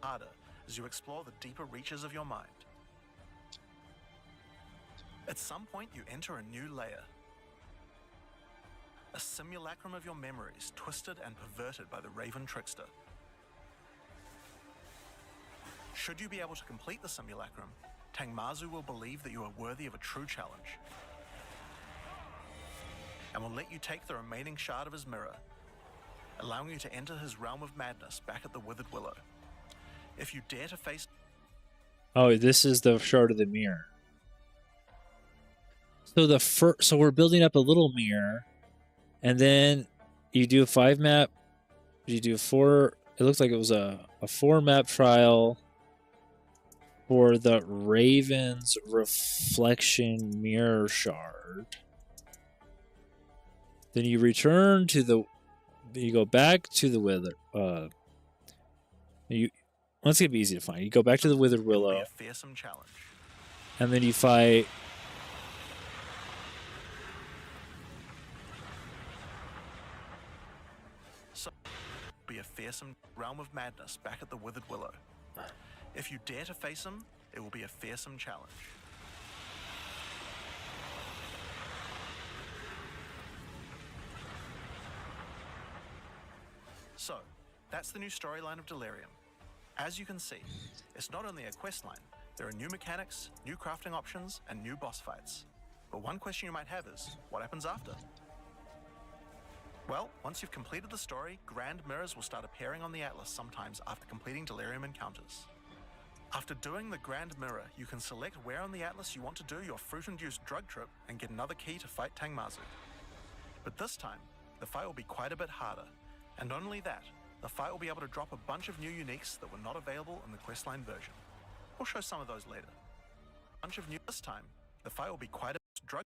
Harder as you explore the deeper reaches of your mind. At some point, you enter a new layer. A simulacrum of your memories, twisted and perverted by the Raven Trickster. Should you be able to complete the simulacrum, Tangmazu will believe that you are worthy of a true challenge, and will let you take the remaining shard of his mirror, allowing you to enter his realm of madness back at the Withered Willow. If you dare to face... Oh, this is the shard of the mirror. So so we're building up a little mirror, and then you do a 5-map. You do 4. It looks like it was a 4-map trial for the Raven's Reflection Mirror Shard. Then you return to the... You go back to the Wither. It's gonna be easy to find. You go back to the Withered Willow, a fearsome challenge. And then you fight. So, be a fearsome realm of madness back at the Withered Willow. If you dare to face him, it will be a fearsome challenge. So, that's the new storyline of Delirium. As you can see, it's not only a quest line, there are new mechanics, new crafting options, and new boss fights. But one question you might have is, what happens after? Well, once you've completed the story, grand mirrors will start appearing on the Atlas sometimes after completing Delirium encounters. After doing the grand mirror, you can select where on the Atlas you want to do your fruit-induced drug trip and get another key to fight Tangmazu. But this time, the fight will be quite a bit harder. And not only that, the fight will be able to drop a bunch of new uniques that were not available in the questline version. We'll show some of those later. This time, the fight will be quite a drug.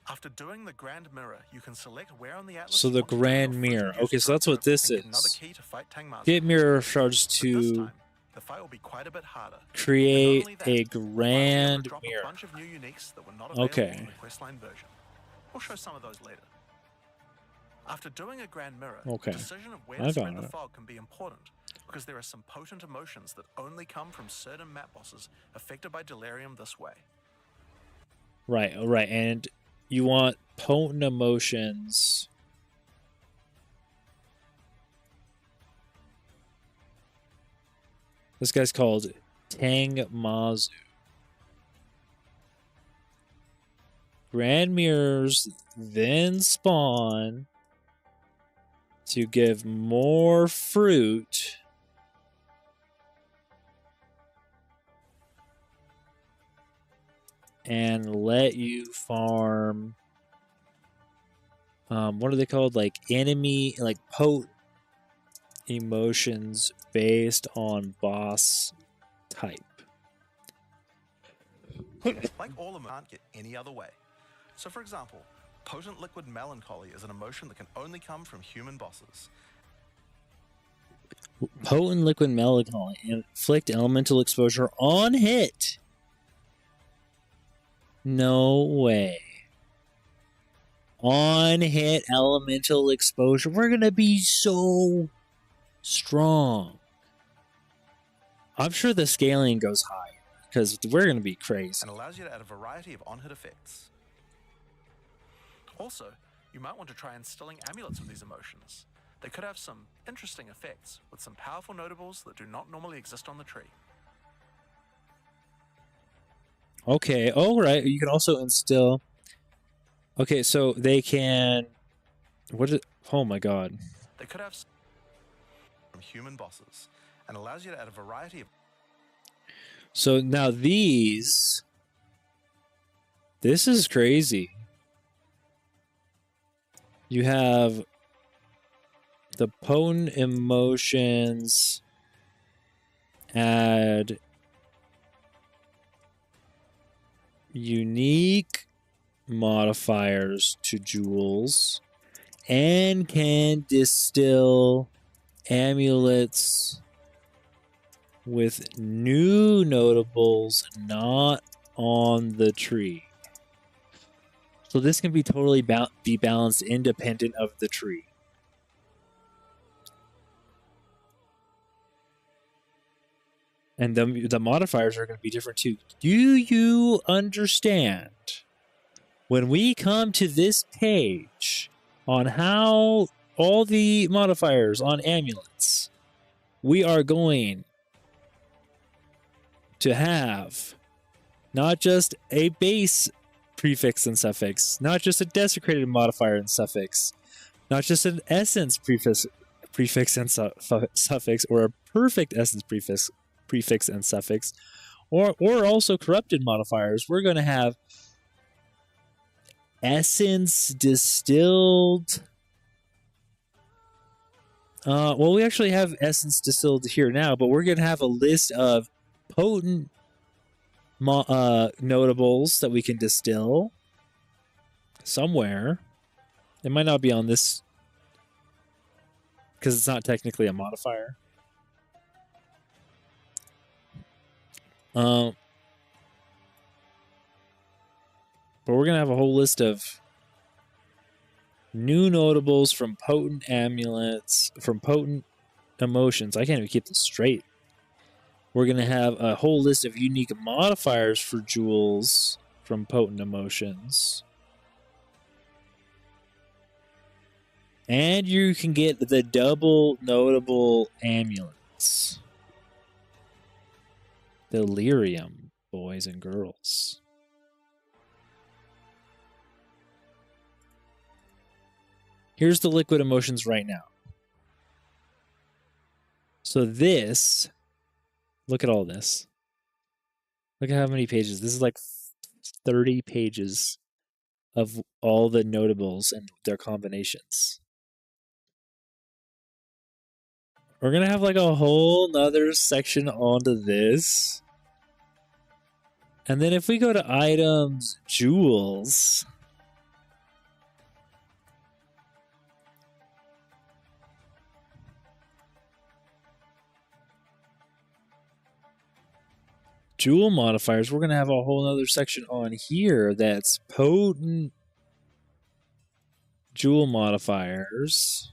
After doing the grand mirror, you can select where on the Atlas. So the grand mirror. Okay, so that's what this is. Get mirror shards to the fight will be quite a bit harder. Create a grand mirror. A bunch of new uniques that were not available in the questline version. We'll show some of those later. After doing a grand mirror, the decision of where to spread the fog can be important, because there are some potent emotions that only come from certain map bosses affected by Delirium this way. Right, and you want potent emotions. This guy's called Tangmazu. Grand mirrors then spawn to give more fruit and let you farm what are they called, like enemy, like potent emotions based on boss type. Like all of them can't get any other way. So for example, potent liquid melancholy is an emotion that can only come from human bosses. Potent liquid melancholy. Inflict elemental exposure on hit. No way. On hit elemental exposure. We're going to be so strong. I'm sure the scaling goes higher because we're going to be crazy. And allows you to add a variety of on-hit effects. Also, you might want to try instilling amulets with these emotions. They could have some interesting effects with some powerful notables that do not normally exist on the tree. Okay, all right. You can also instill. Okay, so they can. What is? Oh my god. They could have from human bosses and allows you to add a variety of. So now these. This is crazy. You have the potent emotions add unique modifiers to jewels and can distill amulets with new notables not on the tree. So this can be totally be balanced independent of the tree. And the modifiers are going to be different too. Do you understand? When we come to this page on how all the modifiers on amulets, we are going to have not just a base prefix and suffix, not just a desecrated modifier and suffix, not just an essence prefix and suffix, or a perfect essence prefix and suffix, or also corrupted modifiers. We're going to have essence distilled. Well, we actually have essence distilled here now, but we're going to have a list of potent notables that we can distill somewhere. It might not be on this because it's not technically a modifier. But we're going to have a whole list of new notables from potent amulets, from potent emotions. I can't even keep this straight. We're going to have a whole list of unique modifiers for jewels from potent emotions. And you can get the double notable amulets. Delirium, boys and girls. Here's the liquid emotions right now. So this, look at all this. Look at how many pages. This is like 30 pages of all the notables and their combinations. We're going to have like a whole nother section onto this. And then if we go to items, jewels. Jewel modifiers, we're going to have a whole other section on here that's potent jewel modifiers.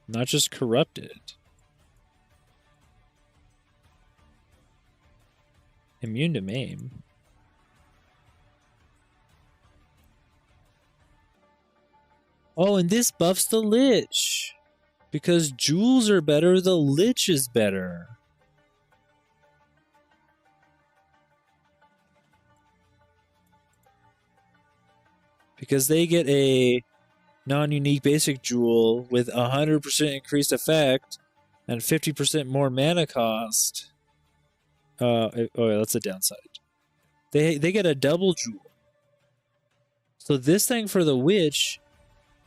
Not just corrupted. Immune to maim. Oh, and this buffs the Lich. Because jewels are better, the Lich is better. Because they get a non-unique basic jewel with 100% increased effect and 50% more mana cost. Oh, yeah, that's a downside. They get a double jewel. So this thing for the Witch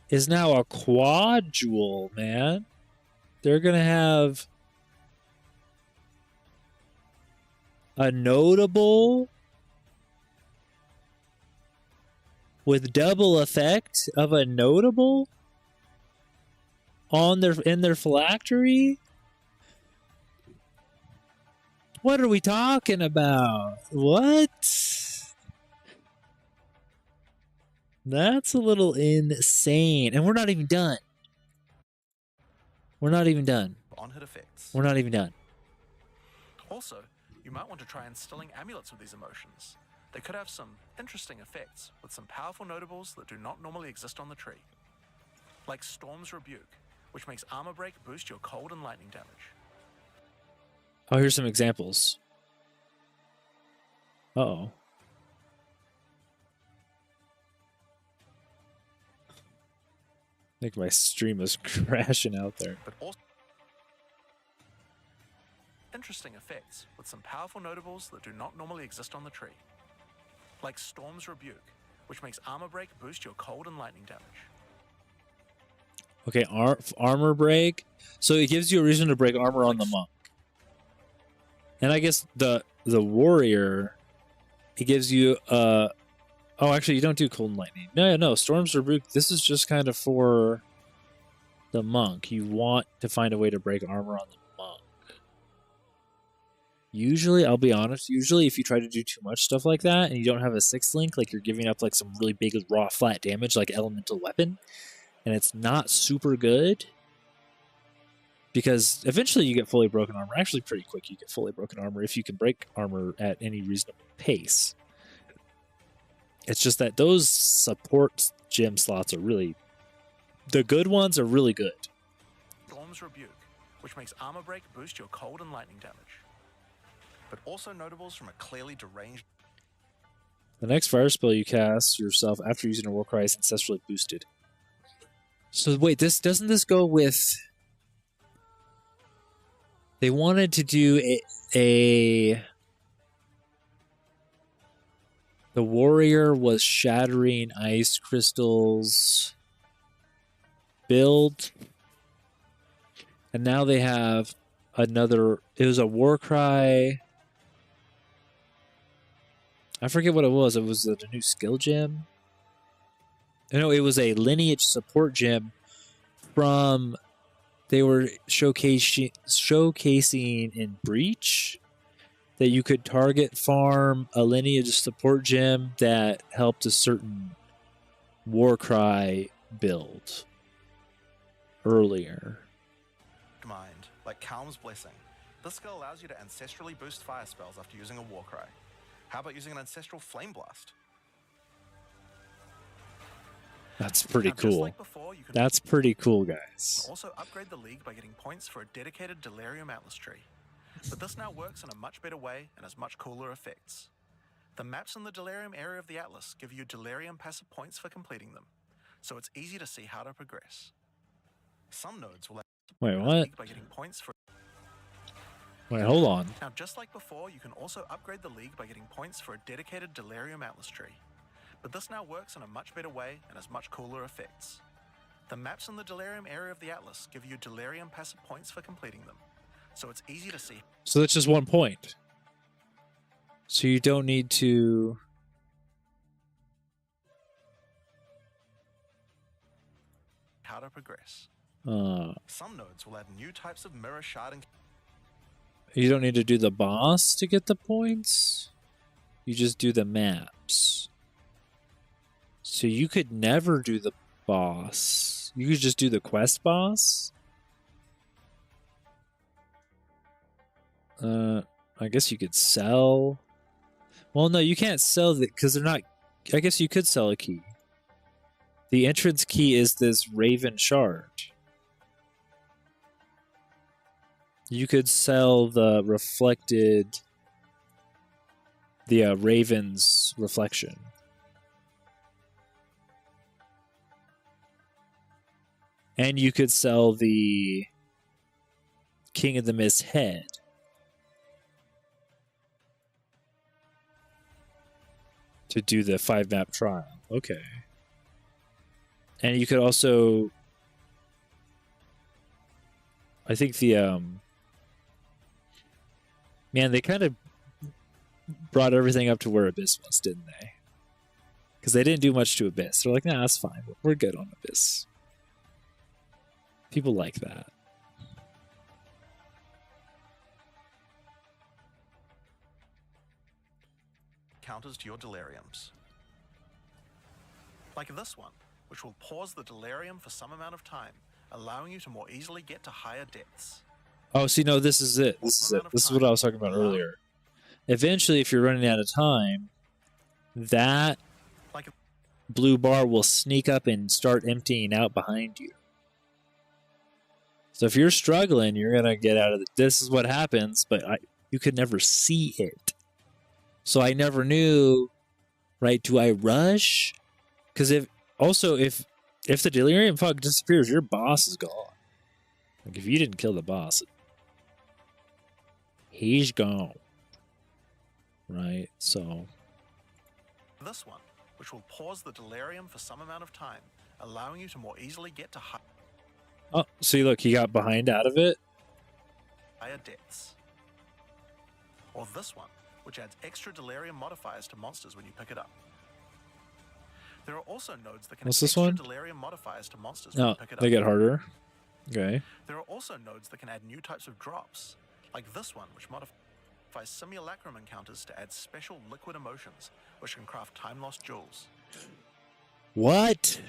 is now a quad jewel, man. They're going to have a notable with double effect of a notable on in their phylactery? What are we talking about? What? That's a little insane. And we're not even done. We're not even done. On-hit effects. We're not even done. Also, you might want to try instilling amulets with these emotions. they could have some interesting effects with some powerful notables that do not normally exist on the tree. Like Storm's Rebuke, which makes armor break boost your cold and lightning damage. Oh, here's some examples. Uh-oh. I think my stream is crashing out there. But also interesting effects with some powerful notables that do not normally exist on the tree. Like Storm's Rebuke, which makes armor break boost your cold and lightning damage. Okay, armor break. So it gives you a reason to break armor on the monk. And I guess the warrior, it gives you oh, actually you don't do cold and lightning. No, Storm's Rebuke. This is just kind of for the monk. You want to find a way to break armor on the monk. Usually, I'll be honest, usually if you try to do too much stuff like that and you don't have a 6th link, like you're giving up like some really big raw flat damage like elemental weapon, and it's not super good, because eventually you get fully broken armor. Actually, pretty quick you get fully broken armor if you can break armor at any reasonable pace. It's just that those support gem slots are really... The good ones are really good. Storm's Rebuke, which makes armor break boost your cold and lightning damage. But also notables from a clearly deranged... The next fire spell you cast yourself after using a Warcry is ancestrally boosted. So wait, doesn't this go with... They wanted to do the warrior was shattering ice crystals build, and now they have another. It was a Warcry. I forget what it was. It was a new skill gem. No, it was a lineage support gem from. They were showcasing in Breach that you could target farm a lineage support gem that helped a certain Warcry build earlier. Mind, like Calm's Blessing. This skill allows you to ancestrally boost fire spells after using a Warcry. How about using an Ancestral Flame Blast? That's pretty Now, just cool. like before, you can That's pretty cool, guys. also upgrade the League by getting points for a dedicated Delirium Atlas tree. But this now works in a much better way and has much cooler effects. The maps in the Delirium area of the Atlas give you Delirium passive points for completing them, so it's easy to see how to progress. Some nodes will Wait, the what? League by getting points for... Wait, hold on. Now, just like before, you can also upgrade the League by getting points for a dedicated Delirium Atlas tree. But this now works in a much better way and has much cooler effects. The maps in the Delirium area of the Atlas give you Delirium passive points for completing them, so it's easy to see So that's just 1 point. So you don't need to... how to progress. Some nodes will add new types of mirror sharding. You don't need to do the boss to get the points. You just do the maps. So you could never do the boss. You could just do the quest boss. I guess you could sell. Well, no, you can't sell it because they're not. I guess you could sell a key. The entrance key is this Raven shard. You could sell the reflected, the Raven's reflection. And you could sell the King of the Mist head. To do the 5-map trial. Okay. And you could also... I think the... Man, they kind of brought everything up to where Abyss was, didn't they? Because they didn't do much to Abyss. They're like, nah, that's fine. We're good on Abyss. People like that. Counters to your Deliriums. Like this one, which will pause the Delirium for some amount of time, allowing you to more easily get to higher depths. Oh, see, no, this is it. This is it. This is what I was talking about earlier. Eventually, if you're running out of time, that Like blue bar will sneak up and start emptying out behind you. So if you're struggling, you're going to get out of it. This is what happens, but you could never see it. So I never knew, right? Do I rush? Because if the Delirium Fog disappears, your boss is gone. Like if you didn't kill the boss, he's gone. Right? So this one, which will pause the Delirium for some amount of time, allowing you to more easily get to oh, see, look, he got behind out of it. higher depths. Or this one, which adds extra Delirium modifiers to monsters when you pick it up. There are also nodes that can What's add this extra one? Delirium modifiers to monsters when No, you pick it up. they get harder. Okay. There are also nodes that can add new types of drops, like this one, which modifies simulacrum encounters to add special liquid emotions, which can craft time-lost jewels. What?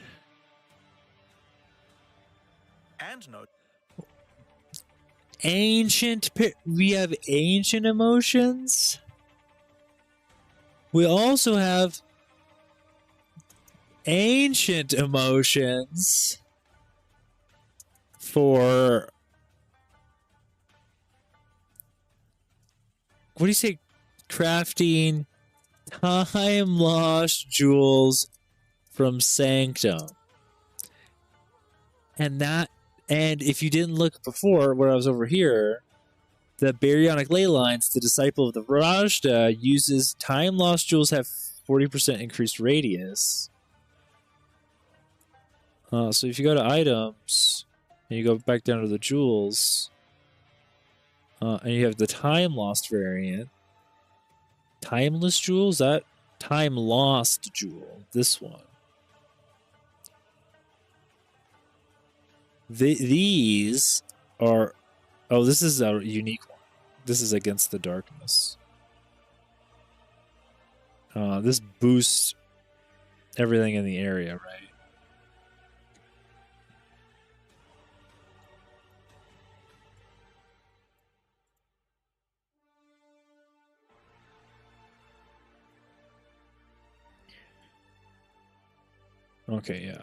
And nodes We have ancient emotions. We also have ancient emotions for, what do you say, crafting time lost jewels from Sanctum. And if you didn't look before, where I was over here, the Baryonic Ley Lines, the Disciple of the Rajda, uses time lost jewels have 40% increased radius. So if you go to items, and you go back down to the jewels, and you have the time lost variant, timeless jewels, that time lost jewel, this one. These are, oh, this is a unique one. This is against the darkness. This boosts everything in the area, right? Okay, yeah.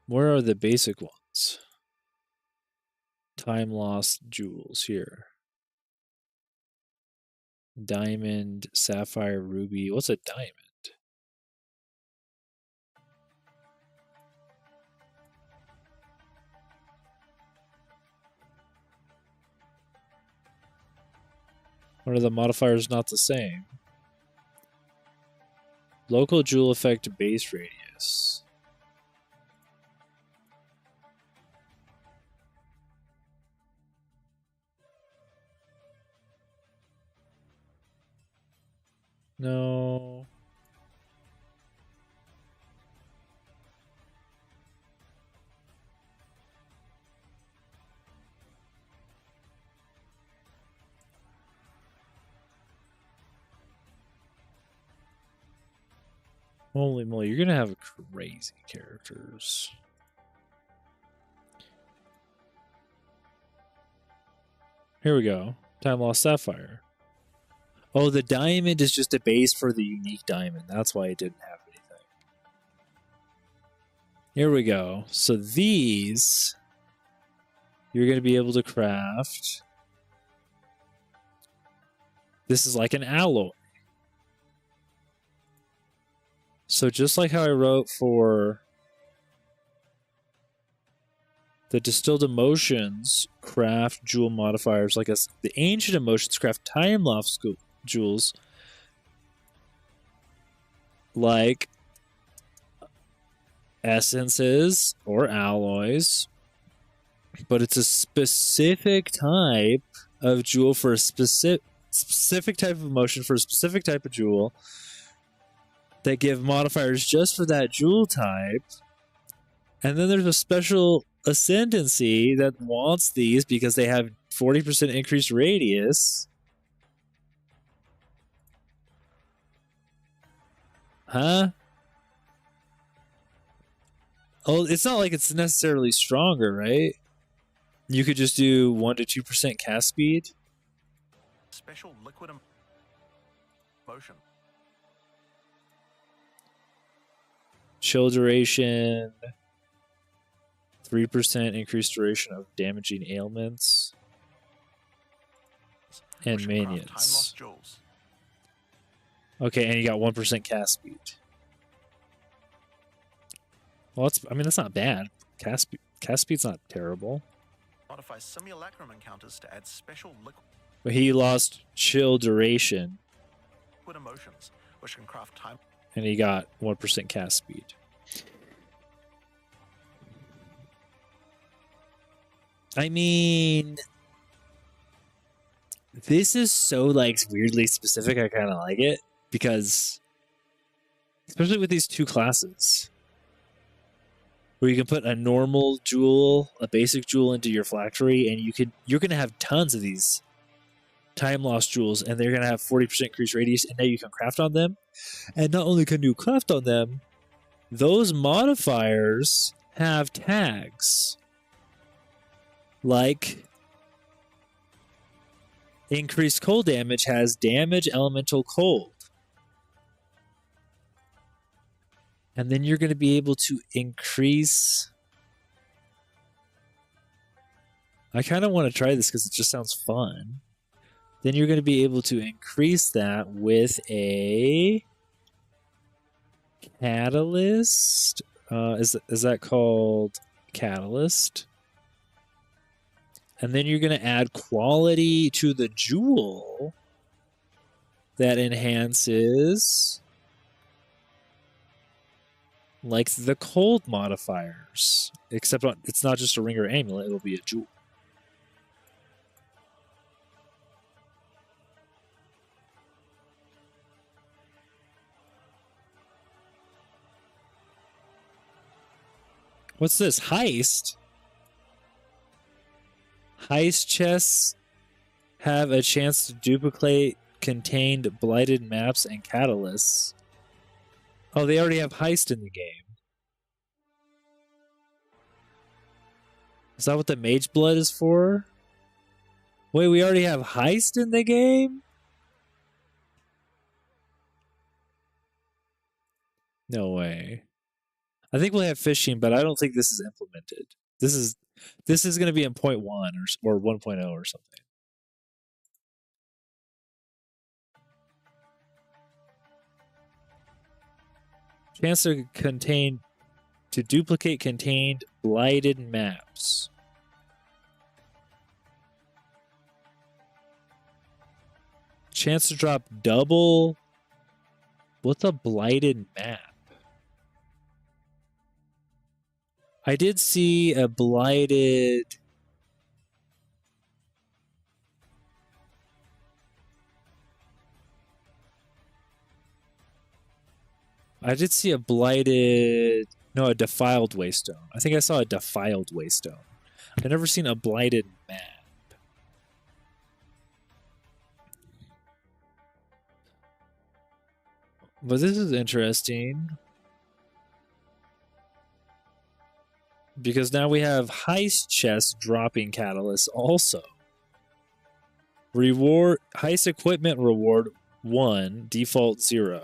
Where are the basic ones? Time lost jewels here. Diamond, sapphire, ruby. What's a diamond? What are the modifiers not the same? Local jewel effect base radius. No. Holy moly, you're gonna have crazy characters. Here we go. Time lost sapphire. Oh, the diamond is just a base for the unique diamond. That's why it didn't have anything. Here we go. So these, you're going to be able to craft. This is like an alloy. So just like how I wrote for the distilled emotions, craft jewel modifiers, like the ancient emotions craft time lost jewels, like essences or alloys, but it's a specific type of jewel for a specific type of emotion for a specific type of jewel that give modifiers just for that jewel type. And then there's a special ascendancy that wants these because they have 40% increased radius. Huh? Oh, it's not like it's necessarily stronger, right? You could just do 1 to 2% cast speed. special liquid motion. Chill duration. 3% increased duration of damaging ailments. And which can craft minions. time-lost jewels. Okay, and you got 1% cast speed. Well, that's not bad. Cast speed's not terrible. Modify simulacrum encounters to add special liquid But he lost chill duration, emotions, which can craft time. and he got 1% cast speed. I mean, this is so like weirdly specific. I kind of like it because, especially with these two classes, where you can put a normal jewel, a basic jewel into your phylactery, and you're gonna have tons of these time lost jewels, and they're gonna have 40% increased radius, and now you can craft on them. And not only can you craft on them, those modifiers have tags. Like, increased cold damage has damage elemental cold. And then you're going to be able to increase... I kind of want to try this because it just sounds fun. Then you're going to be able to increase that with a catalyst. Is that called catalyst? And then you're going to add quality to the jewel that enhances like the cold modifiers. Except it's not just a ring or amulet, it'll be a jewel. What's this? Heist? Heist chests have a chance to duplicate contained blighted maps and catalysts. Oh, they already have heist in the game. Is that what the mage blood is for? Wait, we already have heist in the game? No way. I think we'll have fishing, but I don't think this is implemented. This is going to be in 0.1 or 1.0 or something. Chance to duplicate contained blighted maps. Chance to drop double. What's a blighted map? I did see a blighted... I did see a blighted... No, a defiled waystone. I think I saw a defiled waystone. I've never seen a blighted map. But this is interesting. Because now we have heist chests dropping catalysts also. Reward heist equipment reward 1, default 0.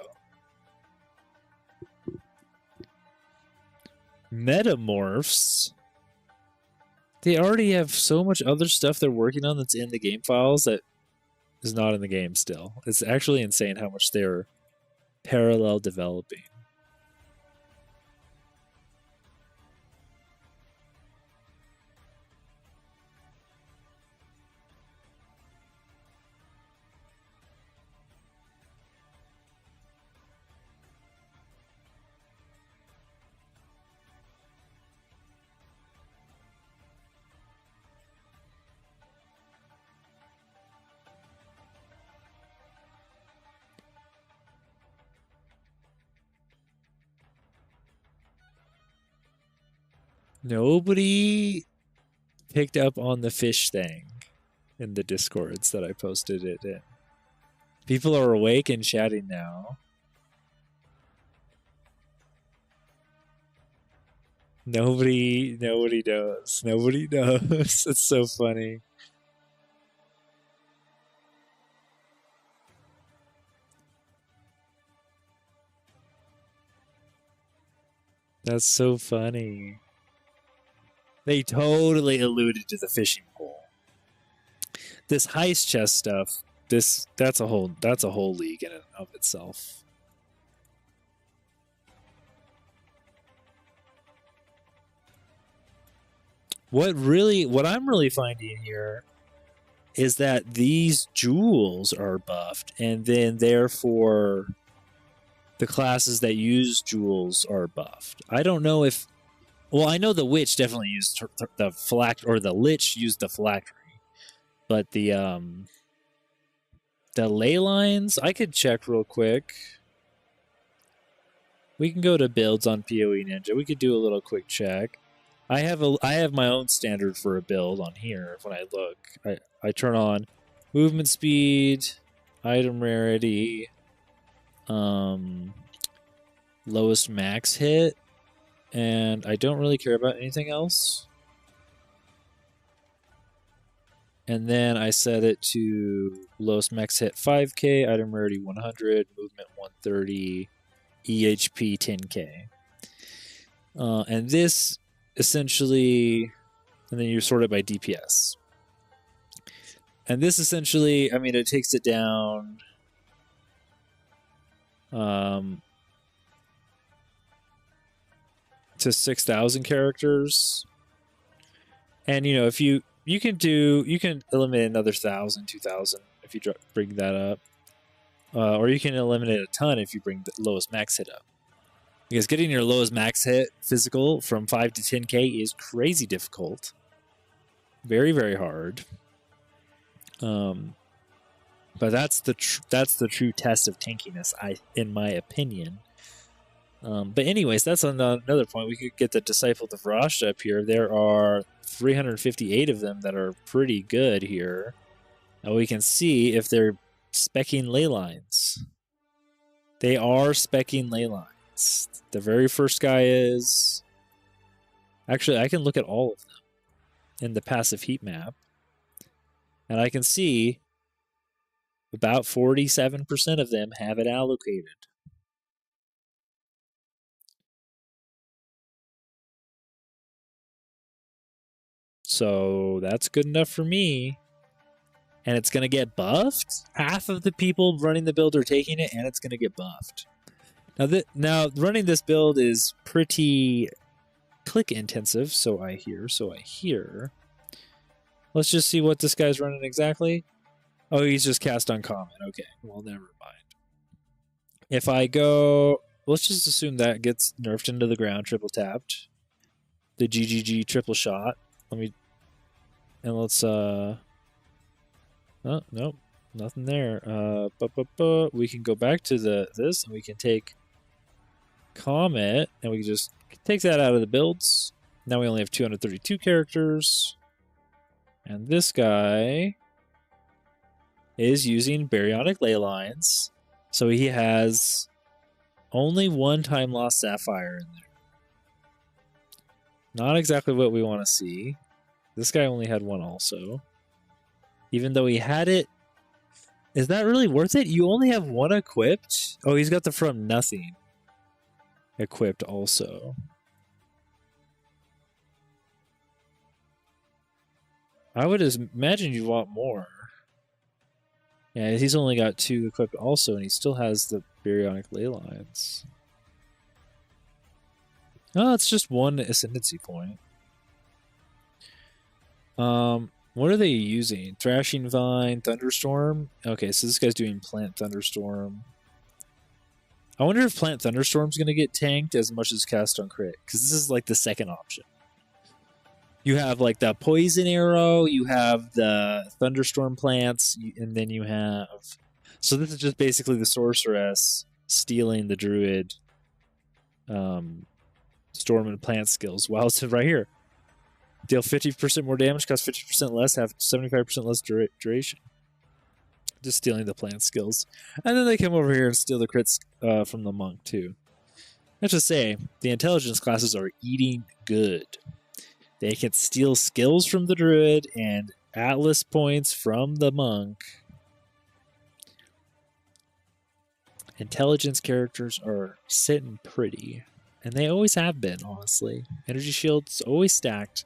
Metamorphs. They already have so much other stuff they're working on that's in the game files that is not in the game still. It's actually insane how much they're parallel developing. Nobody picked up on the fish thing in the Discords that I posted it in. People are awake and chatting now. Nobody knows. Nobody knows. It's so funny. That's so funny. They totally alluded to the fishing pole. This heist chest stuff, that's a whole league in and of itself. What I'm really finding here is that these jewels are buffed, and then therefore the classes that use jewels are buffed. I don't know if, well, I know the witch definitely used the phylactery, or the lich used the phylactery, but the ley lines, I could check real quick. We can go to builds on PoE Ninja. We could do a little quick check. I have my own standard for a build on here. When I look, I turn on movement speed, item rarity, lowest max hit, and I don't really care about anything else. And then I set it to lowest max hit 5k, item rarity 100, movement 130, EHP 10k. And this essentially, and then you sort it by DPS. And this essentially, I mean, it takes it down to 6,000 characters. And, you know, if you can eliminate another 1,000, 2,000 if you bring that up. Or you can eliminate a ton if you bring the lowest max hit up. Because getting your lowest max hit physical from 5 to 10k is crazy difficult. Very, very hard. But that's the true test of tankiness, in my opinion. But anyways, that's another point. We could get the Disciple of Rashta up here. There are 358 of them that are pretty good here. Now we can see if they're speccing ley lines. They are speccing ley lines. The very first guy is... Actually, I can look at all of them in the passive heat map. And I can see about 47% of them have it allocated. So that's good enough for me. And it's going to get buffed. Half of the people running the build are taking it, and it's going to get buffed. Now running this build is pretty click intensive, so I hear. Let's just see what this guy's running exactly. Oh, he's just cast uncommon. Okay, well, never mind. If I go... Let's just assume that gets nerfed into the ground, triple tapped. The GGG triple shot. Let's... Oh, nope. Nothing there. We can go back to this, and we can take Comet, and we can just take that out of the builds. Now we only have 232 characters. And this guy is using Baryonic Ley Lines, so he has only one time lost Sapphire in there. Not exactly what we want to see. This guy only had one also. Even though he had it, is that really worth it? You only have one equipped? Oh, he's got the From Nothing equipped also. I would imagine you'd want more. Yeah, he's only got 2 equipped also, and he still has the Baryonic Ley Lines. Oh, it's just 1 ascendancy point. What are they using? Thrashing Vine, Thunderstorm? Okay, so this guy's doing Plant Thunderstorm. I wonder if Plant Thunderstorm's going to get tanked as much as Cast on Crit, because this is like the second option. You have like the Poison Arrow, you have the Thunderstorm plants, and then you have... So this is just basically the Sorceress stealing the Druid Storm and Plant skills. Wow, it's right here. Deal 50% more damage, cost 50% less, have 75% less duration. Just stealing the plant skills. And then they come over here and steal the crits from the monk, too. I have to say, the intelligence classes are eating good. They can steal skills from the druid and atlas points from the monk. Intelligence characters are sitting pretty. And they always have been, honestly. Energy shield's always stacked.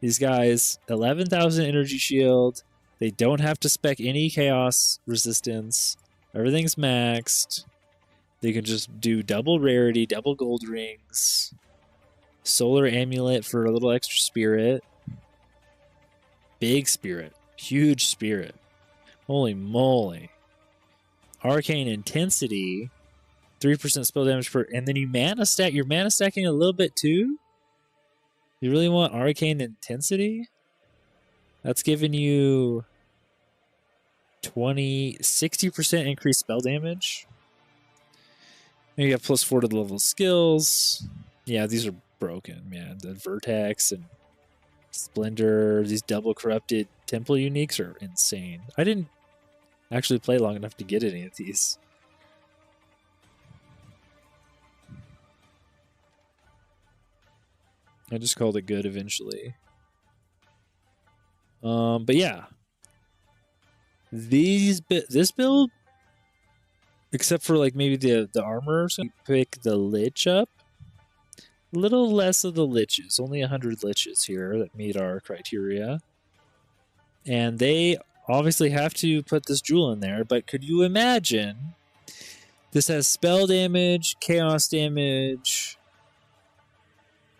These guys, 11,000 energy shield. They don't have to spec any chaos resistance. Everything's maxed. They can just do double rarity, double gold rings, solar amulet for a little extra spirit. Big spirit. Huge spirit. Holy moly. Arcane intensity. 3% spell damage per, and then you mana stack. You're mana stacking a little bit too. You really want arcane intensity? That's giving you 60% increased spell damage. And you got +4 to the level of skills. Yeah, these are broken, man. The Vertex and Splendor, these double corrupted temple uniques are insane. I didn't actually play long enough to get any of these. I just called it good eventually. But yeah. This build, except for like maybe the armor or something, pick the Lich up. A little less of the Liches. Only 100 Liches here that meet our criteria. And they obviously have to put this jewel in there, but could you imagine this has spell damage, chaos damage,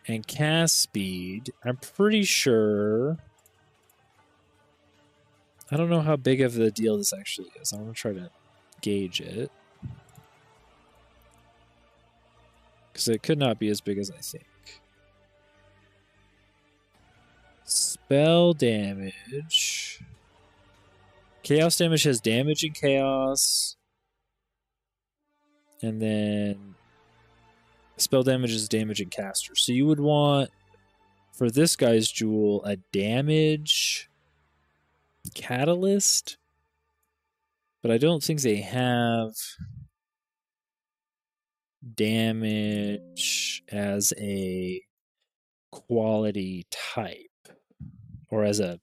and cast speed. I'm pretty sure. I don't know how big of a deal this actually is. I'm going to try to gauge it. Because it could not be as big as I think. Spell damage. Chaos damage has damage and chaos. And then spell damage is damage and caster. So you would want, for this guy's jewel, a damage catalyst. But I don't think they have damage as a quality type. Or as a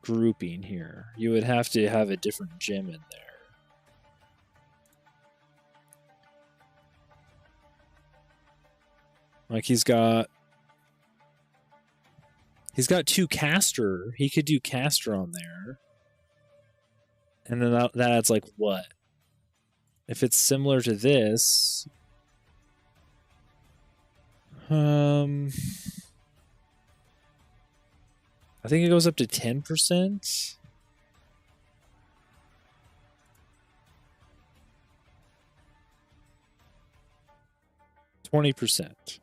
grouping here. You would have to have a different gem in there. Like he's got 2 caster. He could do caster on there. And then that adds like what? If it's similar to this, I think it goes up to 10%. %.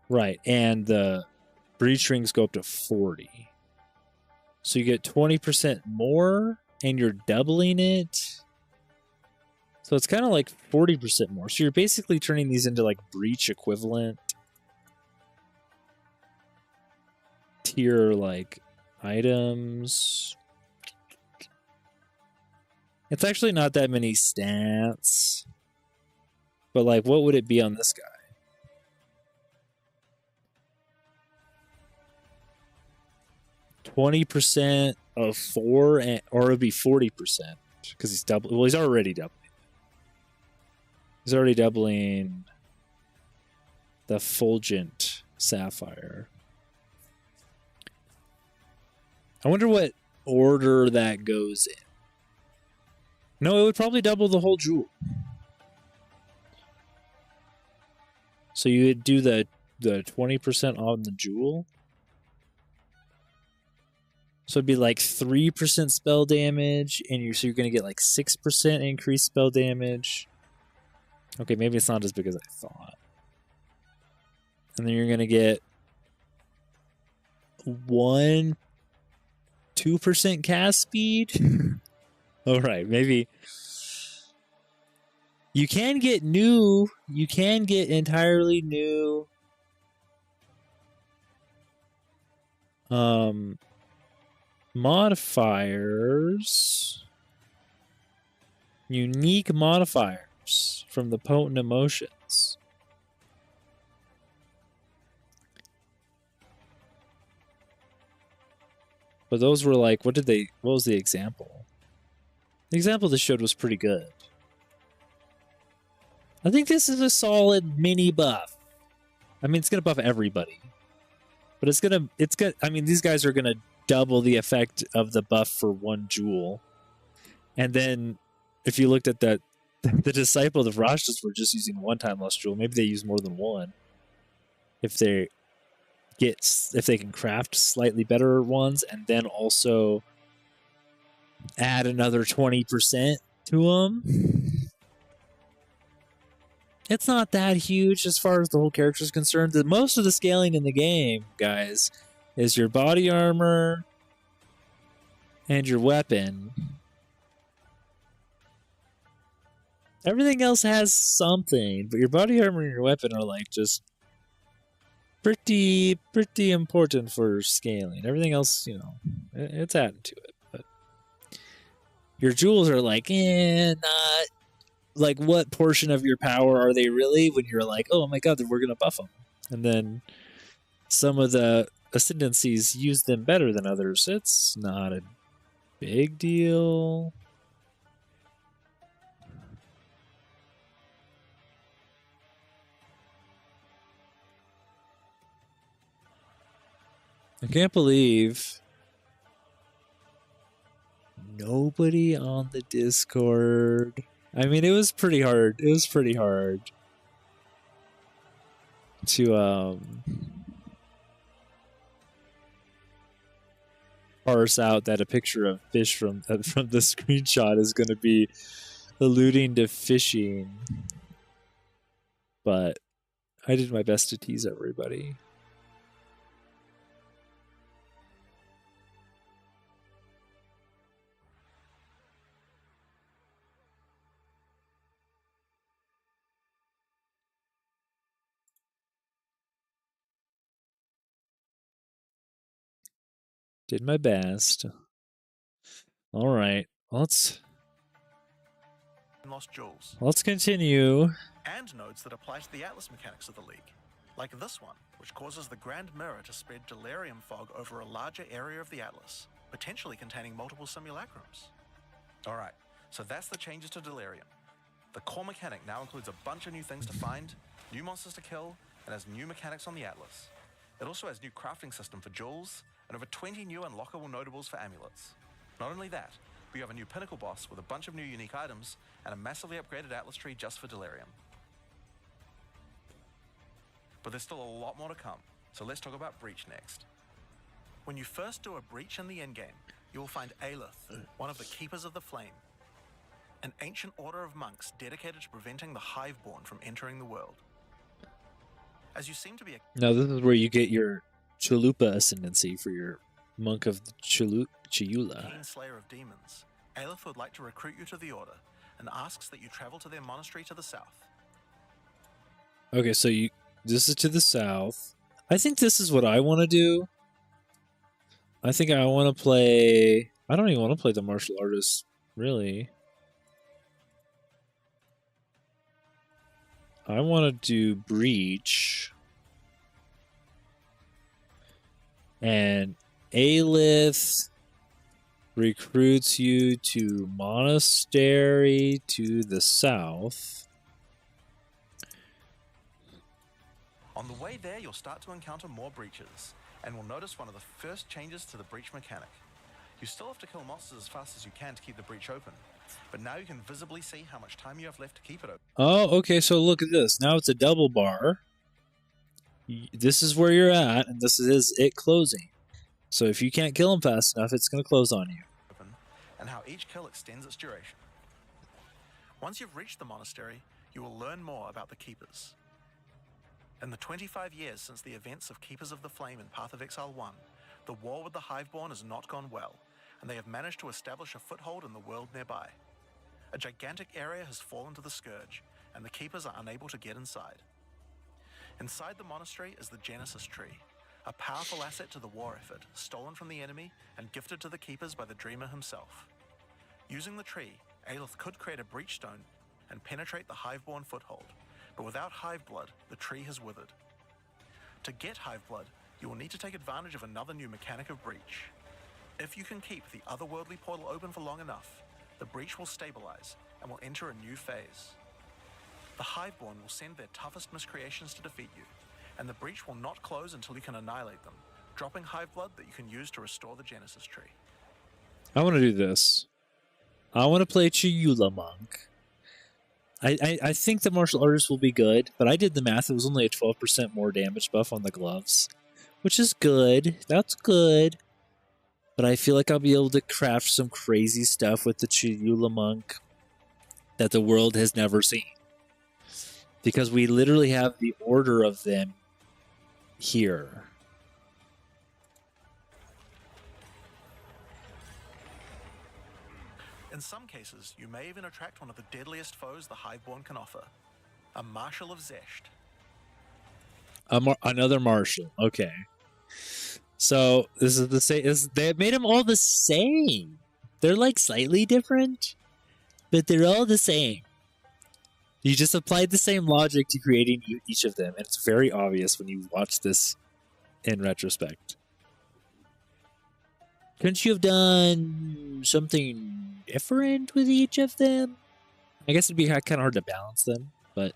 Right, and the breach rings go up to 40. So you get 20% more, and you're doubling it. So it's kind of like 40% more. So you're basically turning these into like breach equivalent tier like items. It's actually not that many stats. But like, what would it be on this guy? %, of 4, or it'd be 40% because he's double. Well, he's already doubling. He's already doubling the Fulgent Sapphire. I wonder what order that goes in. No, it would probably double the whole jewel. So you would do the 20% on the jewel. So it'd be like 3% spell damage, and you're going to get like 6% increased spell damage. Okay, maybe it's not as big as I thought. And then you're going to get 2% cast speed. All right, maybe you can get entirely new modifiers, unique modifiers from the potent emotions. But those were like, what was the example? The example they showed was pretty good. I think this is a solid mini buff. I mean, it's gonna buff everybody, but it's good. I mean, these guys are gonna double the effect of the buff for one jewel, and then if you looked at that, the disciple of Rashtas were just using one time lost jewel. Maybe they use more than one. If they can craft slightly better ones, and then also add another 20% to them. It's not that huge as far as the whole character is concerned. Most of the scaling in the game, guys, is your body armor and your weapon. Everything else has something, but your body armor and your weapon are like just pretty important for scaling. Everything else, you know, it's adding to it. But your jewels are like, not. Like, what portion of your power are they really when you're like, oh my god, we're going to buff them? And then some of the ascendancies use them better than others. It's not a big deal. I can't believe nobody on the Discord. I mean, it was pretty hard. It was pretty hard to parse out that a picture of fish from the screenshot is going to be alluding to fishing. But I did my best to tease everybody. Did my best. All right, let's continue. And nodes that apply to the Atlas mechanics of the League, like this one, which causes the Grand Mirror to spread Delirium fog over a larger area of the Atlas, potentially containing multiple simulacrums. Alright, so that's the changes to Delirium. The core mechanic now includes a bunch of new things to find, new monsters to kill, and has new mechanics on the Atlas. It also has new crafting system for jewels, and over 20 new unlockable notables for amulets. Not only that, we have a new pinnacle boss with a bunch of new unique items, and a massively upgraded Atlas tree just for Delirium. But there's still a lot more to come, so let's talk about Breach next. When you first do a Breach in the endgame, you will find Aldur, one of the Keepers of the Flame, an ancient order of monks dedicated to preventing the Hiveborn from entering the world. As you seem to be a... Now, this is where you get your Chalupa ascendancy for your Monk of the Chiula. Keen slayer of demons, Aldur would like to recruit you to the order and asks that you travel to their monastery to the south. Okay, so this is to the south. I think this is what I want to do. I think I want to play... I don't even want to play the martial artist, really. I want to do Breach. And Alith recruits you to monastery to the south. On the way there, you'll start to encounter more breaches, and will notice one of the first changes to the breach mechanic. You still have to kill monsters as fast as you can to keep the breach open, but now you can visibly see how much time you have left to keep it open. Oh, okay, so look at this. Now it's a double bar. This is where you're at, and this is it closing. So if you can't kill them fast enough, it's going to close on you. And how each kill extends its duration. Once you've reached the monastery, you will learn more about the Keepers. In the 25 years since the events of Keepers of the Flame in Path of Exile 1, the war with the Hiveborn has not gone well, and they have managed to establish a foothold in the world nearby. A gigantic area has fallen to the Scourge, and the Keepers are unable to get inside. Inside the monastery is the Genesis Tree, a powerful asset to the war effort, stolen from the enemy and gifted to the Keepers by the Dreamer himself. Using the tree, Alith could create a breach stone and penetrate the Hiveborn foothold, but without Hiveblood, the tree has withered. To get Hiveblood, you will need to take advantage of another new mechanic of breach. If you can keep the otherworldly portal open for long enough, the breach will stabilize and will enter a new phase. The Hiveborn will send their toughest miscreations to defeat you, and the breach will not close until you can annihilate them, dropping Hive Blood that you can use to restore the Genesis tree. I want to do this. I want to play Chiyula Monk. I think the martial artist will be good, but I did the math. It was only a 12% more damage buff on the gloves, which is good. That's good. But I feel like I'll be able to craft some crazy stuff with the Chiyula Monk that the world has never seen. Because we literally have the order of them here. In some cases, you may even attract one of the deadliest foes the Hiveborn can offer, a Marshal of Zesht. Another Marshal. Okay. So this is the same. They made them all the same. They're like slightly different, but they're all the same. You just applied the same logic to creating each of them, and it's very obvious when you watch this in retrospect. Couldn't you have done something different with each of them? I guess it'd be kind of hard to balance them, but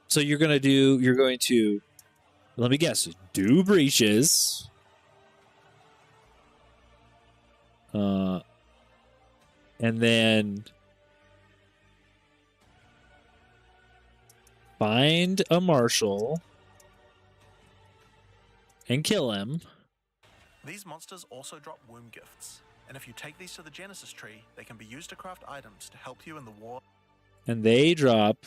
so you're going to let me guess, do breaches. And then find a Marshal and kill him. These monsters also drop womb gifts, and if you take these to the Genesis tree, they can be used to craft items to help you in the war. And they drop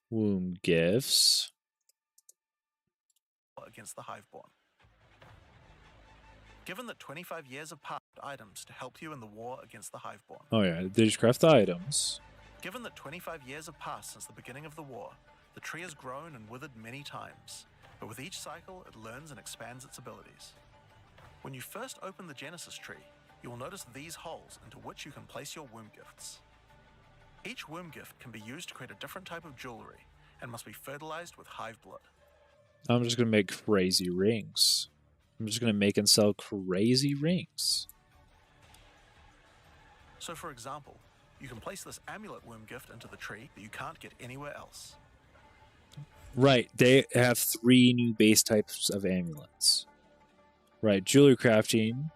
womb gifts against the Hiveborn. Given that 25 years have passed, items to help you in the war against the Hiveborn. Oh yeah, they just craft the items. Given that 25 years have passed since the beginning of the war, the tree has grown and withered many times, but with each cycle it learns and expands its abilities. When you first open the Genesis tree, you will notice these holes into which you can place your womb gifts. Each womb gift can be used to create a different type of jewelry and must be fertilized with Hive Blood. I'm just going to make crazy rings. I'm just going to make and sell crazy rings. So for example, you can place this amulet womb gift into the tree that you can't get anywhere else. Right, they have 3 new base types of amulets. Right, jewelry crafting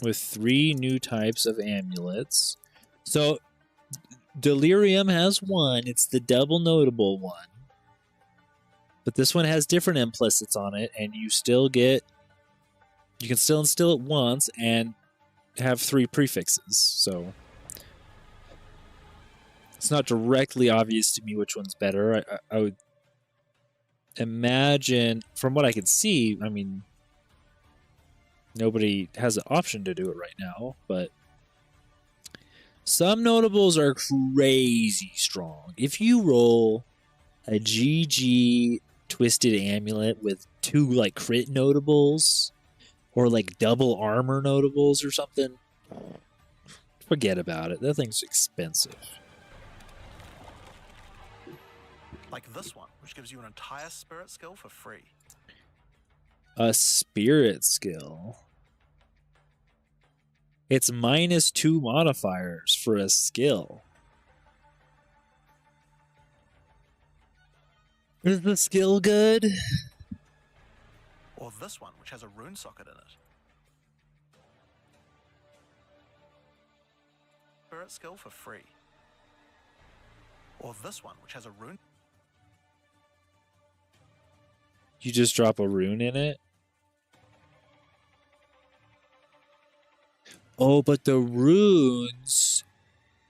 with 3 new types of amulets. So Delirium has 1. It's the double notable one. But this one has different implicits on it, and you can still instill it once and have 3 prefixes. So it's not directly obvious to me which one's better. I would imagine, from what I can see, I mean, nobody has an option to do it right now, but some notables are crazy strong. If you roll a GG Twisted Amulet with 2 like crit notables or like double armor notables or something, forget about it. That thing's expensive. Like this one, which gives you an entire spirit skill for free. A spirit skill. It's -2 modifiers for a skill. Is the skill good? Or this one, which has a rune socket in it. Spirit skill for free. Or this one, which has a rune. You just drop a rune in it? Oh, but the runes,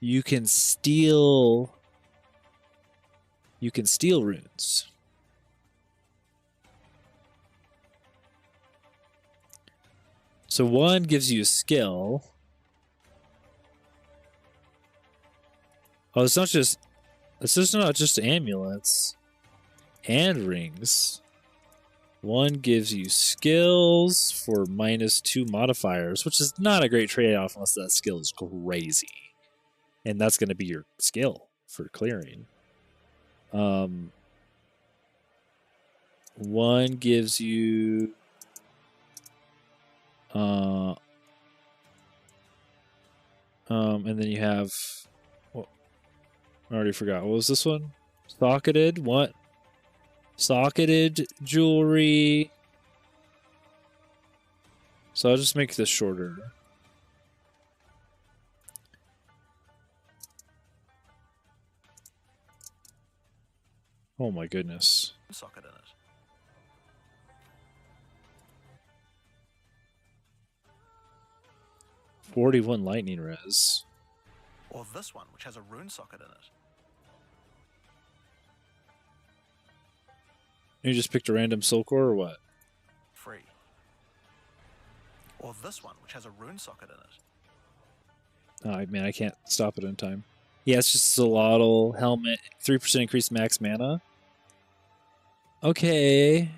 you can steal runes. So one gives you a skill. Oh, it's not just amulets and rings. One gives you skills for -2 modifiers, which is not a great trade-off unless that skill is crazy. And that's going to be your skill for clearing. One gives you and then you have I already forgot. What was this one? Socketed? What? Socketed jewelry. So I'll just make this shorter. Oh my goodness. Socket in it. $41 lightning res. Or this one, which has a rune socket in it. You just picked a random soul core or what? Free. Or this one, which has a rune socket in it. Oh man, I can't stop it in time. Yeah, it's just a Solotl helmet, 3% increased max mana. Okay.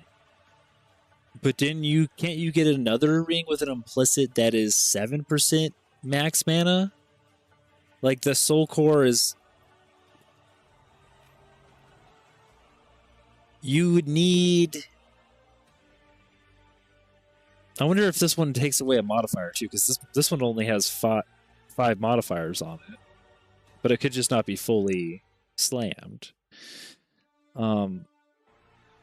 But then can't you get another ring with an implicit that is 7% max mana? Like the soul core is, you would need, I wonder if this one takes away a modifier too, because this one only has five modifiers on it. But it could just not be fully slammed.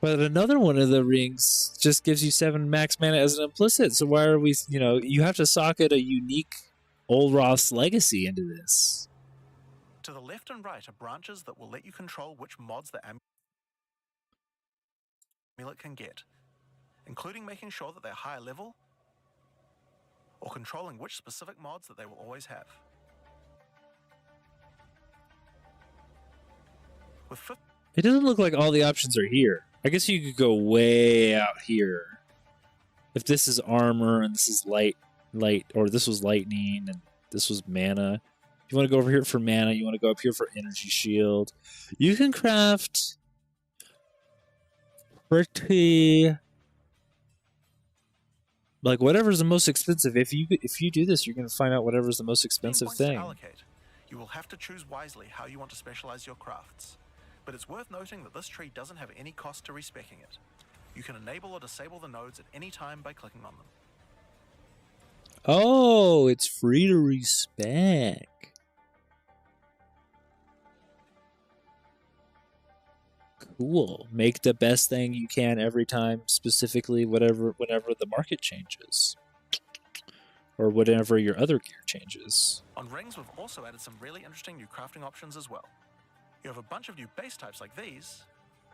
But another one of the rings just gives you 7 max mana as an implicit. So why are we, you have to socket a unique Olroth's legacy into this. To the left and right are branches that will let you control which mods the amulet can get, including making sure that they're higher level or controlling which specific mods that they will always have. With It doesn't look like all the options are here. I guess you could go way out here. If this is armor and this is light, or this was lightning and this was mana. You want to go over here for mana. You want to go up here for energy shield. You can craft pretty, like whatever's the most expensive. If you do this, you're going to find out whatever's the most expensive thing. To allocate, you will have to choose wisely how you want to specialize your crafts. But it's worth noting that this tree doesn't have any cost to respecking it. You can enable or disable the nodes at any time by clicking on them. Oh, it's free to respec. Cool. Make the best thing you can every time, specifically whenever the market changes. Or whenever your other gear changes. On rings, we've also added some really interesting new crafting options as well. You have a bunch of new base types like these.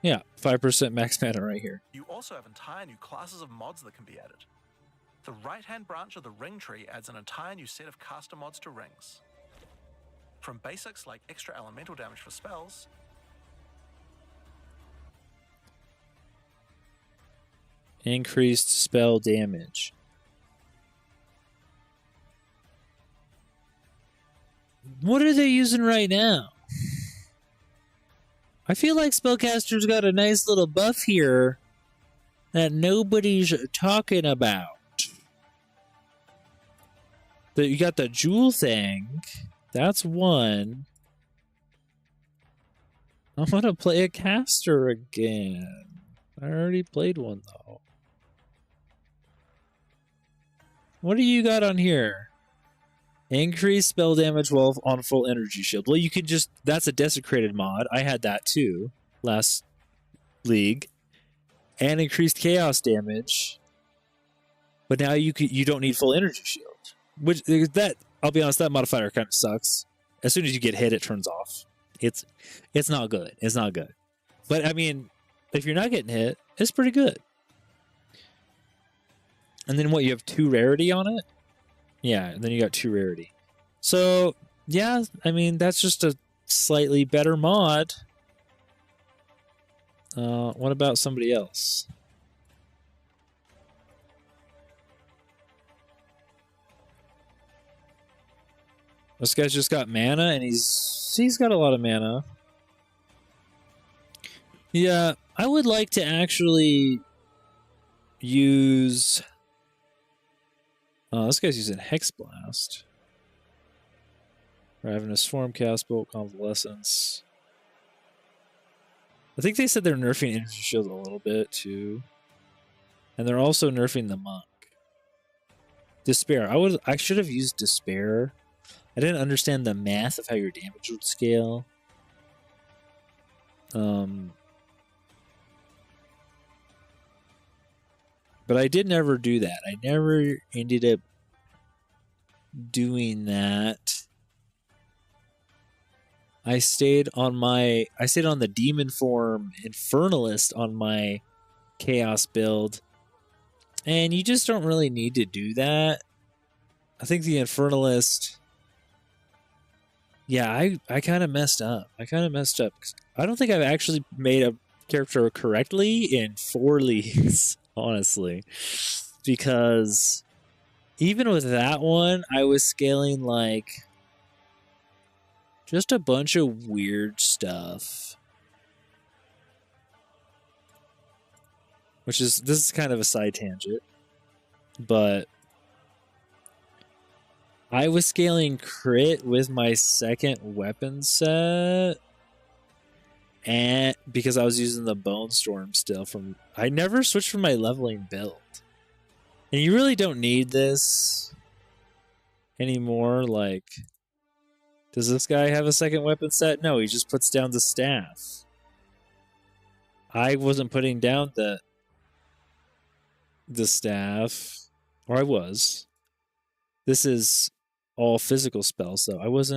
Yeah, 5% max mana right here. You also have entire new classes of mods that can be added. The right-hand branch of the ring tree adds an entire new set of caster mods to rings. From basics like extra elemental damage for spells, increased spell damage. What are they using right now? I feel like Spellcaster's got a nice little buff here that nobody's talking about. You got the jewel thing. That's one. I'm gonna play a caster again. I already played one though. What do you got on here? Increase spell damage while on full energy shield. Well, you could just, that's a desecrated mod. I had that too last league. And increased chaos damage. But now you don't need full energy shield. Which that, I'll be honest, that modifier kind of sucks. As soon as you get hit, it turns off. It's not good. It's not good. But I mean, if you're not getting hit, it's pretty good. And then what, you have 2 rarity on it? Yeah, and then you got 2 rarity. So, yeah, I mean, that's just a slightly better mod. What about somebody else? This guy's just got mana, and he's got a lot of mana. Yeah, I would like to actually use... this guy's using Hex Blast. Ravenous Stormcast, Bolt Convalescence. I think they said they're nerfing energy shield a little bit too, and they're also nerfing the monk. Despair. I should have used despair. I didn't understand the math of how your damage would scale. But I did never do that. I never ended up doing that. I stayed on the demon form infernalist on my chaos build. And you just don't really need to do that. I think the infernalist, yeah, I kind of messed up. I don't think I've actually made a character correctly in 4 leagues, honestly. Because even with that one, I was scaling like just a bunch of weird stuff. This is kind of a side tangent. But I was scaling crit with my second weapon set. And because I was using the Bone Storm still I never switched from my leveling build. And you really don't need this anymore. Like, does this guy have a second weapon set? No, he just puts down the staff. I wasn't putting down the staff, or I was. This is all physical spells, though. I was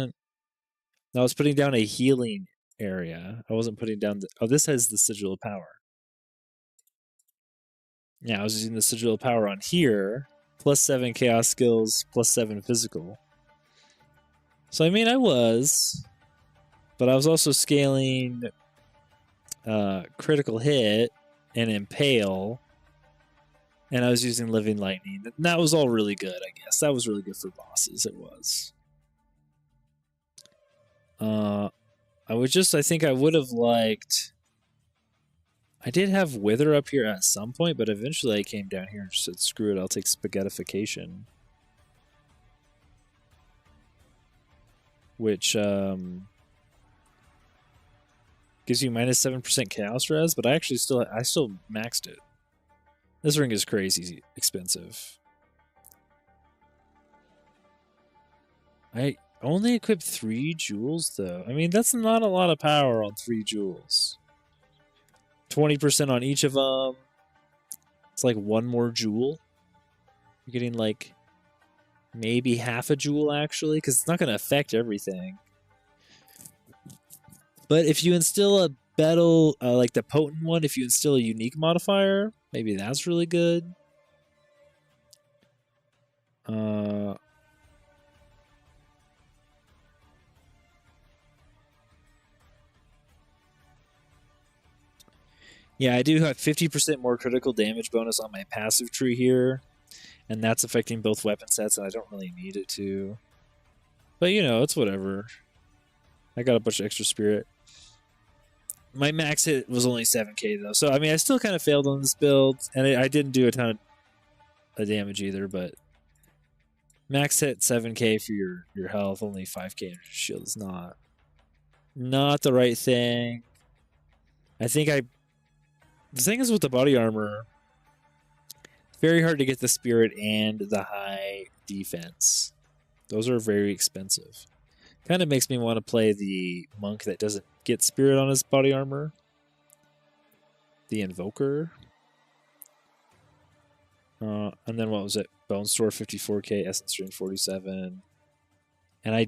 putting down a healing area. I wasn't putting down this has the Sigil of Power. Yeah, I was using the Sigil of Power on here, plus 7 chaos skills, plus 7 physical. So I mean, I was, but I was also scaling critical hit and impale, and I was using living lightning. And that was all really good, I guess. That was really good for bosses. It was. I think I would have liked. I did have Wither up here at some point, but eventually I came down here and just said, screw it, I'll take Spaghettification. Which gives you minus 7% chaos res, but I still maxed it. This ring is crazy expensive. I only equipped 3 jewels though. I mean, that's not a lot of power on 3 jewels. 20% on each of them. It's like 1 more jewel. You're getting like maybe half a jewel actually, because it's not going to affect everything. But if you instill a battle, like the potent one, if you instill a unique modifier, maybe that's really good. Yeah, I do have 50% more critical damage bonus on my passive tree here, and that's affecting both weapon sets, and I don't really need it to. But, you know, it's whatever. I got a bunch of extra spirit. My max hit was only 7k, though. So, I mean, I still kind of failed on this build, and I didn't do a ton of damage either, but max hit 7k for your health, only 5k energy shield is not the right thing. I think the thing is with the body armor, it's very hard to get the spirit and the high defense. Those are very expensive. Kind of makes me want to play the monk that doesn't get spirit on his body armor. The Invoker. And then what was it? Bone Store 54k, Essence String 47. And I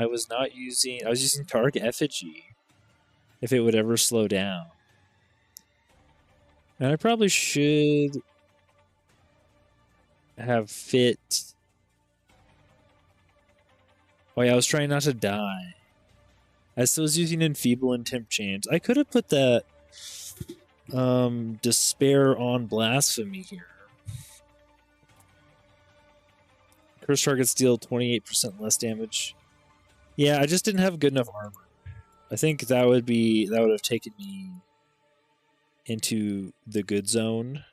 was using Targ Effigy if it would ever slow down. And I probably should have fit. Oh yeah, I was trying not to die. I still was using Enfeeble and Temp Chains. I could have put that Despair on Blasphemy here. Curse targets deal 28% less damage. Yeah, I just didn't have good enough armor. I think that would have taken me into the good zone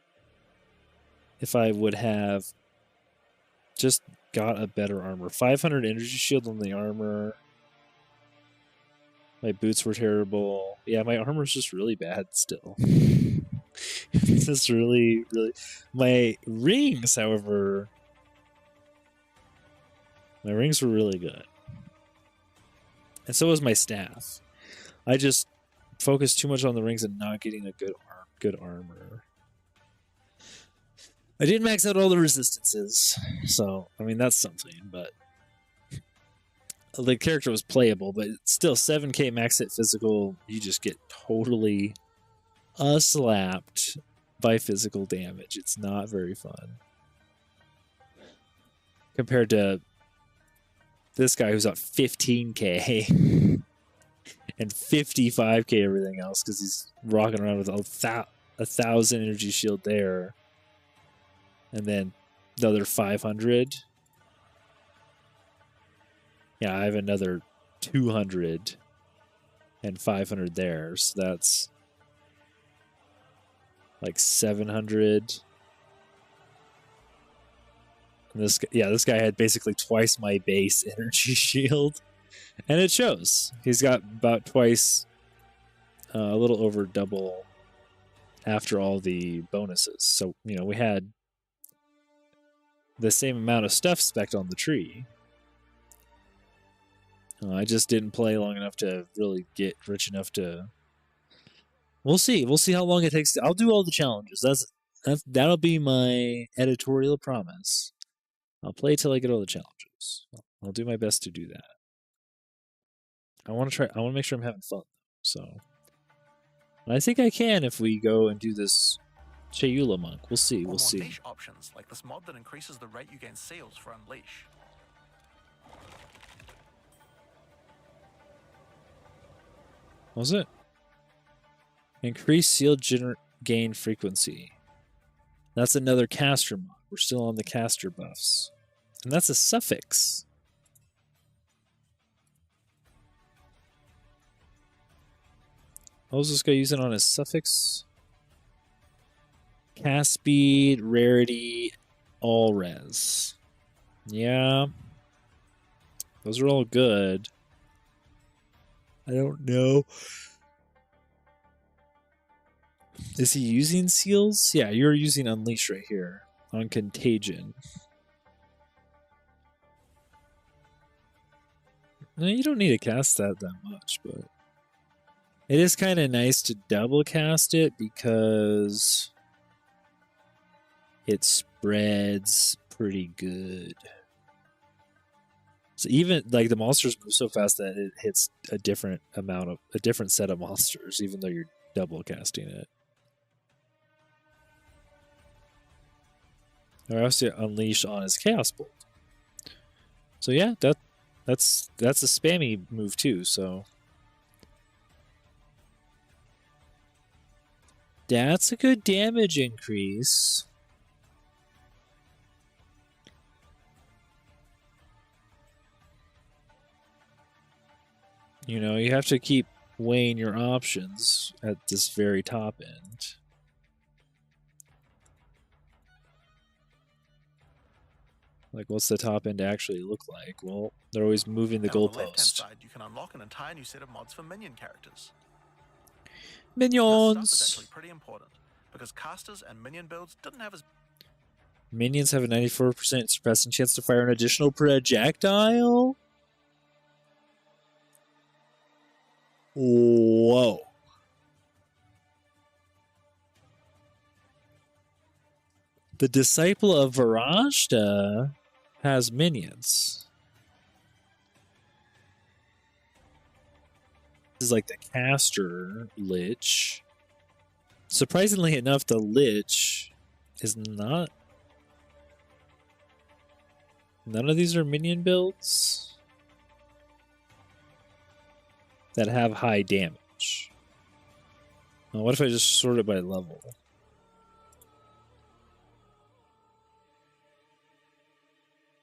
if I would have just got a better armor. 500 energy shield on the armor. My boots were terrible. Yeah, my armor's just really bad still. It's just really, really... My rings, however... My rings were really good. And so was my staff. I just focused too much on the rings and not getting a good armor. I did max out all the resistances, so, I mean, that's something, but... The character was playable, but still, 7k max hit physical, you just get totally slapped by physical damage. It's not very fun. Compared to this guy who's at 15k and 55k everything else, because he's rocking around with a 1,000 energy shield there. And then another 500. Yeah, I have another 200 and 500 there, so that's like 700. And this guy had basically twice my base energy shield, and it shows. He's got about twice, a little over double after all the bonuses. So, you know, we had the same amount of stuff spec'd on the tree. I just didn't play long enough to really get rich enough to... We'll see. We'll see how long it takes. I'll do all the challenges. That'll be my editorial promise. I'll play till I get all the challenges. I'll do my best to do that. I want to make sure I'm having fun. So, and I think I can if we go and do this Chayula monk. We'll see. We'll see. Niche options like this mod that increases the rate you gain seals for Unleash. What was it? Increase seal gain frequency. That's another caster mod. We're still on the caster buffs. And that's a suffix. What was this guy using on his suffix? Cast speed, rarity, all res. Yeah. Those are all good. I don't know. Is he using seals? Yeah, you're using Unleash right here on Contagion. No, you don't need to cast that much, but it is kind of nice to double cast it because it spreads pretty good. So even like the monsters move so fast that it hits a different set of monsters, even though you're double casting it. Or else you Unleash on his Chaos Bolt. So yeah, that's a spammy move too. So that's a good damage increase. You know, you have to keep weighing your options at this very top end. Like, what's the top end actually look like? Well, they're always moving the goalpost. On the left-hand side, you can unlock an entire new set of mods for minion characters. Minions! This stuff is actually pretty important, because casters and minion builds didn't have as... Minions have a 94% surpassing chance to fire an additional projectile? Whoa. The Disciple of Varashta has minions. This is like the caster Lich. Surprisingly enough, the Lich is not... None of these are minion builds that have high damage. Now, what if I just sort it by level?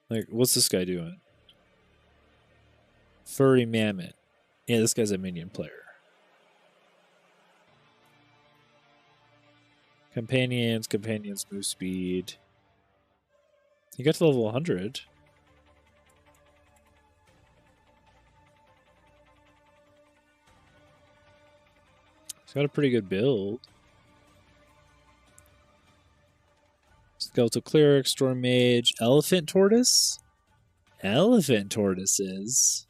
Like, what's this guy doing? Furry Mammoth. Yeah, this guy's a minion player. Companions move speed. You got to level 100. He's got a pretty good build. Skeletal Cleric, Storm Mage, Elephant Tortoise? Elephant Tortoises.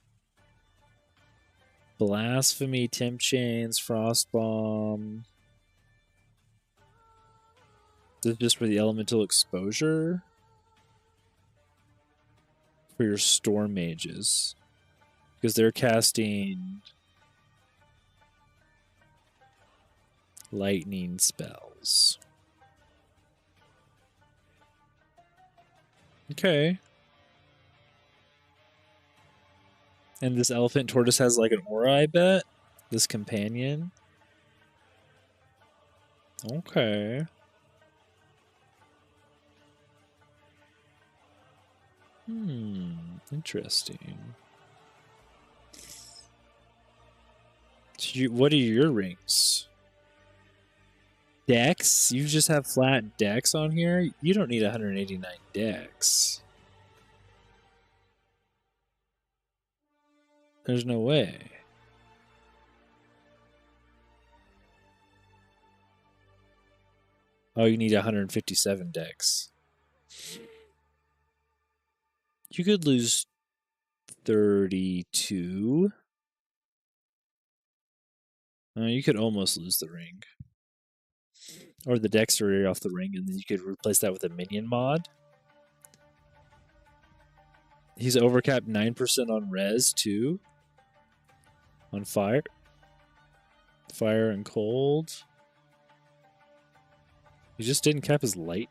Blasphemy, Temp Chains, Frostbomb. This is just for the elemental exposure? For your Storm Mages. Because they're casting lightning spells. Okay. And this elephant tortoise has like an aura, I bet. This companion. Okay. Interesting. So what are your rings? Dex? You just have flat dex on here? You don't need 189 dex. There's no way. Oh, you need 157 dex. You could lose 32. You could almost lose the ring. Or the dexterity off the ring, and then you could replace that with a minion mod. He's overcapped 9% on res, too. On fire. Fire and cold. He just didn't cap his lightning.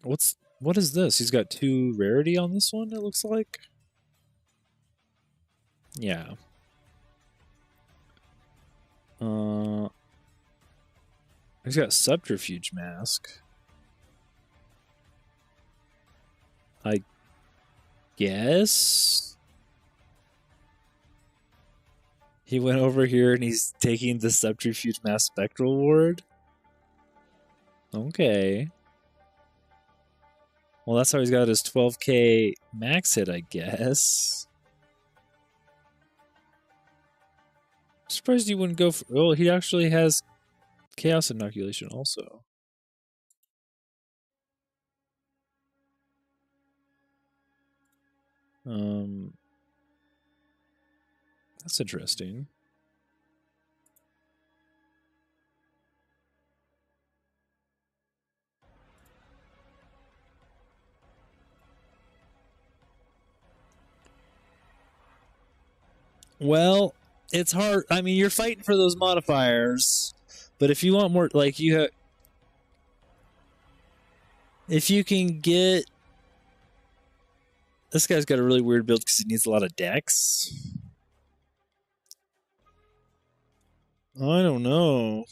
What is this? He's got 2 rarity on this one, it looks like. Yeah. He's got Subterfuge Mask. I guess he went over here and he's taking the Subterfuge Mask Spectral Ward. Okay. Well, that's how he's got his 12k max hit, I guess. I'm surprised he wouldn't go for... Oh, he actually has Chaos Inoculation also. That's interesting. Well, it's hard. I mean, you're fighting for those modifiers, but if you want more, like you have, if you can get, this guy's got a really weird build because he needs a lot of dex. I don't know.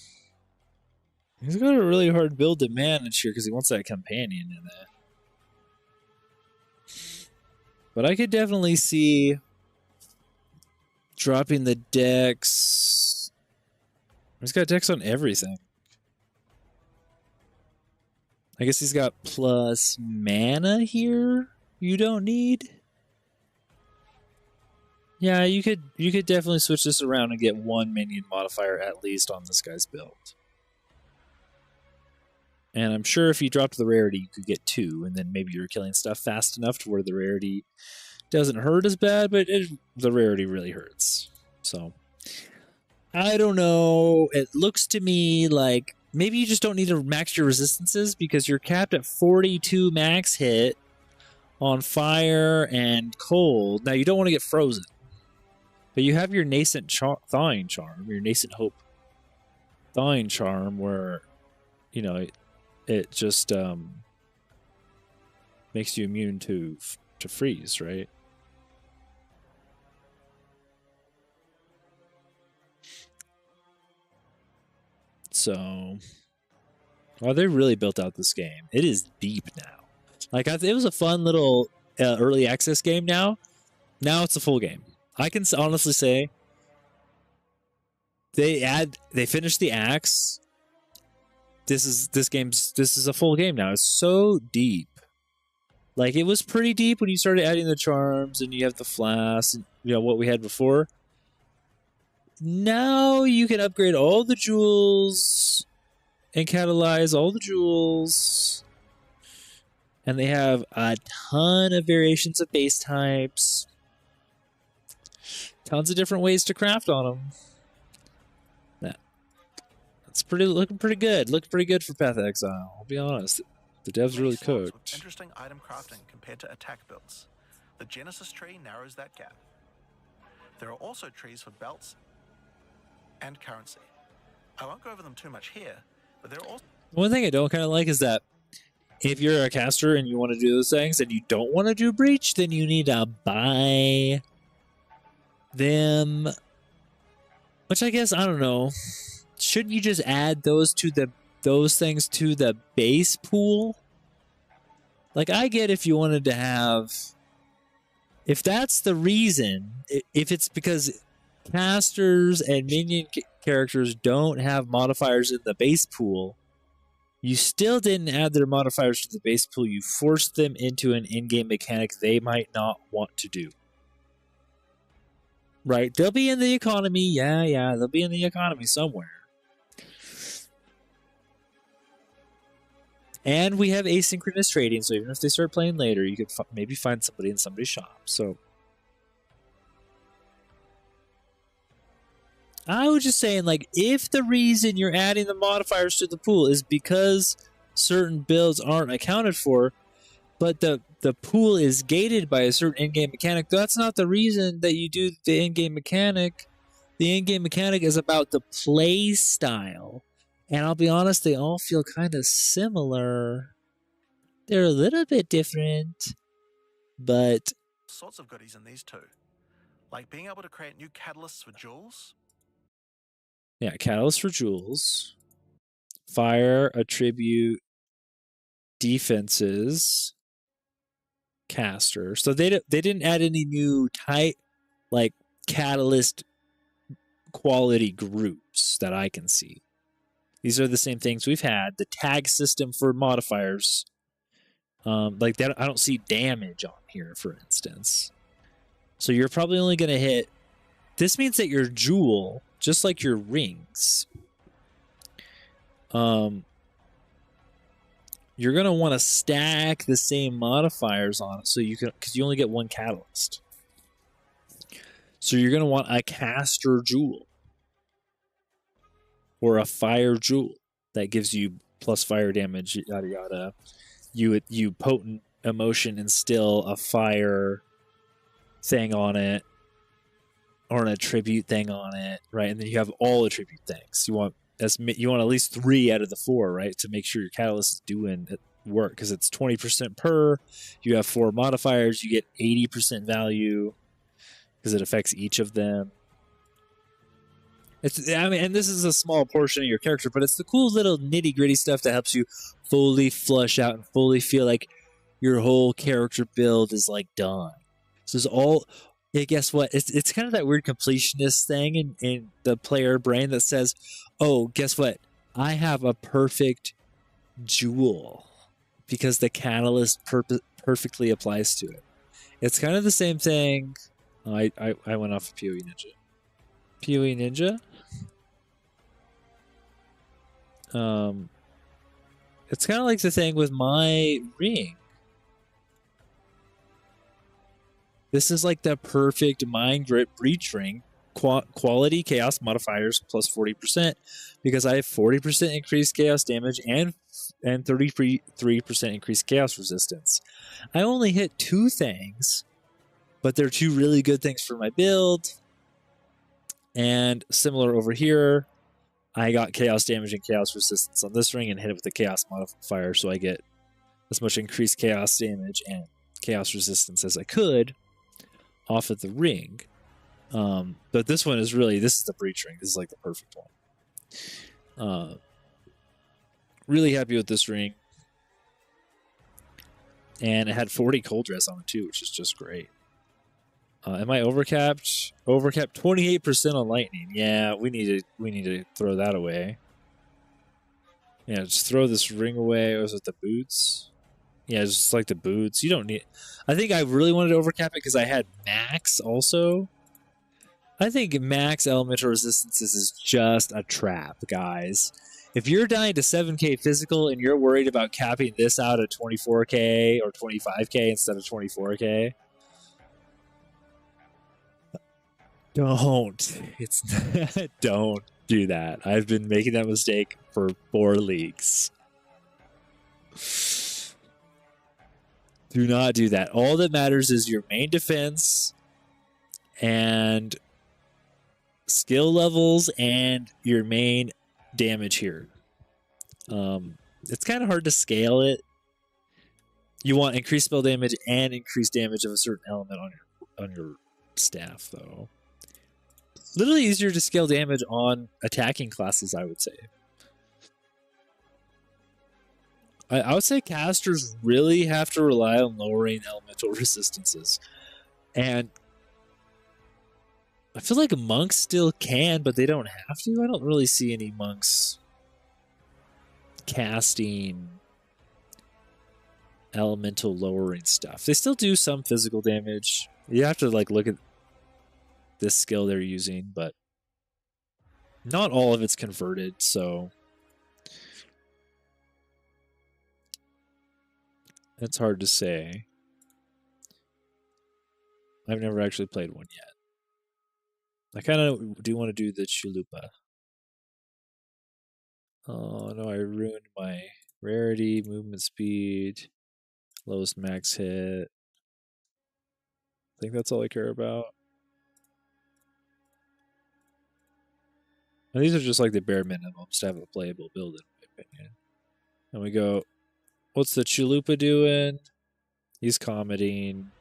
He's got a really hard build to manage here because he wants that companion in it. But I could definitely see dropping the dex. He's got dex on everything. I guess he's got plus mana here. You don't need. Yeah, you could definitely switch this around and get 1 minion modifier at least on this guy's build. And I'm sure if you dropped the rarity, you could get 2, and then maybe you're killing stuff fast enough to where the rarity doesn't hurt as bad, but the rarity really hurts. So, I don't know. It looks to me like maybe you just don't need to max your resistances because you're capped at 42 max hit on fire and cold. Now, you don't want to get frozen. But you have your Nascent Thawing Charm, your Nascent Hope Thawing Charm, where, you know, it just makes you immune to freeze, right? So, well, they really built out this game. It is deep now. Like, it was a fun little early access game now. Now it's a full game. I can honestly say they finished the axe. This is a full game now. It's so deep. Like, it was pretty deep when you started adding the charms and you have the flask and, you know, what we had before. Now you can upgrade all the jewels and catalyze all the jewels. And they have a ton of variations of base types. Tons of different ways to craft on them. That's looking pretty good. Looking pretty good for Path of Exile. I'll be honest. The devs really Slots with cooked. interesting item crafting compared to attack builds. The Genesis tree narrows that gap. There are also trees for belts and currency. I won't go over them too much here, but there are also... One thing I don't kind of like is that if you're a caster and you want to do those things and you don't want to do breach, then you need to buy them. Which I guess, I don't know. Shouldn't you just add those things to the base pool? Like, I get if you wanted to have... If that's the reason, if it's because casters and minion characters don't have modifiers in the base pool, you still didn't add their modifiers to the base pool. You forced them into an in-game mechanic they might not want to do. Right? They'll be in the economy. Yeah, they'll be in the economy somewhere. And we have asynchronous trading, so even if they start playing later, you could maybe find somebody in somebody's shop. So I was just saying, like, if the reason you're adding the modifiers to the pool is because certain builds aren't accounted for, but the pool is gated by a certain in-game mechanic, that's not the reason that you do the in-game mechanic. The in-game mechanic is about the play style. And I'll be honest, they all feel kind of similar. They're a little bit different, but... sorts of goodies in these two. Like being able to create new catalysts for jewels. Yeah, catalyst for jewels. Fire, attribute, defenses, caster. So they didn't add any new type, like, catalyst quality groups that I can see. These are the same things we've had. The tag system for modifiers. Like that, I don't see damage on here, for instance. So you're probably only going to hit... This means that your jewel, just like your rings, you're going to want to stack the same modifiers on it so you can, because you only get one catalyst. So you're going to want a caster jewel. Or a fire jewel that gives you plus fire damage, yada yada. You potent emotion instill a fire thing on it, or an attribute thing on it, right? And then you have all attribute things. You want at least 3 out of the 4, right, to make sure your catalyst is doing work, because it's 20% per. You have 4 modifiers. You get 80% value because it affects each of them. And this is a small portion of your character, but it's the cool little nitty-gritty stuff that helps you fully flush out and fully feel like your whole character build is, like, done. So it's all... Yeah, guess what? It's kind of that weird completionist thing in the player brain that says, oh, guess what? I have a perfect jewel because the catalyst perfectly applies to it. It's kind of the same thing... I went off of PoE Ninja. PoE Ninja. It's kind of like the thing with my ring. This is like the perfect Mind Grip Breach ring. Quality chaos modifiers plus 40% because I have 40% increased chaos damage and 33% increased chaos resistance. I only hit 2 things, but they're 2 really good things for my build. And similar over here, I got chaos damage and chaos resistance on this ring and hit it with the chaos modifier, so I get as much increased chaos damage and chaos resistance as I could off of the ring. But this one is really, this is the breach ring. This is like the perfect one. Really happy with this ring. And it had 40 cold dress on it too, which is just great. Am I overcapped? Overcapped 28% on lightning. Yeah, we need to throw that away. Yeah, just throw this ring away. Was it the boots? Yeah, it's just like the boots. You don't need... I think I really wanted to overcap it because I had max also. I think max elemental resistances is just a trap, guys. If you're dying to 7k physical and you're worried about capping this out at 24k or 25k instead of 24k, don't. Don't do that. I've been making that mistake for 4 leagues. Do not do that. All that matters is your main defense and skill levels and your main damage here. It's kind of hard to scale it. You want increased spell damage and increased damage of a certain element on your staff, though. Literally easier to scale damage on attacking classes, I would say. I would say casters really have to rely on lowering elemental resistances. And I feel like monks still can, but they don't have to. I don't really see any monks casting elemental lowering stuff. They still do some physical damage. You have to like look at this skill they're using, but not all of it's converted, so it's hard to say. I've never actually played one yet. I kind of do want to do the Chalupa. Oh no, I ruined my rarity, movement speed, lowest max hit. I think that's all I care about. And these are just like the bare minimums to have a playable build, in my opinion. And we go, what's the Chalupa doing? He's commenting.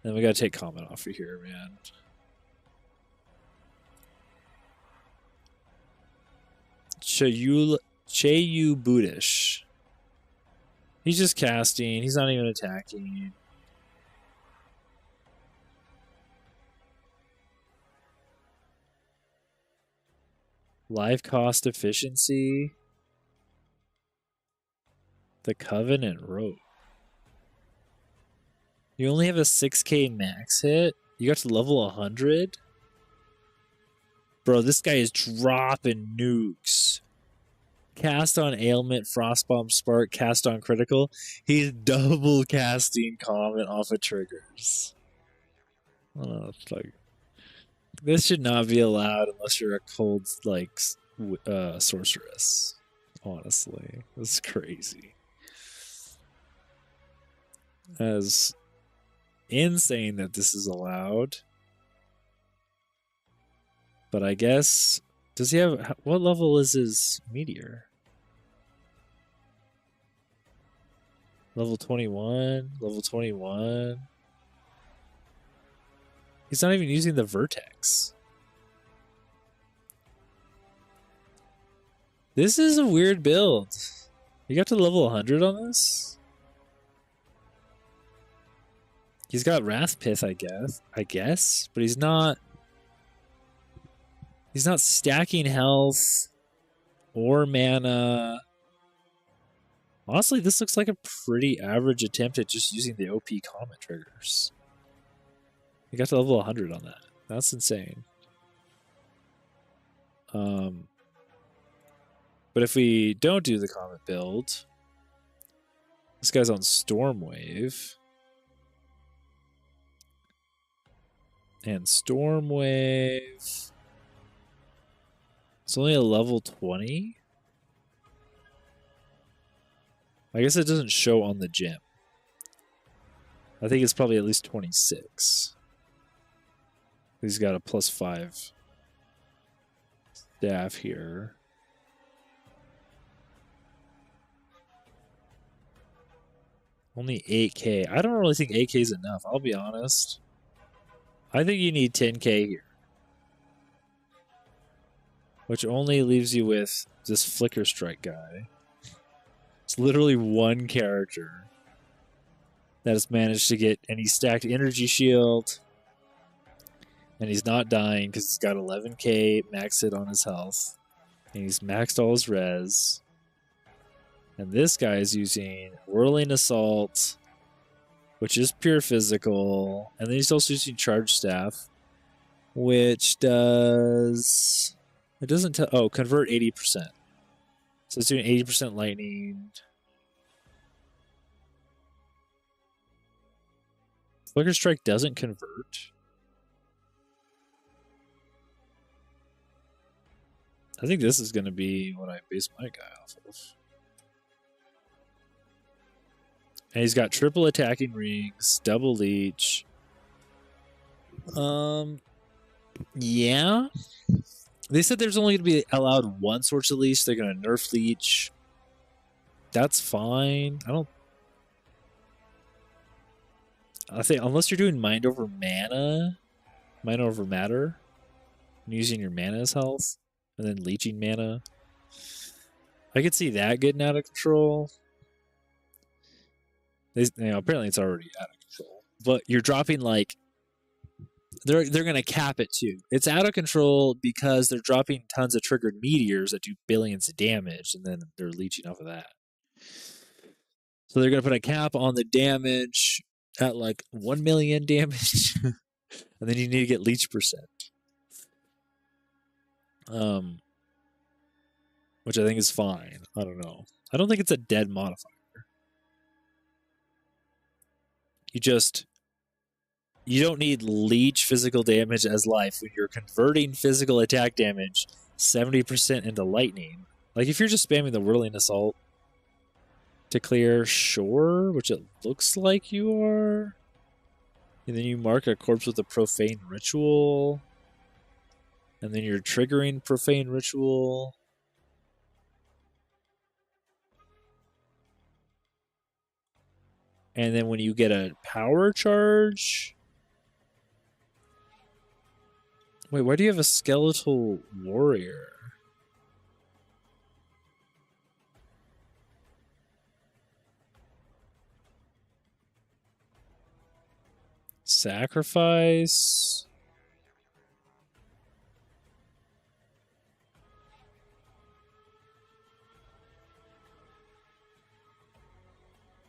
And we gotta take comment off of here, man. Chayu Budish. He's just casting. He's not even attacking. Life cost efficiency. The Covenant Road. You only have a 6k max hit? You got to level 100? Bro, this guy is dropping nukes. Cast on Ailment, Frostbomb, Spark, cast on Critical. He's double casting Comet off of triggers. Oh, fuck. This should not be allowed unless you're a cold, like, Sorceress. Honestly. This is crazy. As insane that this is allowed. But I guess... Does he have... What level is his meteor? Level 21? Level 21? He's not even using the Vertex. This is a weird build. You got to level 100 on this? He's got Wrath Pith, I guess. But he's not... He's not stacking health or mana. Honestly, this looks like a pretty average attempt at just using the OP Comet triggers. He got to level 100 on that. That's insane. But if we don't do the Comet build, this guy's on Stormwave. And Stormwave... It's only a level 20? I guess it doesn't show on the gem. I think it's probably at least 26. He's got a +5 staff here. Only 8k. I don't really think 8k is enough, I'll be honest. I think you need 10k here. Which only leaves you with this Flicker Strike guy. It's literally one character that has managed to get, and he stacked Energy Shield, and he's not dying because he's got 11k max hit on his health, and he's maxed all his res. And this guy is using Whirling Assault, which is pure physical. And then he's also using Charge Staff, which does... It doesn't tell... Oh, convert 80%. So it's doing 80% lightning. Flicker Strike doesn't convert. I think this is going to be what I base my guy off of. And he's got triple attacking rings, double leech. Yeah. They said there's only going to be allowed one Sorceress of Leech. They're going to nerf leech. That's fine. I think unless you're doing mind over mana, mind over matter, and using your mana as health, and then leeching mana, I could see that getting out of control. Apparently it's already out of control, but you're dropping like they're gonna cap it too. It's out of control because they're dropping tons of triggered meteors that do billions of damage, and then they're leeching off of that. So they're gonna put a cap on the damage at like 1 million damage, and then you need to get leech percent. Which I think is fine. I don't know. I don't think it's a dead modifier. You don't need leech physical damage as life when you're converting physical attack damage 70% into lightning. Like if you're just spamming the Whirling Assault to clear, sure, which it looks like you are. And then you mark a corpse with a Profane Ritual. And then you're triggering Profane Ritual. And then when you get a power charge... Wait, why do you have a Skeletal Warrior? Sacrifice...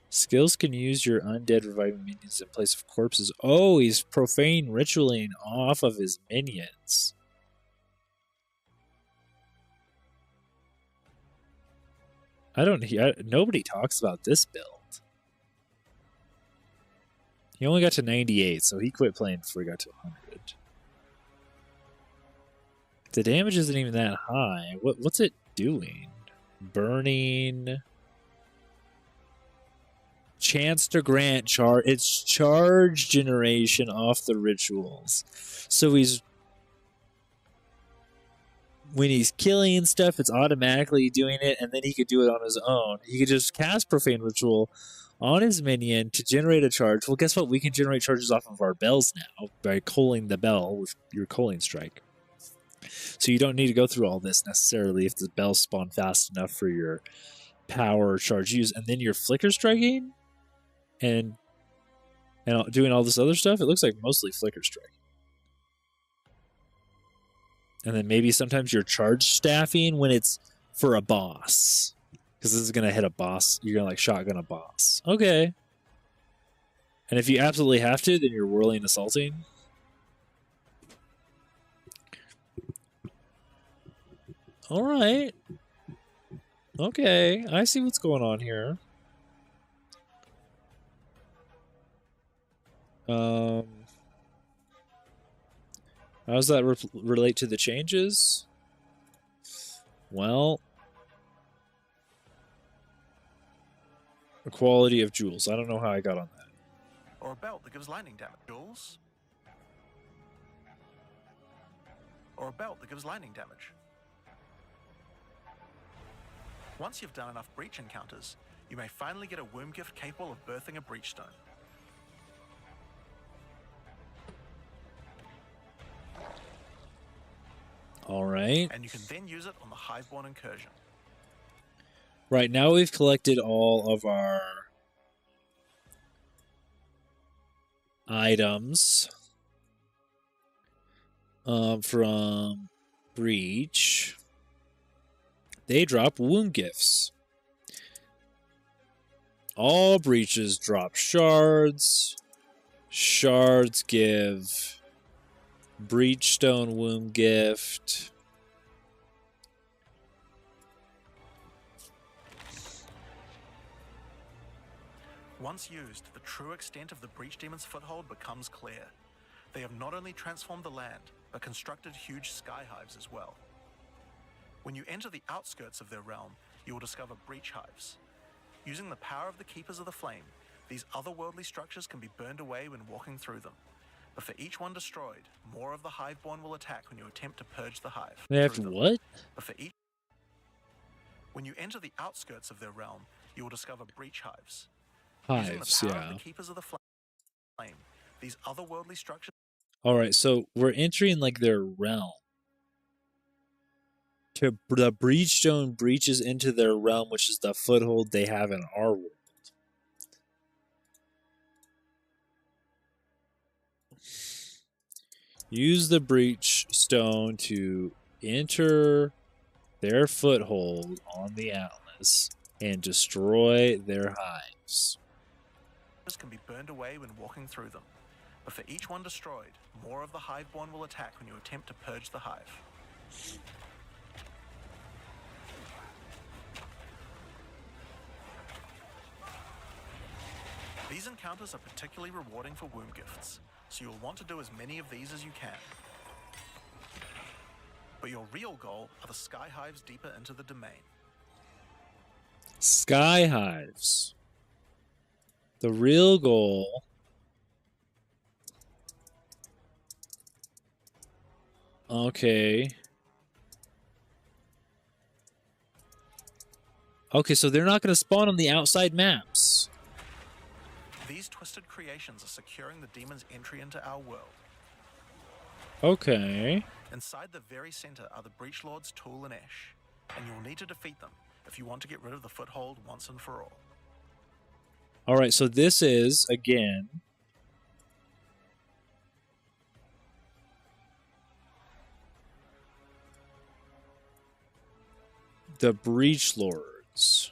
Skills can use your undead reviving minions in place of corpses. Oh, he's profane ritualing off of his minions. Nobody talks about this build. He only got to 98, so he quit playing before he got to 100. The damage isn't even that high. What's it doing? Burning... Chance to grant charge. It's charge generation off the rituals. So when he's killing stuff, it's automatically doing it, and then he could do it on his own. He could just cast Profane Ritual on his minion to generate a charge. Well, guess what? We can generate charges off of our bells now by culling the bell with your culling strike. So you don't need to go through all this necessarily if the bells spawn fast enough for your power charge use, and then you're flicker striking. And doing all this other stuff, it looks like mostly flicker strike. And then maybe sometimes you're charge staffing when it's for a boss. Because this is going to hit a boss. You're going to like shotgun a boss. Okay. And if you absolutely have to, then you're whirling assaulting. Alright. Okay, I see what's going on here. How does that relate to the changes? Well, equality of jewels. I don't know how I got on that. Or a belt that gives lightning damage. Jewels? Or a belt that gives lightning damage. Once you've done enough breach encounters, you may finally get a womb gift capable of birthing a breach stone. All right. And you can then use it on the Hiveborn Incursion. Right, now we've collected all of our items from Breach. They drop womb gifts. All breaches drop shards. Shards give Breachstone Womb Gift. Once used, the true extent of the Breach Demon's foothold becomes clear. They have not only transformed the land, but constructed huge sky hives as well. When you enter the outskirts of their realm, you will discover breach hives. Using the power of the Keepers of the Flame, these otherworldly structures can be burned away when walking through them. But for each one destroyed, more of the Hiveborn will attack when you attempt to purge the hive. They have to what? But for each... When you enter the outskirts of their realm, you will discover breach hives. Using the power of the Keepers of the Flame, these otherworldly structures... Alright, so we're entering like their realm. The Breachstone breaches into their realm, which is the foothold they have in our world. Use the Breachstone to enter their foothold on the Atlas and destroy their hives. Can be burned away when walking through them. But for each one destroyed, more of the Hiveborn will attack when you attempt to purge the hive. These encounters are particularly rewarding for womb gifts, so you'll want to do as many of these as you can. But your real goal are the sky hives deeper into the domain. Sky hives. The real goal Okay, so they're not going to spawn on the outside maps. These twisted creations are securing the demon's entry into our world. Okay. Inside the very center are the Breach Lords Tool and Ash, and you'll need to defeat them if you want to get rid of the foothold once and for all. Alright, so this is, again, the Breach Lords.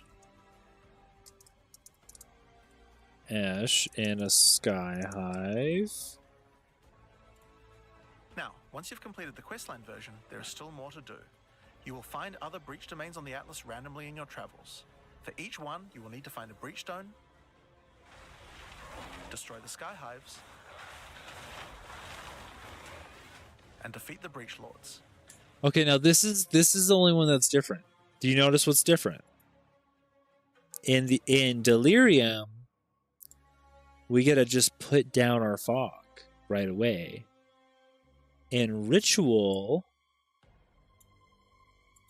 Ash and a Sky Hive. Now, once you've completed the questline version, there is still more to do. You will find other breach domains on the Atlas randomly in your travels. For each one, you will need to find a breach stone, destroy the sky hives, and defeat the Breach Lords. Okay, now this is the only one that's different. Do you notice what's different? In Delirium, we gotta just put down our fog right away. In Ritual,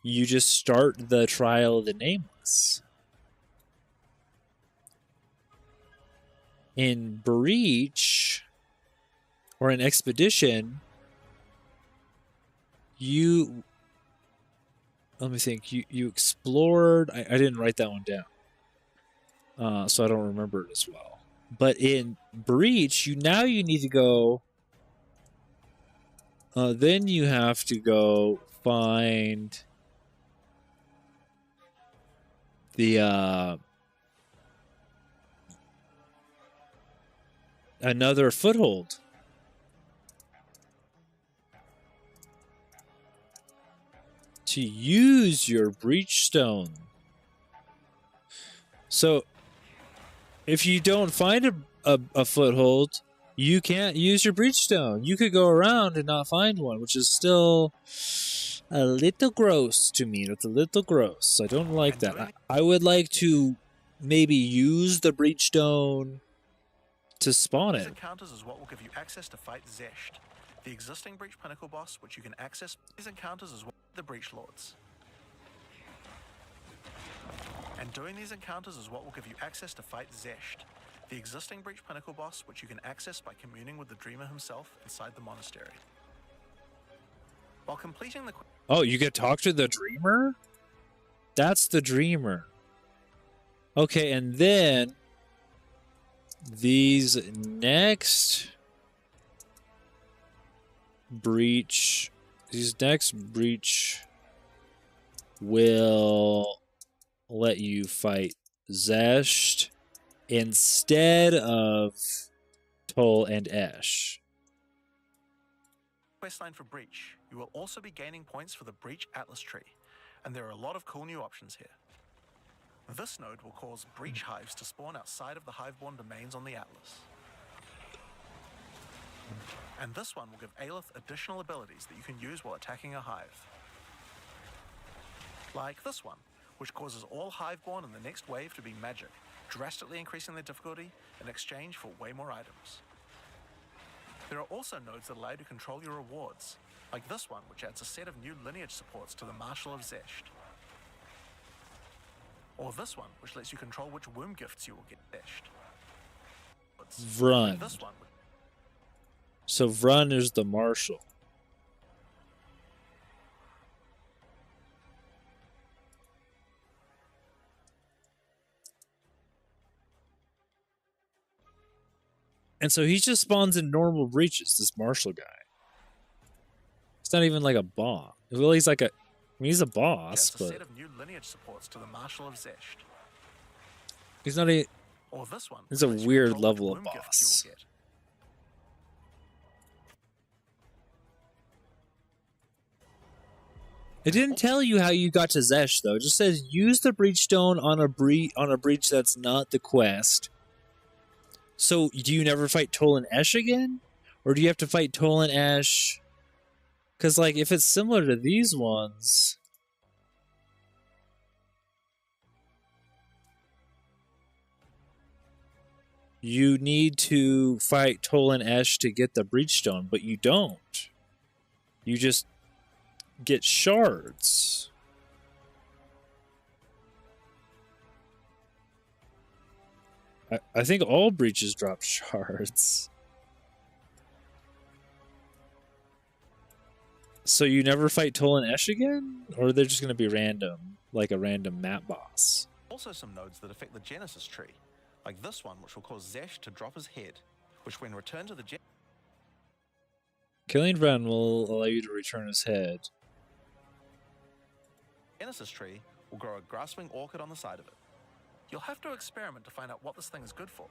you just start the Trial of the Nameless. In Breach, or in Expedition, let me think, you explored, I didn't write that one down, so I don't remember it as well. But in Breach, you need to go, then you have to go find the, another foothold. To use your Breach Stone. So, if you don't find a foothold, you can't use your Breach Stone. You could go around and not find one, which is still a little gross to me. It's a little gross. I don't like that. I would like to maybe use the Breach Stone to spawn it. These encounters is what will give you access to fight Zesht, the existing Breach Pinnacle boss, which you can access. These encounters is what the Breach Lords. And doing these encounters is what will give you access to fight Zesht, the existing Breach Pinnacle boss, which you can access by communing with the Dreamer himself inside the monastery. While completing the... Oh, you get to talk to the Dreamer? That's the Dreamer. Okay, and then these next breach will let you fight Zesht instead of Toll and Esh. Questline for Breach. You will also be gaining points for the Breach Atlas tree, and there are a lot of cool new options here. This node will cause Breach hives to spawn outside of the Hiveborn domains on the Atlas. And this one will give Aelith additional abilities that you can use while attacking a hive. Like this one, which causes all Hiveborn in the next wave to be magic, drastically increasing their difficulty in exchange for way more items. There are also nodes that allow you to control your rewards, like this one, which adds a set of new lineage supports to the Marshal of Zesht. Or this one, which lets you control which womb gifts you will get dashed. Vrun. Like this one. So Vrun is the Marshal. And so he just spawns in normal breaches, this Marshal guy. It's not even like a boss. Well, he's like a... I mean, he's a boss, but... but... a set of new lineage supports to the Marshal of Zesht. He's not a... Or this one. He's a weird level of boss. It didn't tell you how you got to Zesh, though. It just says use the Breachstone on a breach that's not the quest. So, do you never fight Toll and Esh again? Or do you have to fight Toll and Esh? Because, like, if it's similar to these ones... You need to fight Toll and Esh to get the Breachstone, but you don't. You just get shards. I think all breaches drop shards. So you never fight Toll and Esh again? Or they're just going to be random, like a random map boss? Also some nodes that affect the Genesis tree, like this one, which will cause Zesh to drop his head, which when returned to the Killing Vrun will allow you to return his head. Genesis tree will grow a grasping orchid on the side of it. You'll have to experiment to find out what this thing is good for.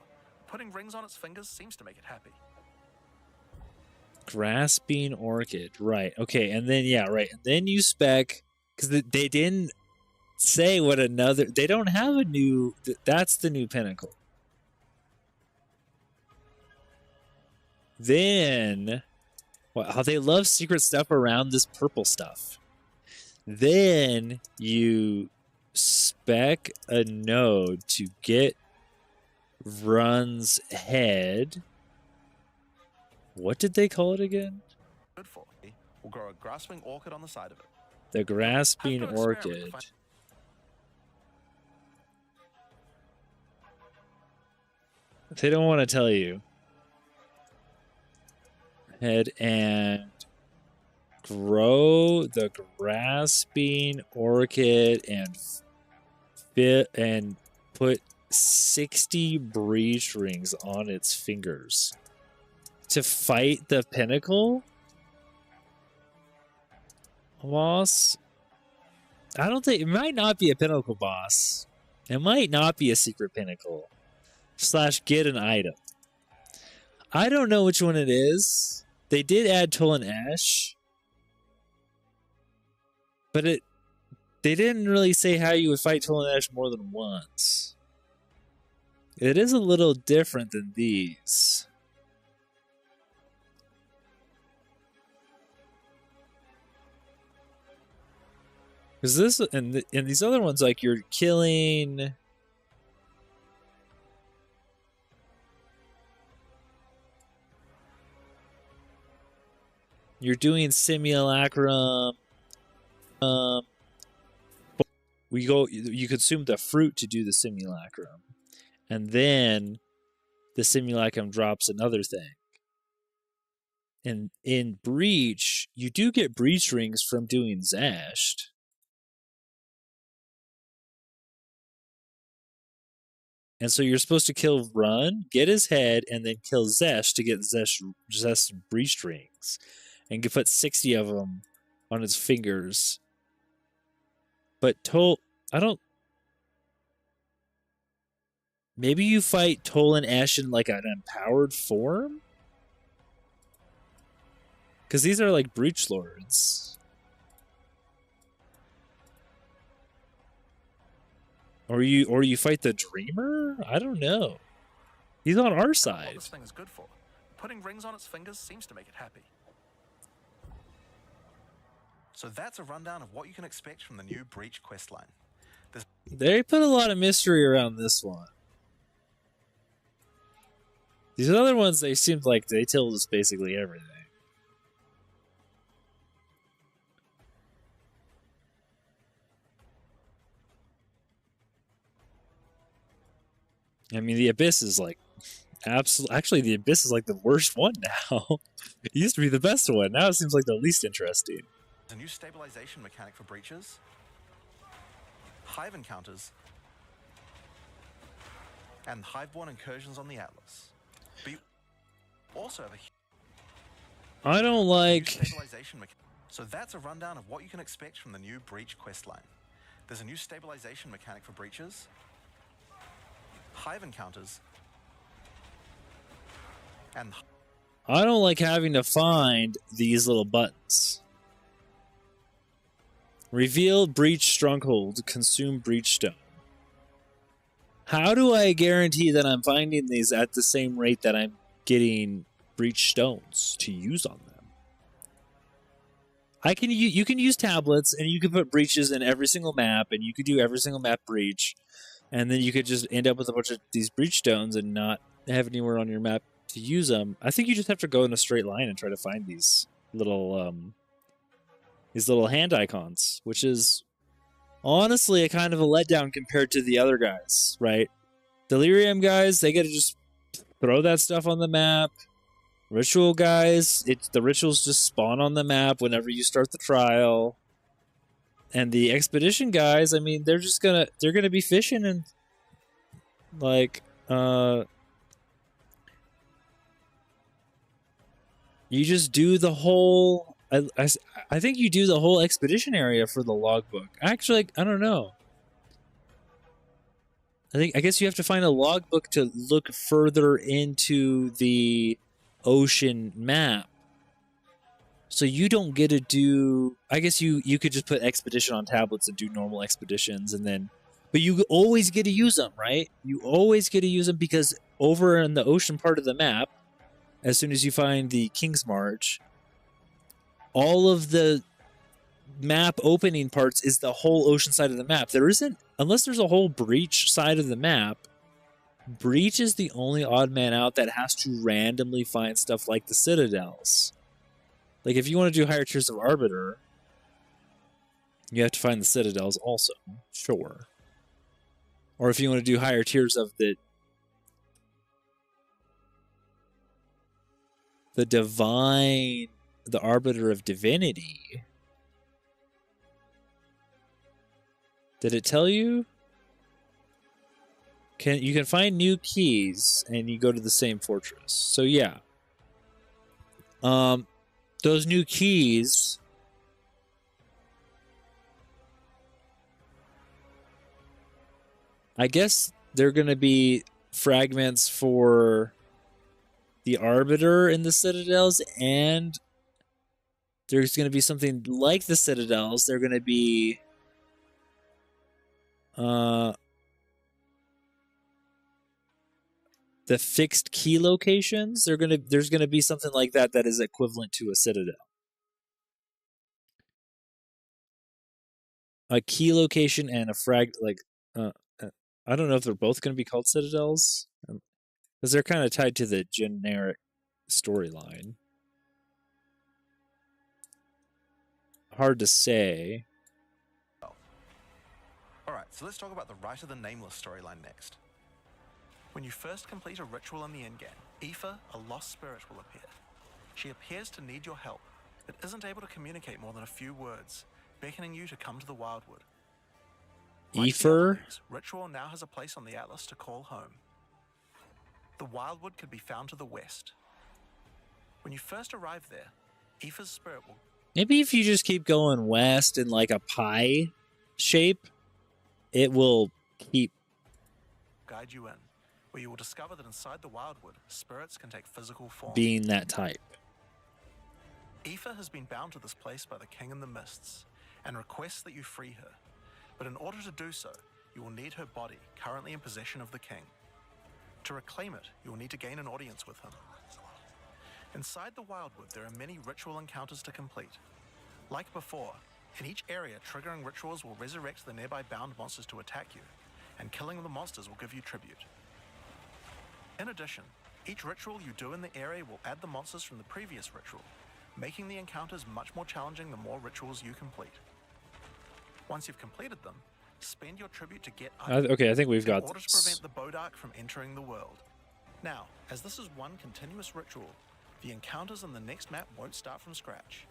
Putting rings on its fingers seems to make it happy. Grasping orchid, right? Okay, and then yeah, right. And then you spec because they didn't say what another. They don't have a new. That's the new pinnacle. Then, well, how they love secret stuff around this purple stuff. Then you spec a node to get Vrun's head. What did they call it again? Good for. Will grow a grasping orchid on the side of it. The grasping orchid. They don't want to tell you. Head and grow the grasping orchid and fit and put 60 breach rings on its fingers to fight the pinnacle boss. I don't think it might not be a pinnacle boss. It might not be a secret pinnacle / get an item. I don't know which one it is. They did add Toll and Ash, but they didn't really say how you would fight Toll and Ash more than once. It is a little different than these. Because this and these other ones, like you're killing. You're doing simulacrum. You consume the fruit to do the simulacrum, and then the simulacrum drops another thing. And in Breach, you do get Breach rings from doing Zashed. And so you're supposed to kill Run, get his head, and then kill Zesh to get Zesh Breach rings. And put 60 of them on his fingers. But Toll, I don't... Maybe you fight Toll and Ash in like an empowered form? Because these are like Breach Lords. Or you fight the Dreamer? I don't know. He's on our What side. this thing is good for. Putting rings on its fingers seems to make it happy. So that's a rundown of what you can expect from the new Breach questline. They put a lot of mystery around this one. These other ones, they seemed like they told us basically everything. I mean, the Abyss is like absolutely. Actually, the Abyss is like the worst one now. It used to be the best one. Now it seems like the least interesting. There's a new stabilization mechanic for breaches, hive encounters, and hive-born incursions on the Atlas. But you also have a I don't like. stabilization mechanic. So that's a rundown of what you can expect from the new Breach questline. There's a new stabilization mechanic for breaches, hive encounters, and I don't like having to find these little buttons. Reveal Breach Stronghold, consume Breach Stone. How do I guarantee that I'm finding these at the same rate that I'm getting Breach Stones to use on them? You can use tablets, and you can put breaches in every single map, and you could do every single map breach, and then you could just end up with a bunch of these Breach Stones and not have anywhere on your map to use them. I think you just have to go in a straight line and try to find these little hand icons, which is honestly a kind of a letdown compared to the other guys, right? Delirium guys, they get to just throw that stuff on the map. Ritual guys, the rituals just spawn on the map whenever you start the trial. And the expedition guys, I mean, they're gonna be fishing and like you just do the whole. I think you do the whole expedition area for the logbook. Actually, I don't know. I guess you have to find a logbook to look further into the ocean map. So you don't get to do. I guess you could just put expedition on tablets and do normal expeditions, and then. But you always get to use them, right? You always get to use them because over in the ocean part of the map, as soon as you find the King's March, all of the map opening parts is the whole ocean side of the map. There isn't, unless there's a whole breach side of the map, breach is the only odd man out that has to randomly find stuff like the citadels. Like if you want to do higher tiers of Arbiter, you have to find the citadels also, sure. Or if you want to do higher tiers of the divine, the Arbiter of Divinity. Did it tell you? You can find new keys and you go to the same fortress. So yeah. Those new keys I guess they're gonna be fragments for the Arbiter in the Citadels, and there's going to be something like the Citadels. They're going to be the fixed key locations. There's going to be something like that is equivalent to a Citadel. A key location and a I don't know if they're both going to be called Citadels. Because they're kind of tied to the generic storyline. Hard to say. Alright, so let's talk about the Rite of the Nameless storyline next. When you first complete a ritual in the endgame, Aoife, a lost spirit, will appear. She appears to need your help, but isn't able to communicate more than a few words, beckoning you to come to the Wildwood. Like the other leagues, Ritual now has a place on the Atlas to call home. The Wildwood could be found to the west. When you first arrive there, Aoife's spirit will... Maybe if you just keep going west in like a pie shape, it will keep... guide you in. where you will discover that inside the Wildwood, spirits can take physical form. Being that type. Aoife has been bound to this place by the King in the Mists, and requests that you free her. But in order to do so, you will need her body, currently in possession of the King. To reclaim it, you will need to gain an audience with him. Inside the Wildwood, there are many ritual encounters to complete. Like before, in each area, triggering rituals will resurrect the nearby bound monsters to attack you, and killing the monsters will give you tribute. In addition, each ritual you do in the area will add the monsters from the previous ritual, making the encounters much more challenging the more rituals you complete. Once you've completed them, spend your tribute to get okay, I think we've got in order to prevent the Bodark from entering the world. Now, as this is one continuous ritual, the encounters in the next map won't start from scratch.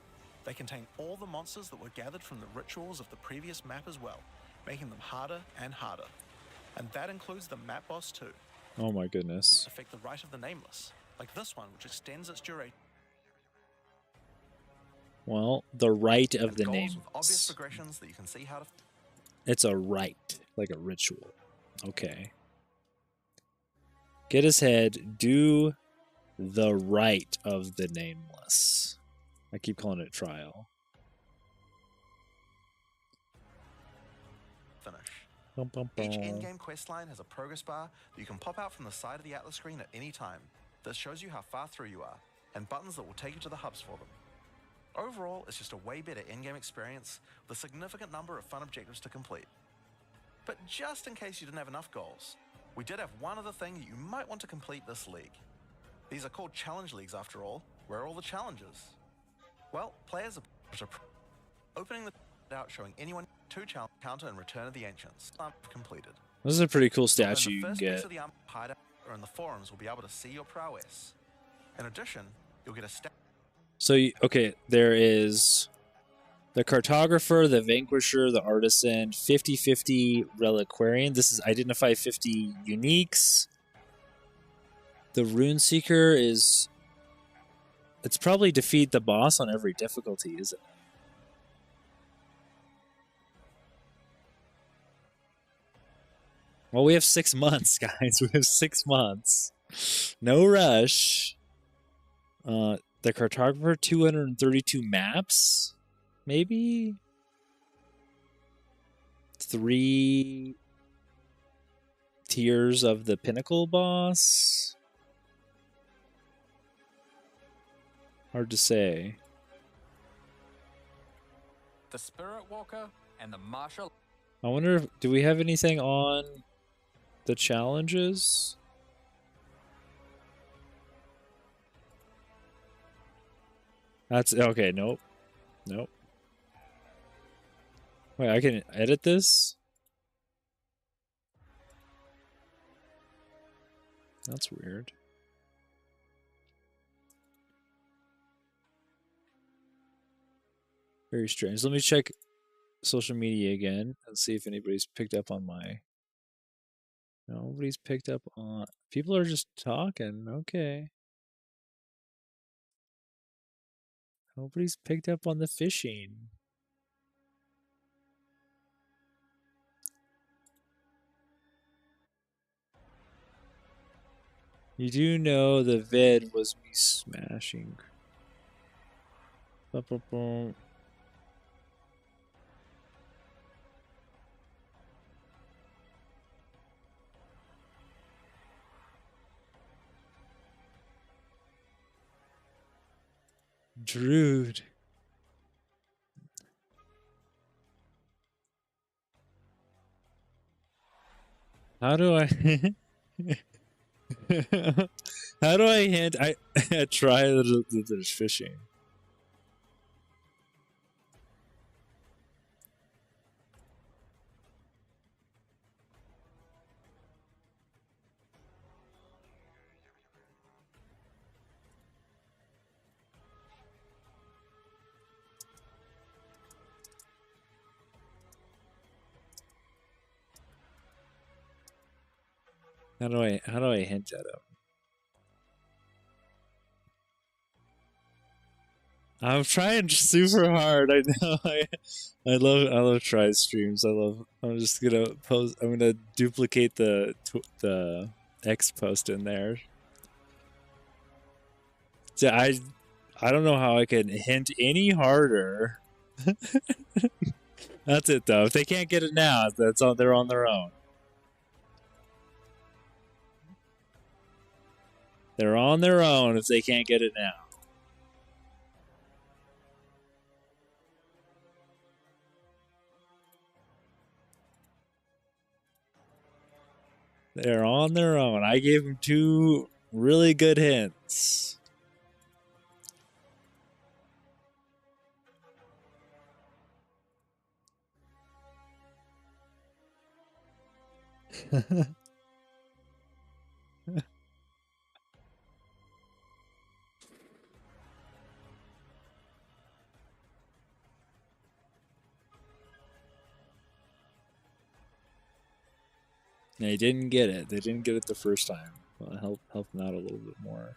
They contain all the monsters that were gathered from the rituals of the previous map as well, making them harder and harder. And that includes the map boss too. Oh my goodness. Affect the Rite of the Nameless, like this one, which extends its duration. Well, the rite of the Goals with obvious Nameless. progressions that you can see how to. It's a rite, like a ritual. Okay. Get his head, do the rite of the Nameless. I keep calling it trial. Finish. Bum, bum, Each bum. in-game questline has a progress bar that you can pop out from the side of the Atlas screen at any time. This shows you how far through you are, and buttons that will take you to the hubs for them. Overall, it's just a way better in-game experience with a significant number of fun objectives to complete. But just in case you didn't have enough goals, we did have one other thing that you might want to complete this league. These are called challenge leagues after all. Where are all the challenges? Well, players are opening the out showing anyone 2 challenge counter and Return of the Ancients. Completed. This is a pretty cool So in statue the you can first get. piece of the hideout or in the forums, we'll be able to see your prowess. In addition, you'll get a stat. So, okay, there is the Cartographer, the Vanquisher, the Artisan, 50-50 Reliquarian. This is identify 50 uniques. The Rune Seeker is... It's probably defeat the boss on every difficulty, isn't it? Well, we have 6 months, guys. We have 6 months. No rush. The Cartographer, 232 maps, maybe? 3 tiers of the Pinnacle boss? Hard to say. The Spirit Walker and the Martial. I wonder if, do we have anything on the challenges? That's okay. Nope. Nope. Wait, I can edit this? That's weird. Very strange. Let me check social media again and see if anybody's picked up on my... Nobody's picked up on... People are just talking. Okay. Nobody's picked up on the fishing. You do know the vid was me smashing. Ba-ba-boom. Druid. How do I how do I hand I try the fishing? How do I hint at him? I'm trying super hard. I know. I love try streams. I'm just gonna post. I'm gonna duplicate the X post in there. So I don't know how I can hint any harder. That's it though. If they can't get it now, they're on their own. They're on their own if they can't get it now. They're on their own. I gave them 2 really good hints. They didn't get it. They didn't get it the first time. Well, help them out a little bit more.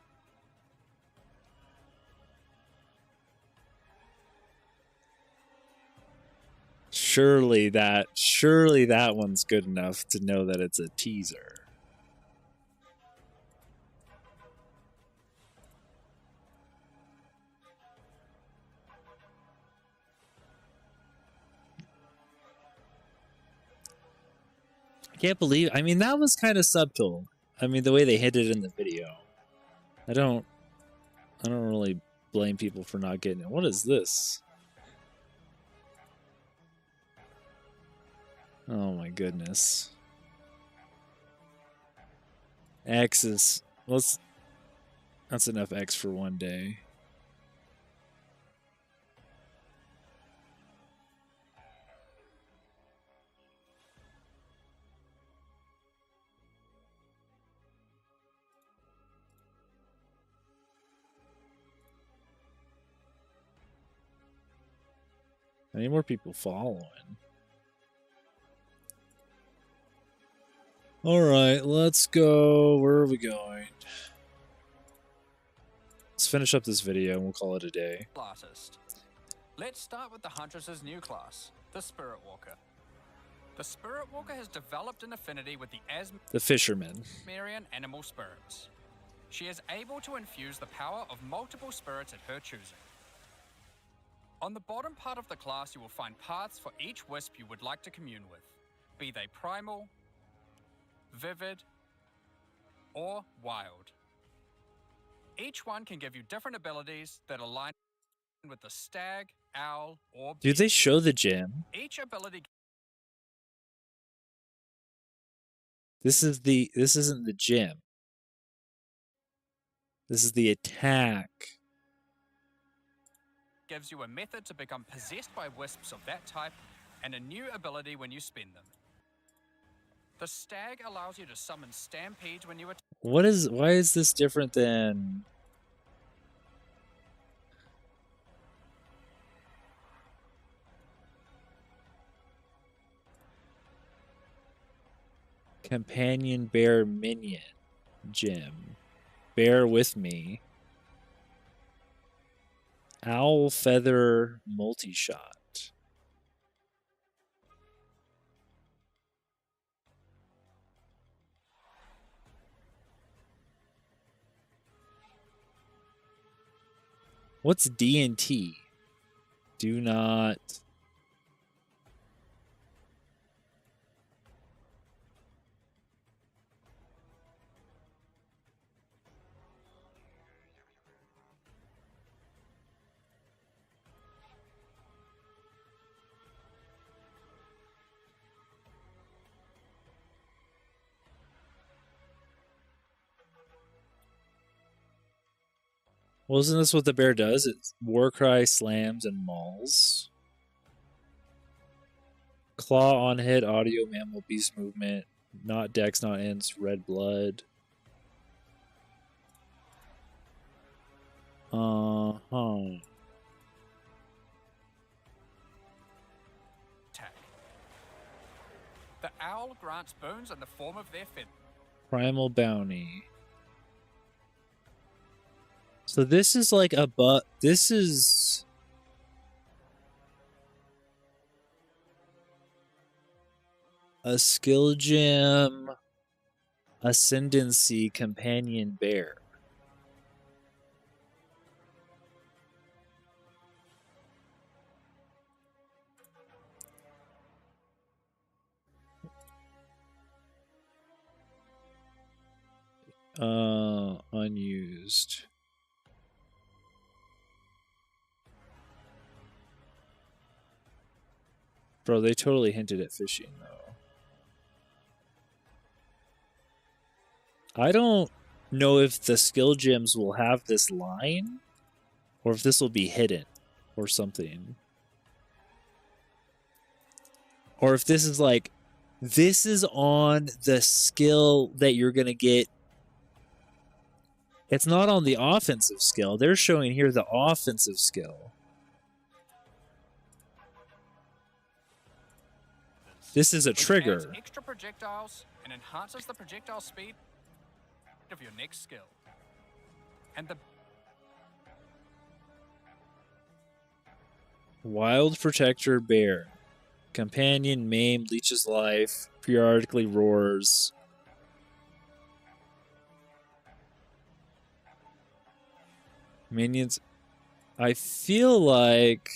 Surely that one's good enough to know that it's a teaser. I can't believe. I mean, that was kind of subtle. I mean, the way they hit it in the video. I don't really blame people for not getting it. What is this? Oh my goodness. X is that's enough X for one day. I need more people following. Alright, let's go. Where are we going? Let's finish up this video and we'll call it a day. Artist. Let's start with the Huntress's new class, the Spirit Walker. The Spirit Walker has developed an affinity with the fisherman. Asmarian animal spirits. She is able to infuse the power of multiple spirits at her choosing. On the bottom part of the class, you will find paths for each wisp you would like to commune with, be they primal, vivid, or wild. Each one can give you different abilities that align with the stag, owl, or Do they show the gem? Each ability. This isn't the gem. This is the attack. Gives you a method to become possessed by wisps of that type, and a new ability when you spend them. The stag allows you to summon stampedes when you attack. Why is this different than companion bear minion gem? Bear with me. Owl feather multi-shot. What's D&T? Do not. Wasn't this what the bear does? It's Warcry, slams, and mauls. Claw on hit, audio, mammal, beast movement. Not dex, not ends, red blood. Uh-huh. Attack. The owl grants boons in the form of their feather. Primal bounty. So this is like this is a skill gem, Ascendancy companion bear. Unused. Bro, they totally hinted at fishing, though. I don't know if the skill gems will have this line, or if this will be hidden, or something. Or if this is like, this is on the skill that you're going to get. It's not on the offensive skill. They're showing here the offensive skill. This is a trigger. Extra projectiles and enhances the projectile speed of your next skill. And the Wild Protector Bear. Companion, maim, leeches life, periodically roars. Minions. I feel like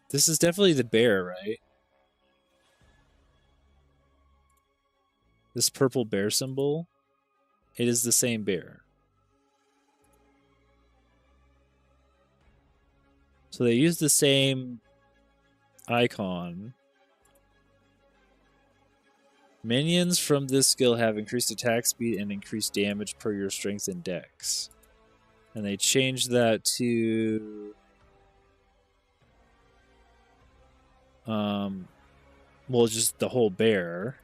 this is definitely the bear, right? This purple bear symbol. It is the same bear. So they use the same icon. Minions from this skill have increased attack speed and increased damage per your strength and dex. And they changed that to well, just the whole bear.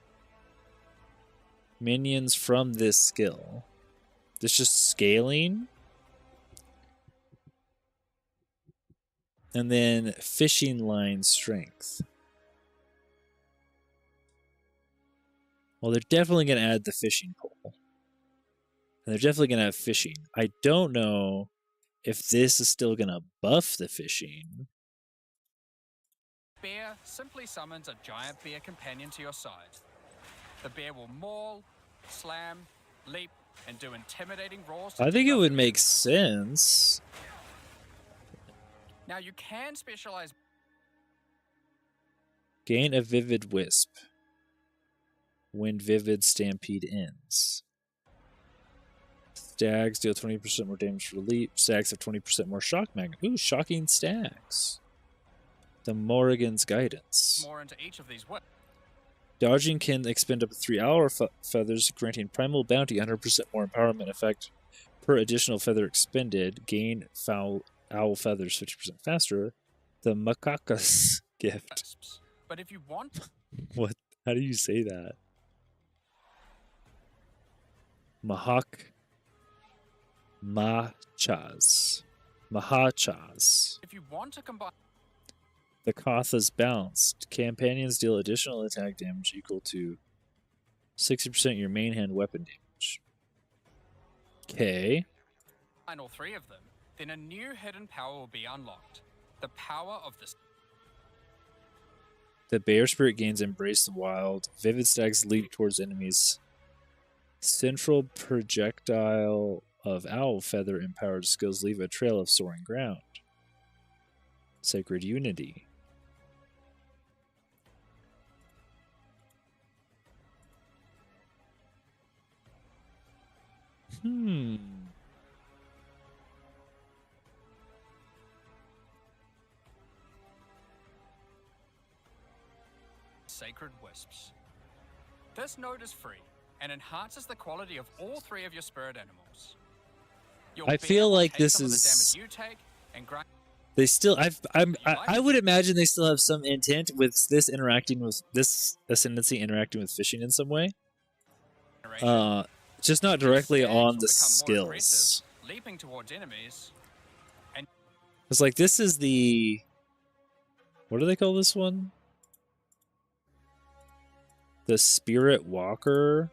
Minions from this skill. It's just scaling. And then fishing line strength. Well, they're definitely going to add the fishing pole. And they're definitely going to have fishing. I don't know if this is still going to buff the fishing. bear simply summons a giant bear companion to your side. The bear will maul, slam, leap, and do intimidating roars. I think it would make sense. Now you can specialize. Gain a Vivid Wisp when Vivid Stampede ends. Stags deal 20% more damage for leap. Stags have 20% more shock magnet. Ooh, shocking stags. The Morrigan's Guidance. More into each of these. Dodging can expend up to 3 owl feathers, granting Primal Bounty 100% more empowerment effect per additional feather expended. Gain owl feathers 50% faster. The Macaca's Gift. But if you want... What? How do you say that? Mahachas. If you want to combine... The Katha's Bounced. Companions deal additional attack damage equal to 60% your main hand weapon damage. Okay. All three of them, then a new hidden power will be unlocked. The power of the... The Bear Spirit gains Embrace the Wild. Vivid Stags leap towards enemies. Central Projectile of Owl Feather empowered skills leave a trail of soaring ground. Sacred Unity. Sacred Wisps. This node is free and enhances the quality of all three of your spirit animals. I feel like this is... They still, I would imagine they still have some intent with this interacting with this Ascendancy interacting with fishing in some way. Just not directly on the skills. Leaping towards enemies. It's like this is the, what do they call this one? The Spirit Walker.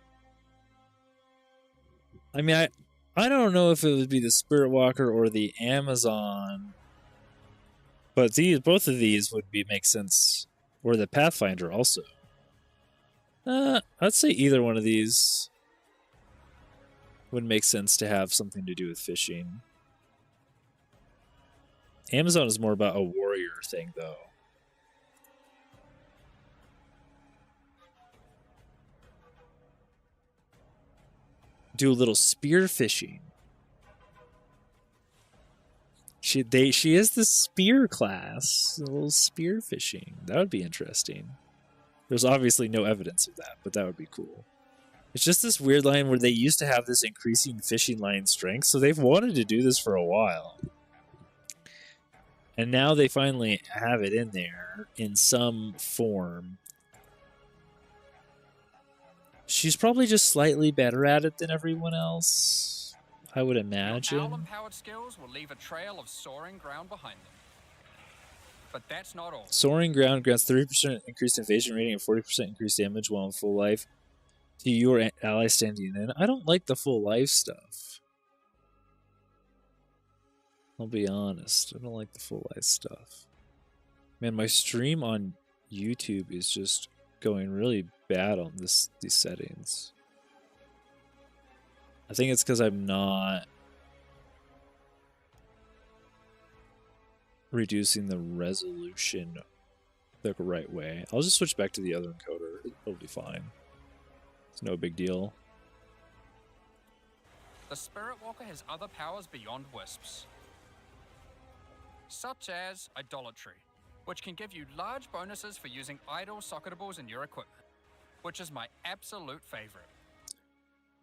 I mean, I don't know if it would be the Spirit Walker or the Amazon. But both of these would make sense. Or the Pathfinder also. I'd say either one of these would make sense to have something to do with fishing. Amazon is more about a warrior thing, though. Do a little spear fishing. She is the spear class. A little spear fishing. That would be interesting. There's obviously no evidence of that, but that would be cool. It's just this weird line where they used to have this increasing fishing line strength, so they've wanted to do this for a while. And now they finally have it in there in some form. She's probably just slightly better at it than everyone else, I would imagine. Your owl-empowered skills will leave a trail of soaring ground behind them. But that's not all. Soaring ground grants 30% increased evasion rating and 40% increased damage while in full life to your ally standing in. I don't like the full life stuff. I'll be honest. I don't like the full life stuff. Man, my stream on YouTube is just going really bad on these settings. I think it's because I'm not reducing the resolution the right way. I'll just switch back to the other encoder. It'll be fine. It's no big deal. The Spirit Walker has other powers beyond wisps, such as Idolatry, which can give you large bonuses for using idle socketables in your equipment, which is my absolute favorite.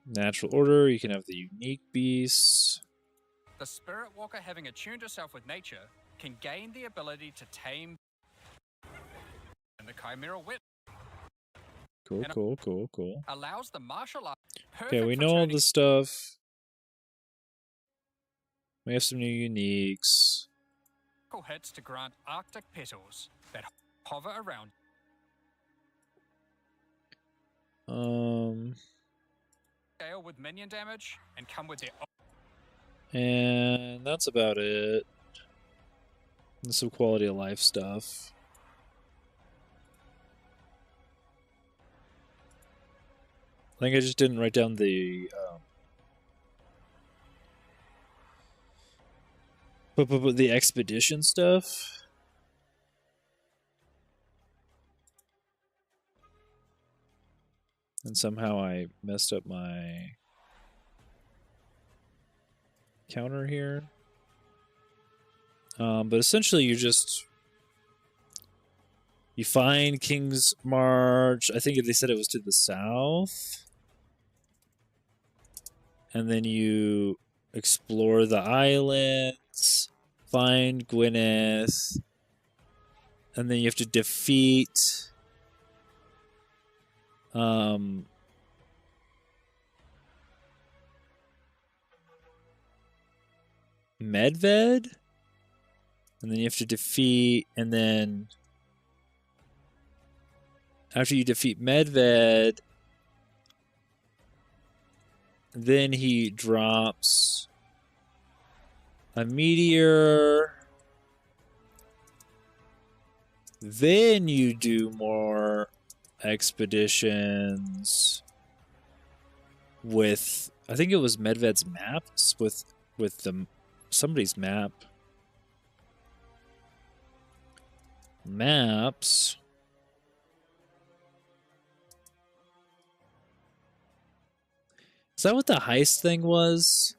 Natural Order, you can have the unique beasts. The Spirit Walker, having attuned herself with nature, can gain the ability to tame and the Chimera Whip. Cool. Allows the martial art. Okay, we know all this stuff. We have some new uniques. Hits to grant Arctic petals that hover around. Scale with minion damage and come with their own. And that's about it. And some quality of life stuff. I think I just didn't write down the the expedition stuff. And somehow I messed up my counter here. But essentially you find King's March. I think they said it was to the south. And then you explore the islands, find Gwyneth, and then you have to defeat Medved, and then you have to defeat, and then after you defeat Medved, then he drops a meteor. Then you do more expeditions with, I think it was Medved's maps, with somebody's maps. Is that what the heist thing was?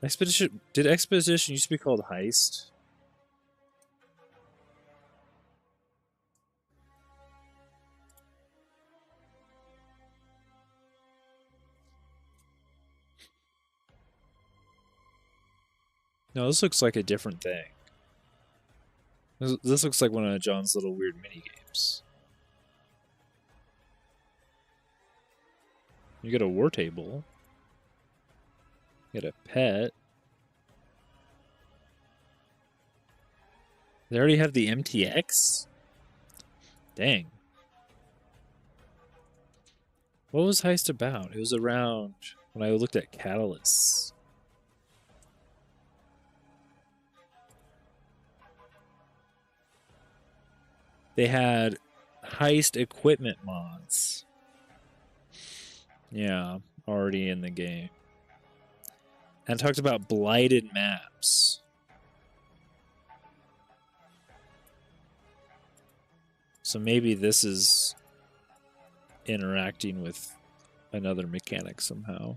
Expedition? Did Expedition used to be called Heist? No, this looks like a different thing. This looks like one of John's little weird mini games. You get a war table. You get a pet. They already have the MTX? Dang. What was Heist about? It was around when I looked at catalysts. They had heist equipment mods. Yeah, already in the game. And talked about blighted maps. So maybe this is interacting with another mechanic somehow.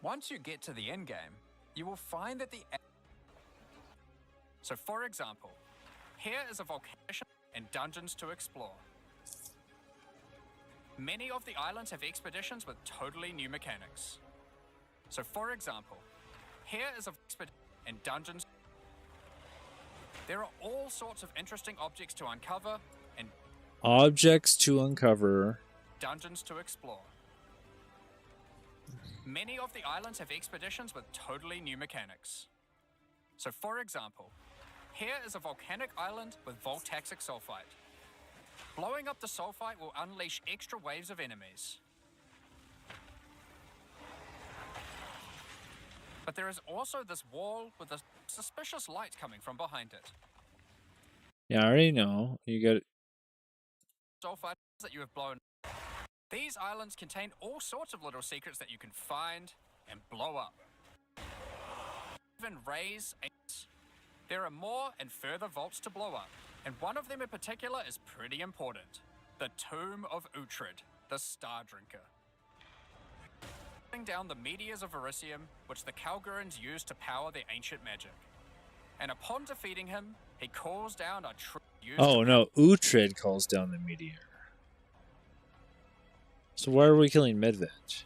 Once you get to the endgame, you will find that So for example, here is a volcano and dungeons to explore. Many of the islands have expeditions with totally new mechanics. So for example, here is a expedition and dungeons. There are all sorts of interesting objects to uncover and objects to uncover. Dungeons to explore. Many of the islands have expeditions with totally new mechanics. So for example, here is a volcanic island with voltaxic sulfite. Blowing up the sulfite will unleash extra waves of enemies. But there is also this wall with a suspicious light coming from behind it. Yeah, I already know. You got Sulfite that you have blown. These islands contain all sorts of little secrets that you can find and blow up. Even raise. There are more and further vaults to blow up, and one of them in particular is pretty important. The Tomb of Uhtred, the Star Drinker. Down the meteors of Verisium, which the Kalgurans used to power their ancient magic. And upon defeating him, he calls down a true... Oh no, Uhtred calls down the meteor. So why are we killing Medved?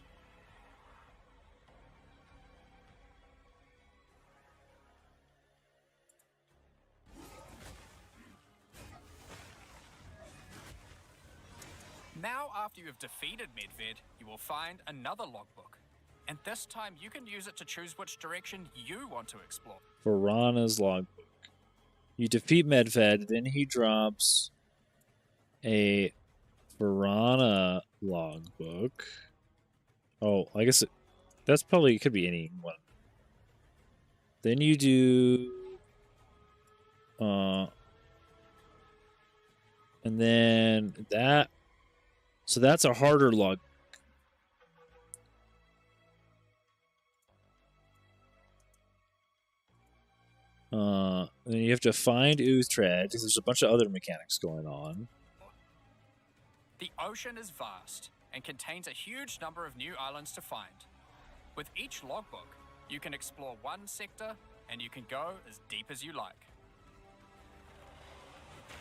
Now, after you have defeated Medved, you will find another logbook. And this time, you can use it to choose which direction you want to explore. Varana's logbook. You defeat Medved, then he drops a Varana logbook. Oh, I guess that's probably, it could be any one. Then you do... and then that... So that's a harder log. Then you have to find Uhtred, because there's a bunch of other mechanics going on. The ocean is vast and contains a huge number of new islands to find. With each logbook, you can explore one sector and you can go as deep as you like.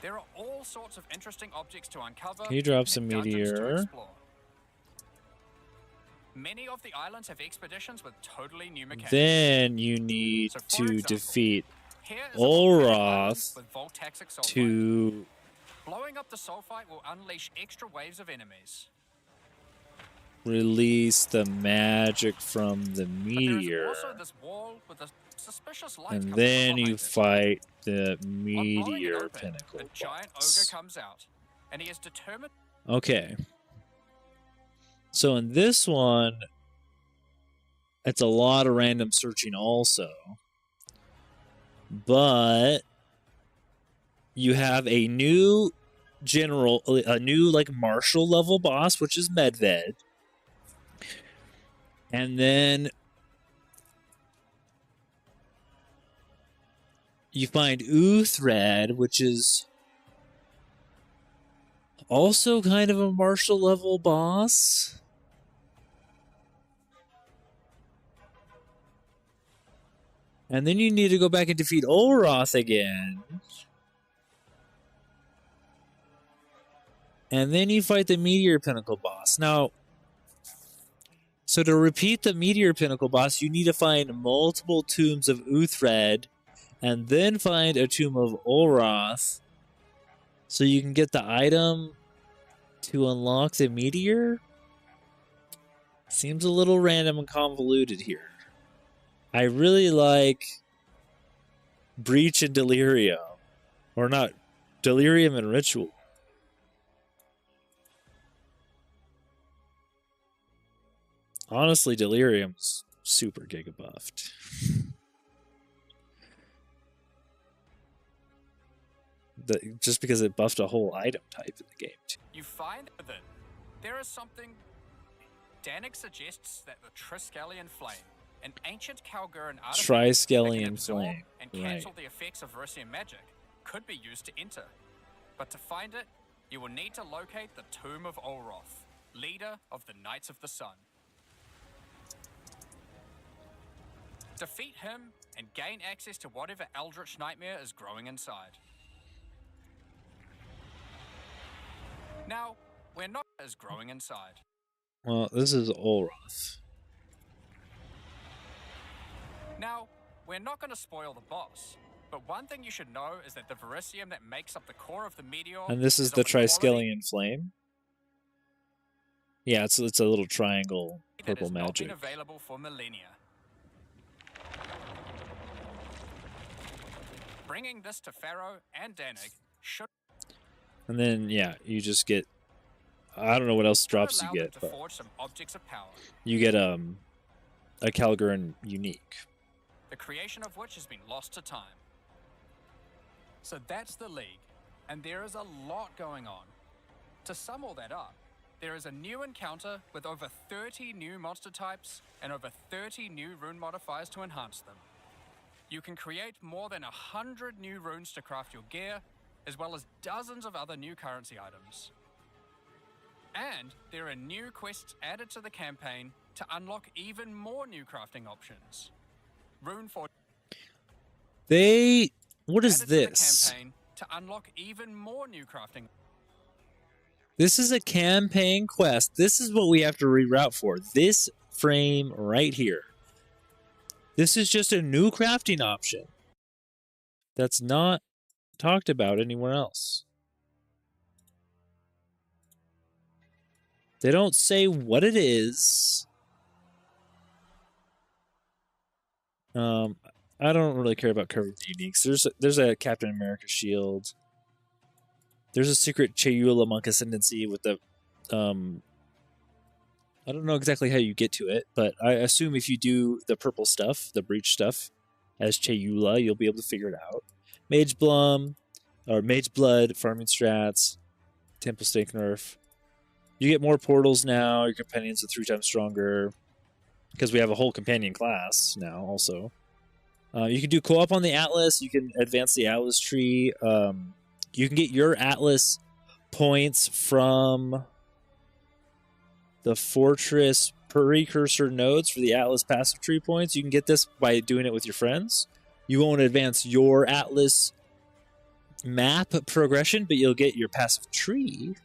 There are all sorts of interesting objects to uncover. He drops a and dungeons to meteor. explore. Many of the islands have expeditions with totally new mechanics. Then you need So, for to example, defeat here is a volcanic island Olroth with voltaxic sulfite. to... Blowing up the sulfite will unleash extra waves of enemies. release the magic from the But meteor. there is also this wall with a suspicious light And coming then from you behind it. fight the On blowing it meteor open, pinnacle a giant boss. ogre comes out, and he is determined. Okay. So in this one, it's a lot of random searching also. But you have a new general, a new like marshal level boss, which is Medved. And then you find Uhtred, which is also kind of a martial level boss. And then you need to go back and defeat Olroth again. And then you fight the Meteor Pinnacle boss. Now, so to repeat the Meteor Pinnacle boss, you need to find multiple tombs of Uhtred and then find a tomb of Olroth so you can get the item to unlock the meteor. Seems a little random and convoluted here. I really like Breach and Delirium. Or not. Delirium and Ritual. Honestly, Delirium's super giga buffed. Just because it buffed a whole item type in the game, too. You find that there is something. Danik suggests that the Triskelion Flame, an ancient Kalguran artifact that can Triskelion absorb Flame. and cancel Right. the effects of Verisian magic, could be used to enter. But to find it, you will need to locate the Tomb of Olroth, leader of the Knights of the Sun. Defeat him and gain access to whatever eldritch nightmare is growing inside. Now, we're not as growing inside. Well, this is Olroth. Now, we're not going to spoil the boss, but one thing you should know is that the Verisium that makes up the core of the meteor. And this is the of a quality Triskelion Flame. Yeah, it's a little triangle that purple has not magic. been available for millennia. Bringing this to Pharaoh and Danik should And then, yeah, you just get... I don't know what else drops you allow them get, to but forge some objects of power, you get a Kalguran unique. the creation of which has been lost to time. So that's the League, and there is a lot going on. To sum all that up, there is a new encounter with over 30 new monster types and over 30 new rune modifiers to enhance them. You can create more than 100 new runes to craft your gear, as well as dozens of other new currency items. And there are new quests added to the campaign to unlock even more new crafting options. Runeforge What is added to the this? campaign to unlock even more new crafting. This is a campaign quest. This is what we have to reroute for. This frame right here. This is just a new crafting option that's not talked about anywhere else. They don't say what it is. I don't really care about covering the uniques. There's a Captain America shield. There's a secret Chayula Monk Ascendancy with the I don't know exactly how you get to it, but I assume if you do the purple stuff, the breach stuff, as Chayula, you'll be able to figure it out. Mage Blum, or Mage Blood, farming strats, Temple Stake nerf. You get more portals now, your companions are 3 times stronger, because we have a whole companion class now also. You can do co-op on the Atlas, you can advance the Atlas tree, you can get your Atlas points from the Fortress precursor nodes for the Atlas passive tree points. You can get this by doing it with your friends. You won't advance your Atlas map progression, but you'll get your passive tree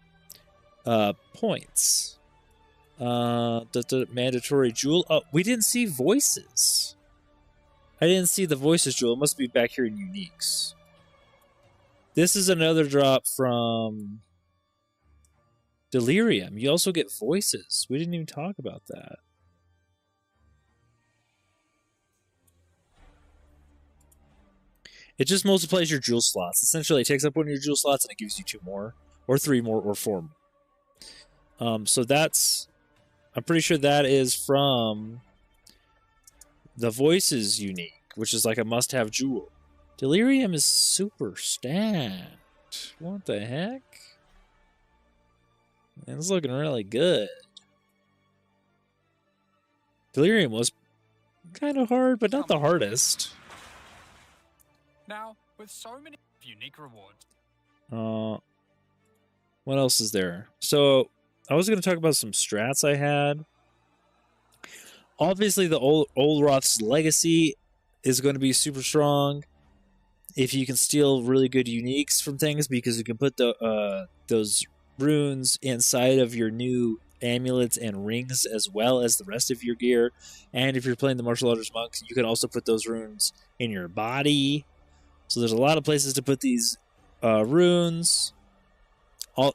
points. The mandatory jewel. Oh, we didn't see voices. I didn't see the voices jewel. It must be back here in uniques. This is another drop from Delirium. You also get voices. We didn't even talk about that. It just multiplies your jewel slots. Essentially, it takes up one of your jewel slots and it gives you 2 more, or 3 more, or 4 more. So that's... I'm pretty sure that is from the voices unique, which is like a must-have jewel. Delirium is super stacked. What the heck? Man, it's looking really good. Delirium was kind of hard, but not the hardest. Now, with so many unique rewards. What else is there? So, I was going to talk about some strats I had. Obviously, the Olroth's Legacy is going to be super strong if you can steal really good uniques from things, because you can put those runes inside of your new amulets and rings as well as the rest of your gear. And if you're playing the Martial Arts Monks, you can also put those runes in your body. So there's a lot of places to put these runes.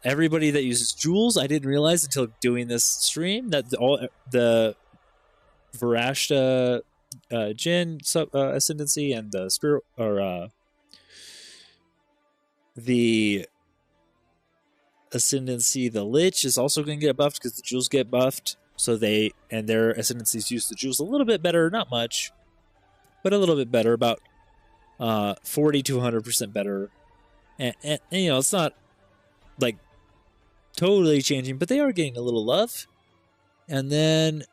Everybody that uses jewels, I didn't realize until doing this stream that the Varashta Jinn ascendancy and the spirit or The Ascendancy, the Lich, is also going to get buffed because the jewels get buffed. So their Ascendancies use the jewels a little bit better, not much, but a little bit better, about 40 to 100% better. And you know, it's not like totally changing, but they are getting a little love. And then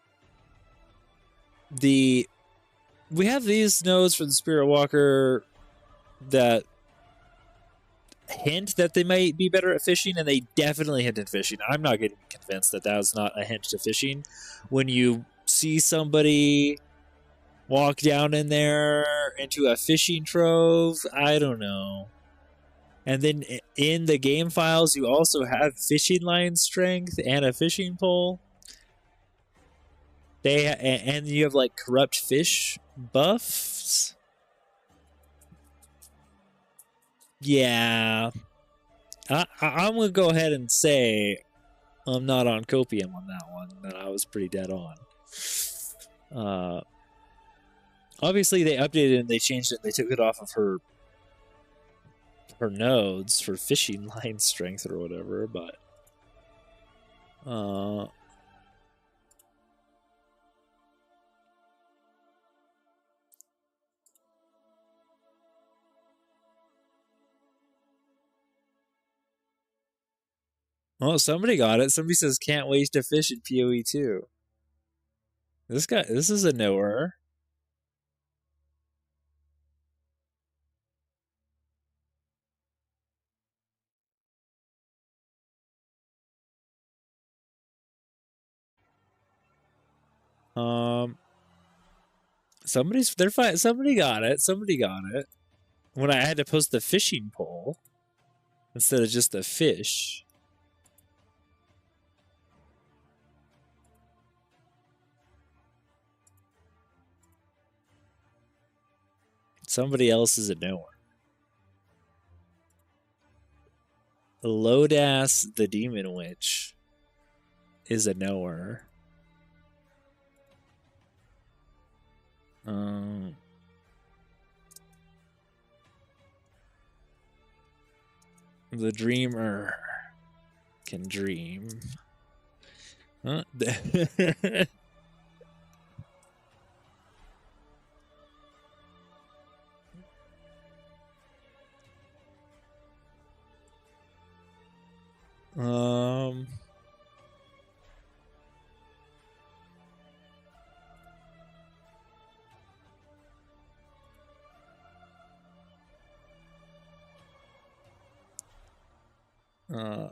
we have these nodes for the Spirit Walker that hint that they might be better at fishing, and they definitely hint at fishing. I'm not getting convinced that was not a hint to fishing. When you see somebody walk down in there into a fishing trove, I don't know. And then in the game files, you also have fishing line strength and a fishing pole. And you have like corrupt fish buffs. Yeah, I'm gonna go ahead and say I'm not on copium on that one. That I was pretty dead on. Obviously, they updated and they changed it. They took it off of her nodes for fishing line strength or whatever. But oh, somebody got it. Somebody says can't wait to fish in PoE2. This is a knower. They're fine. Somebody got it. Somebody got it. When I had to post the fishing pole instead of just the fish. Somebody else is a knower. Lodass the Demon Witch is a knower. The Dreamer can dream. Huh?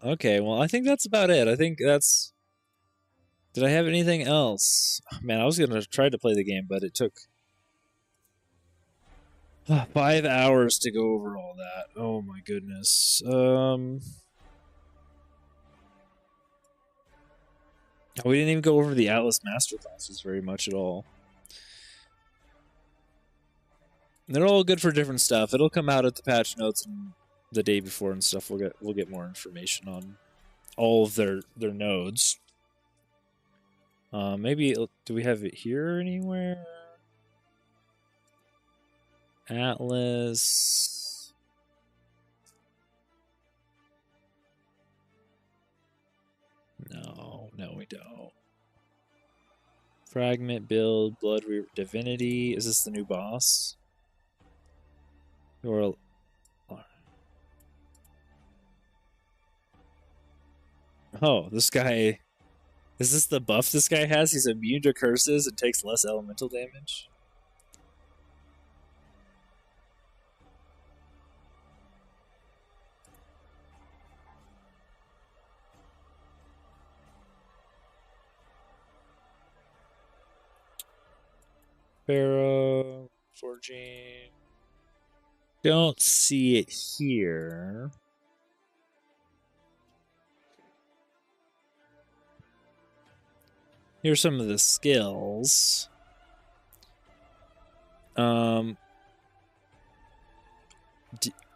Okay, well, I think that's about it. I think that's... Did I have anything else? Man, I was going to try to play the game, but it took 5 hours to go over all that. Oh my goodness. We didn't even go over the Atlas Masterclasses very much at all. They're all good for different stuff. It'll come out at the patch notes and the day before and stuff. We'll get more information on all of their nodes. Maybe do we have it here anywhere? Atlas. No, we don't. Fragment build, blood divinity. Is this the new boss? Or oh, this guy. Is this the buff this guy has? He's immune to curses and takes less elemental damage. Pharaoh, forging. Don't see it here. Here's some of the skills.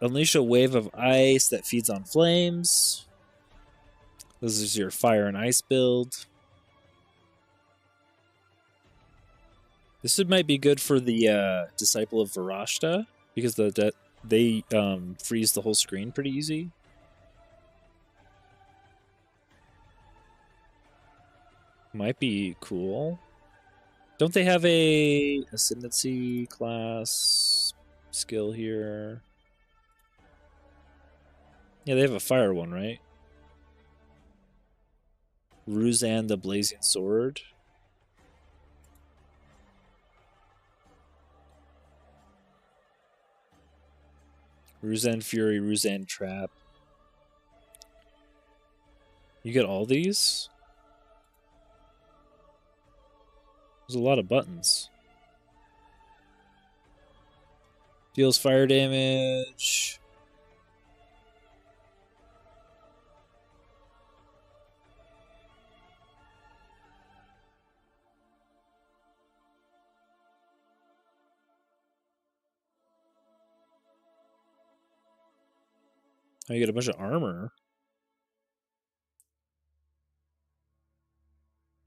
Unleash a wave of ice that feeds on flames. This is your fire and ice build. This might be good for the Disciple of Varashta, because the they freeze the whole screen pretty easy. Might be cool. Don't they have a ascendancy class skill here? Yeah, they have a fire one, right? Ruzan the Blazing Sword. Ruzan Fury, Ruzan Trap. You get all these? There's a lot of buttons. Deals fire damage. Oh, you get a bunch of armor.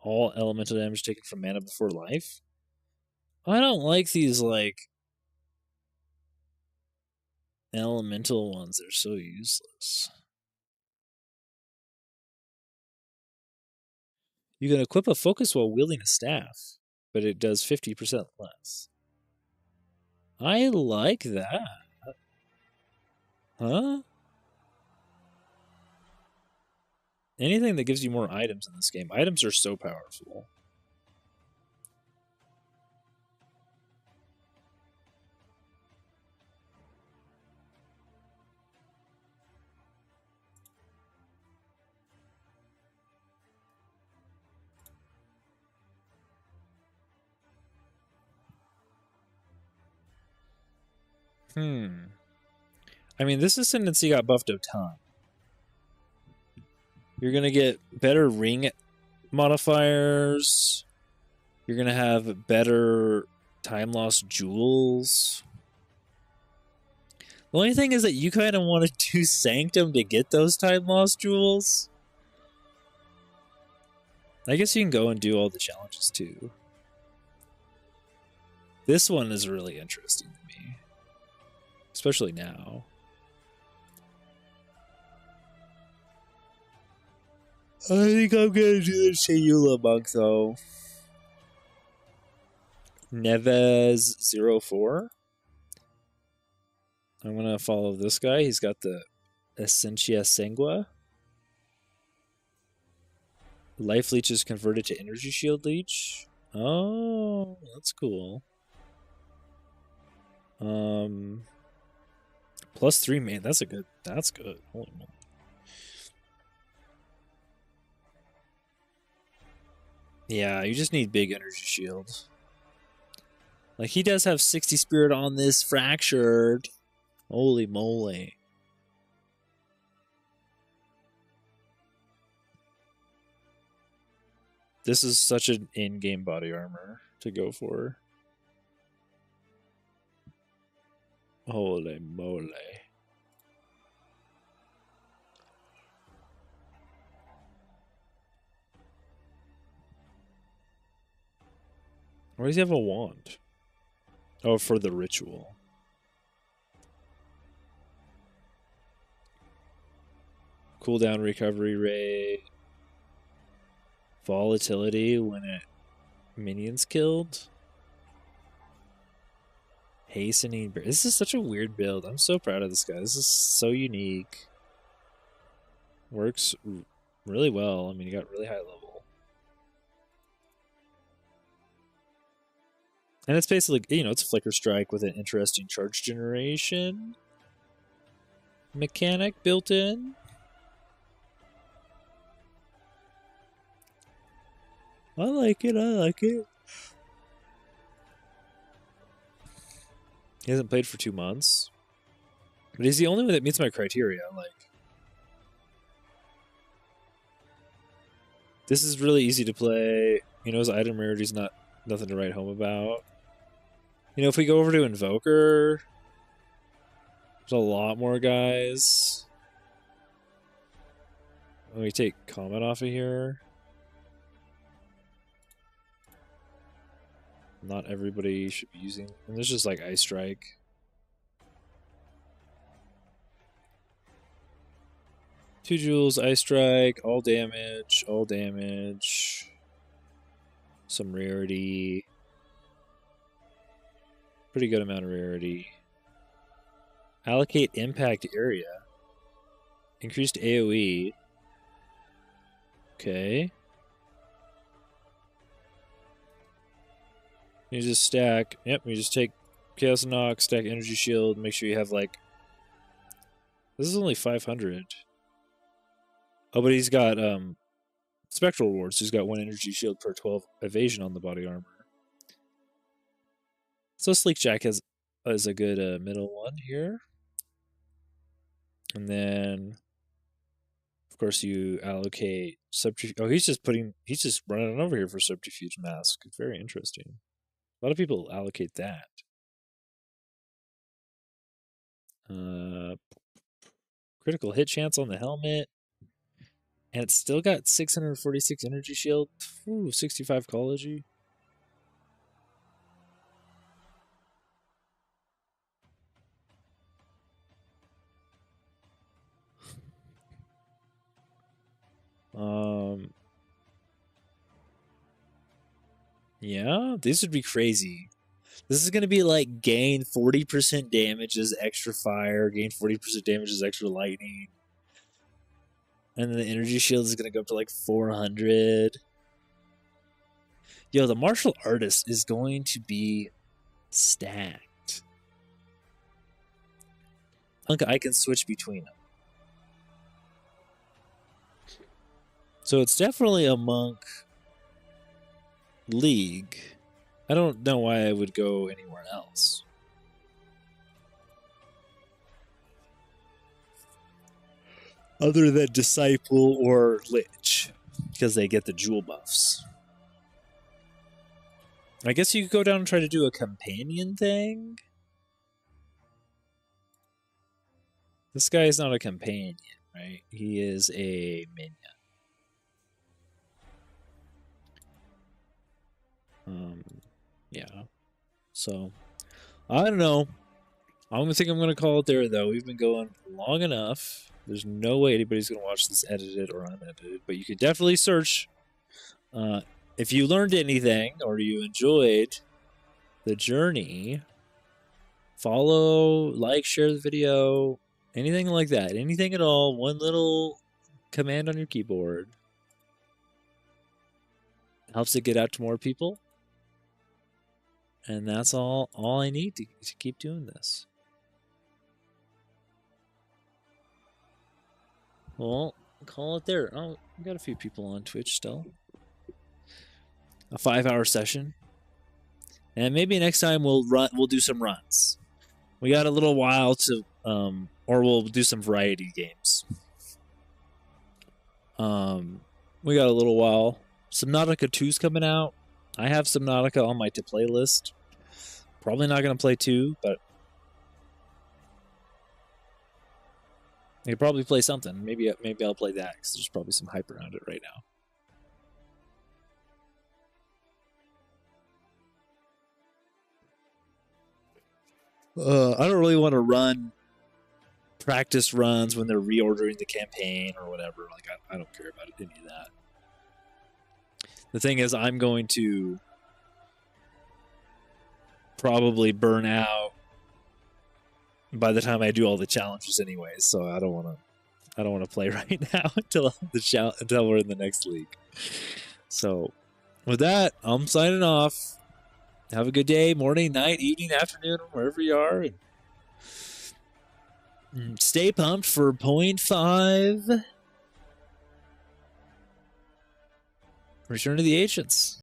All elemental damage taken from mana before life. I don't like these, like, elemental ones. They're so useless. You can equip a focus while wielding a staff, but it does 50% less. I like that. Huh? Anything that gives you more items in this game. Items are so powerful. I mean, this ascendancy got buffed a ton. You're going to get better ring modifiers. You're going to have better time lost jewels. The only thing is that you kind of want to do Sanctum to get those time lost jewels. I guess you can go and do all the challenges too. This one is really interesting to me. Especially now. I think I'm gonna do the Shayula monk though. Neves04. I'm gonna follow this guy. He's got the Essentia Sangua. Life leech is converted to energy shield leech. Oh, that's cool. +3 man. That's good. Holy moly. Yeah, you just need big energy shield. Like, he does have 60 spirit on this fractured. Holy moly. This is such an in-game body armor to go for. Holy moly. Why does he have a wand? Oh, for the ritual. Cooldown recovery rate. Volatility when it minions killed. Hastening. This is such a weird build. I'm so proud of this guy. This is so unique. Works really well. I mean, he got really high level. And it's basically, you know, it's a Flicker Strike with an interesting charge generation mechanic built in. I like it. He hasn't played for 2 months. But he's the only one that meets my criteria. Like, this is really easy to play. You know, his item rarity's nothing to write home about. You know, if we go over to Invoker, there's a lot more guys. When we take Comet off of here, not everybody should be using. And there's just like Ice Strike. 2 jewels, Ice Strike, all damage, all damage. Some rarity. Pretty good amount of rarity. Allocate impact area. Increased AoE. Okay. You just stack. Yep, you just take Chaos Knock, stack Energy Shield, make sure you have like. This is only 500. Oh, but he's got Spectral Rewards. So he's got 1 Energy Shield per 12 evasion on the body armor. So Sleek Jack is a good middle one here. And then, of course, you allocate Subterfuge. Oh, he's just running over here for Subterfuge Mask. Very interesting. A lot of people allocate that. Critical hit chance on the helmet. And it's still got 646 energy shield. Ooh, 65 ecology. Yeah, this would be crazy. This is going to be like gain 40% damage as extra fire, gain 40% damage as extra lightning. And then the energy shield is going to go up to like 400. Yo, the martial artist is going to be stacked. I can switch between them. So it's definitely a monk league. I don't know why I would go anywhere else. Other than Disciple or Lich, because they get the jewel buffs. I guess you could go down and try to do a companion thing. This guy is not a companion, right? He is a minion. Yeah. So, I don't know. I'm going to call it there, though. We've been going long enough. There's no way anybody's going to watch this edited or unedited, but you could definitely search. If you learned anything or you enjoyed the journey, follow, like, share the video, anything like that. Anything at all. One little command on your keyboard helps it get out to more people. And that's all I need to keep doing this. Well, call it there. Oh, we got a few people on Twitch still. A 5-hour session. And maybe next time we'll do some runs. We got a little while to or we'll do some variety games. We got a little while. Subnautica 2's coming out. I have Subnautica on my to play list. Probably not going to play 2, but I could probably play something. Maybe I'll play that because there's probably some hype around it right now. I don't really want to run practice runs when they're reordering the campaign or whatever. Like I don't care about any of that. The thing is, I'm going to probably burn out by the time I do all the challenges, anyways. So I don't want to play right now until we're in the next league. So with that, I'm signing off. Have a good day, morning, night, evening, afternoon, wherever you are. And stay pumped for 0.5. Return to the Ancients.